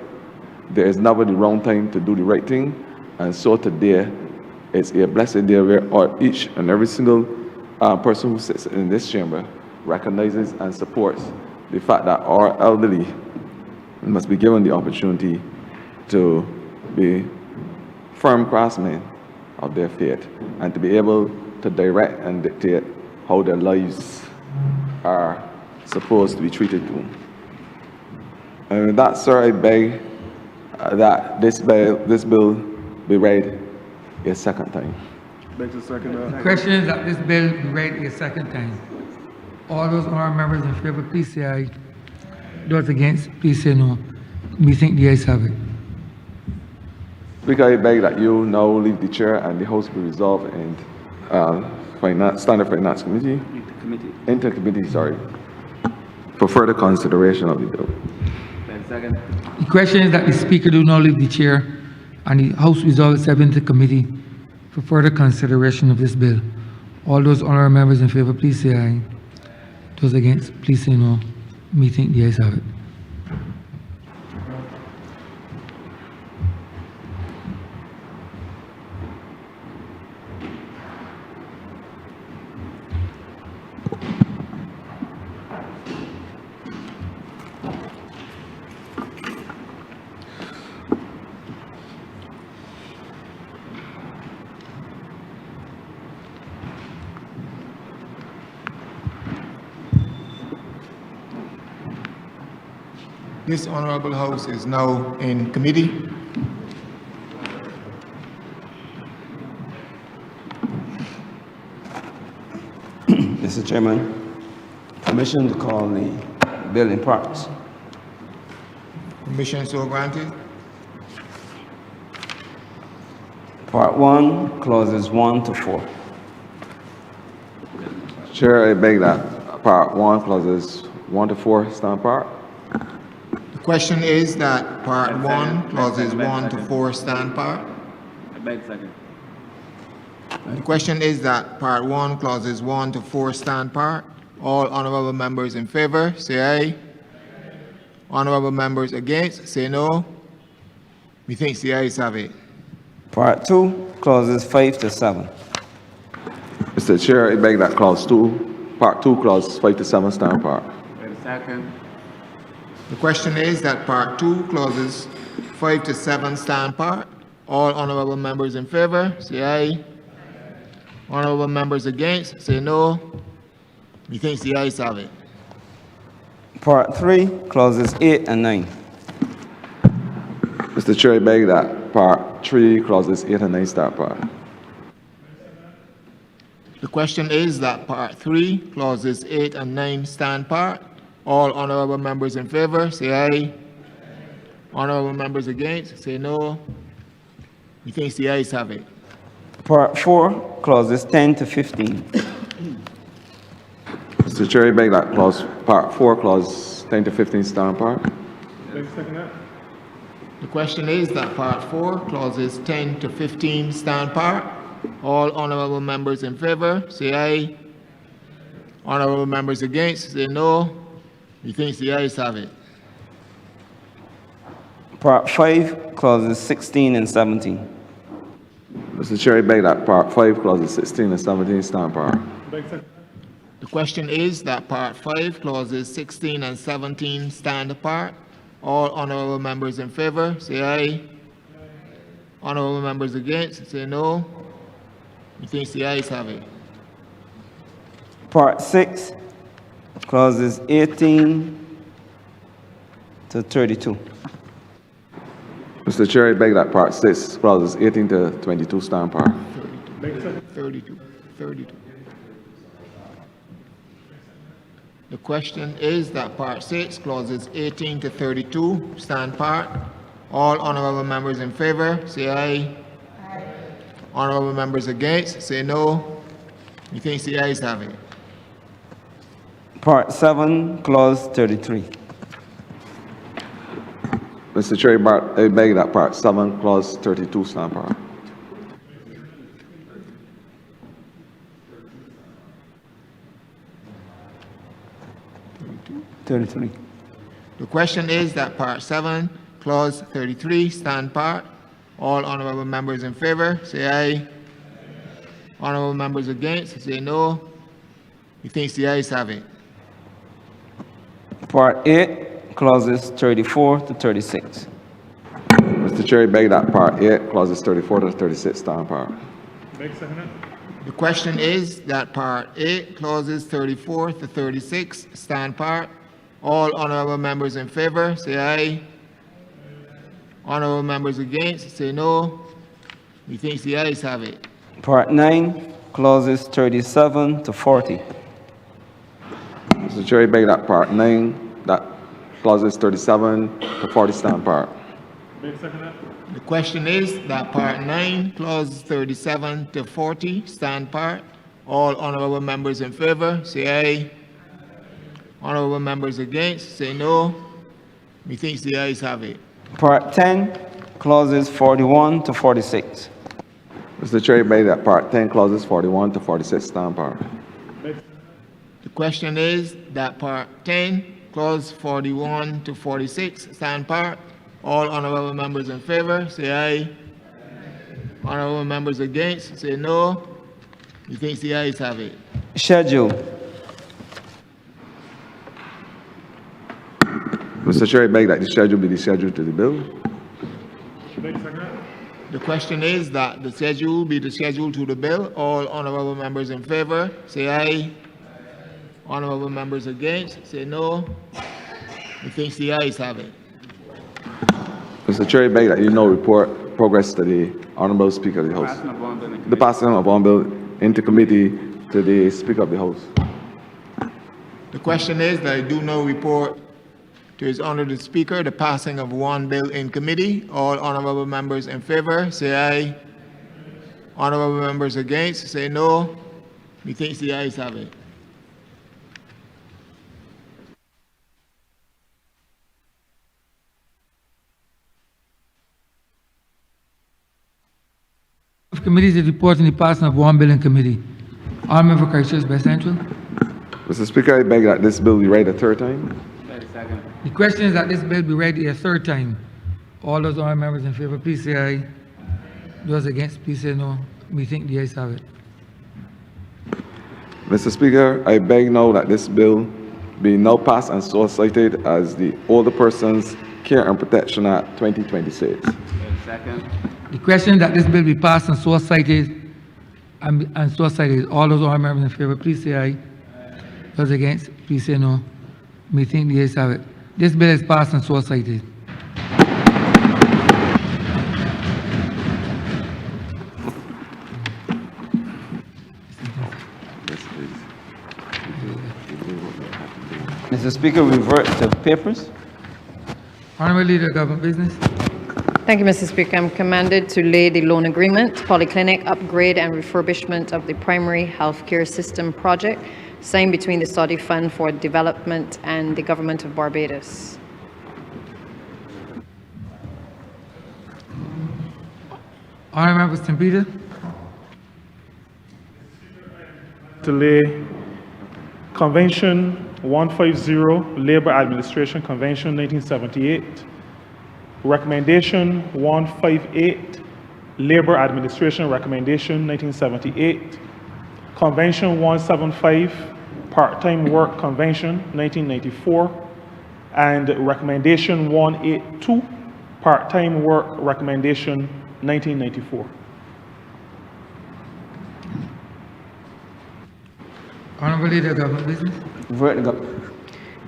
There is never the wrong time to do the right thing, and so today it's a blessed day where each and every single person who sits in this chamber recognizes and supports the fact that our elderly must be given the opportunity to be firm craftsmen of their fate and to be able to direct and dictate how their lives are supposed to be treated to. And with that, sir, I beg that this bill be read a second time. The question is that this bill be read a second time. All those honourable members in favor, please say aye. Those against, please say no. We think the ayes have it. Speaker, I beg that you now leave the chair and the House be resolved in Standard Finance Committee, Intercommittee, sorry, for further consideration of the bill. The question is that the Speaker do not leave the chair and the House resolve itself into committee for further consideration of this bill. All those honourable members in favor, please say aye. Those against, please say no. Me think the ayes have it. This Honourable House is now in committee. Mr. Chairman, permission to call the bill in parts. Permission so granted. Part 1, clauses 1 to 4. Chair, I beg that Part 1, clauses 1 to 4 stand part. The question is that Part 1, clauses 1 to 4 stand part. I beg second. The question is that Part 1, clauses 1 to 4 stand part. All honourable members in favour, say aye. Honourable members against, say no. Methinks the ayes have it. Part 2, clauses 5 to 7. Mr. Chair, I beg that Part 2, clause 5 to 7 stand part. Wait a second. The question is that Part 2, clauses 5 to 7 stand part. All honourable members in favour, say aye. Honourable members against, say no. Methinks the ayes have it. Part 3, clauses 8 and 9. Mr. Chair, I beg that Part 3, clauses 8 and 9 stand part. The question is that Part 3, clauses 8 and 9 stand part. All honourable members in favour, say aye. Honourable members against, say no. Methinks the ayes have it. Part 4, clauses 10 to 15. Mr. Chair, I beg that Part 4, clause 10 to 15 stand part. The question is that Part 4, clauses 10 to 15 stand part. All honourable members in favour, say aye. Honourable members against, say no. Methinks the ayes have it. Part 5, clauses 16 and 17. Mr. Chair, I beg that Part 5, clauses 16 and 17 stand part. The question is that Part 5, clauses 16 and 17 stand apart. All honourable members in favour, say aye. Honourable members against, say no. Methinks the ayes have it. Part 6, clauses 18 to 32. Mr. Chair, I beg that Part 6, clauses 18 to 22 stand part. 32. The question is that Part 6, clauses 18 to 32 stand part. All honorable members in favor, say aye. Honorable members against, say no. Methinks the ayes have it. Part 7, Clause 33. Mr. Chair, I beg that Part 7, Clause 32 stand part. The question is that Part 7, Clause 33 stand part. All honorable members in favor, say aye. Honorable members against, say no. Methinks the ayes have it. Part 8, Clauses 34 to 36. Mr. Chair, I beg that Part 8, Clauses 34 to 36 stand part. The question is that Part 8, Clauses 34 to 36 stand part. All honorable members in favor, say aye. Honorable members against, say no. Methinks the ayes have it. Part 9, Clauses 37 to 40. Mr. Chair, I beg that Part 9, that Clauses 37 to 40 stand part. The question is that Part 9, Clauses 37 to 40 stand part. All honorable members in favor, say aye. Honorable members against, say no. Methinks the ayes have it. Part 10, Clauses 41 to 46. Mr. Chair, I beg that Part 10, Clauses 41 to 46 stand part. The question is that Part 10, Clause 41 to 46 stand part. All honorable members in favor, say aye. Honorable members against, say no. Methinks the ayes have it. Schedule. Mr. Chair, I beg that the schedule be the schedule to the bill. The question is that the schedule be the schedule to the bill. All honorable members in favor, say aye. Honorable members against, say no. Methinks the ayes have it. Mr. Chair, I beg that you know report progress to the Honourable Speaker of the House. The passing of one bill into committee to the Speaker of the House. The question is that I do no report to His Honour the Speaker the passing of one bill in committee. All honourable members in favor, say aye. Honourable members against, say no. Methinks the ayes have it. Of committees is reporting the passing of one bill in committee. Honourable for Christchurch West Central. Mr. Speaker, I beg that this bill be read a third time. The question is that this bill be read a third time. All those honourable members in favor, please say aye. Those against, please say no. We think the ayes have it. Mr. Speaker, I beg now that this bill be now passed and so cited as the Older Persons Care and Protection Act 2026. The question is that this bill be passed and so cited and so cited. All those honourable members in favor, please say aye. Those against, please say no. We think the ayes have it. This bill is passed and so cited. Mr. Speaker, we revert to papers. Honourable Leader of Government Business. Thank you, Mr. Speaker. I'm commanded to lay the loan agreement, polyclinic upgrade and refurbishment of the primary healthcare system project signed between the Saudi Fund for Development and the Government of Barbados. Honourable Member St. Peter. To lay Convention 150, Labour Administration Convention 1978, Recommendation 158, Labour Administration Recommendation 1978, Convention 175, Part-Time Work Convention 1994, and Recommendation 182, Part-Time Work Recommendation 1994. Honourable Leader of Government Business.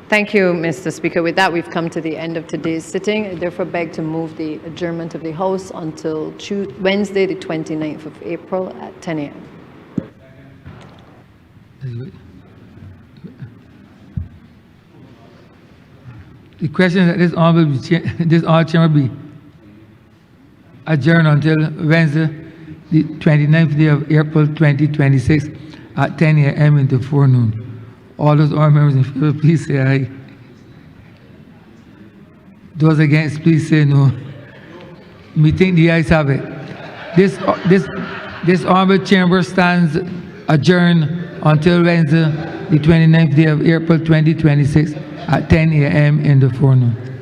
Thank you, Mr. Speaker. With that, we've come to the end of today's sitting. I therefore beg to move the adjournment of the House until Wednesday, the 29th of April at 10 a.m. The question is that this honorable chamber be adjourned until Wednesday, the 29th day of April 2026 at 10 a.m. in the forenoon. All those honorable members in favor, please say aye. Those against, please say no. Me think the ayes have it. This honorable chamber stands adjourned until Wednesday, the 29th day of April 2026 at 10 a.m. in the forenoon.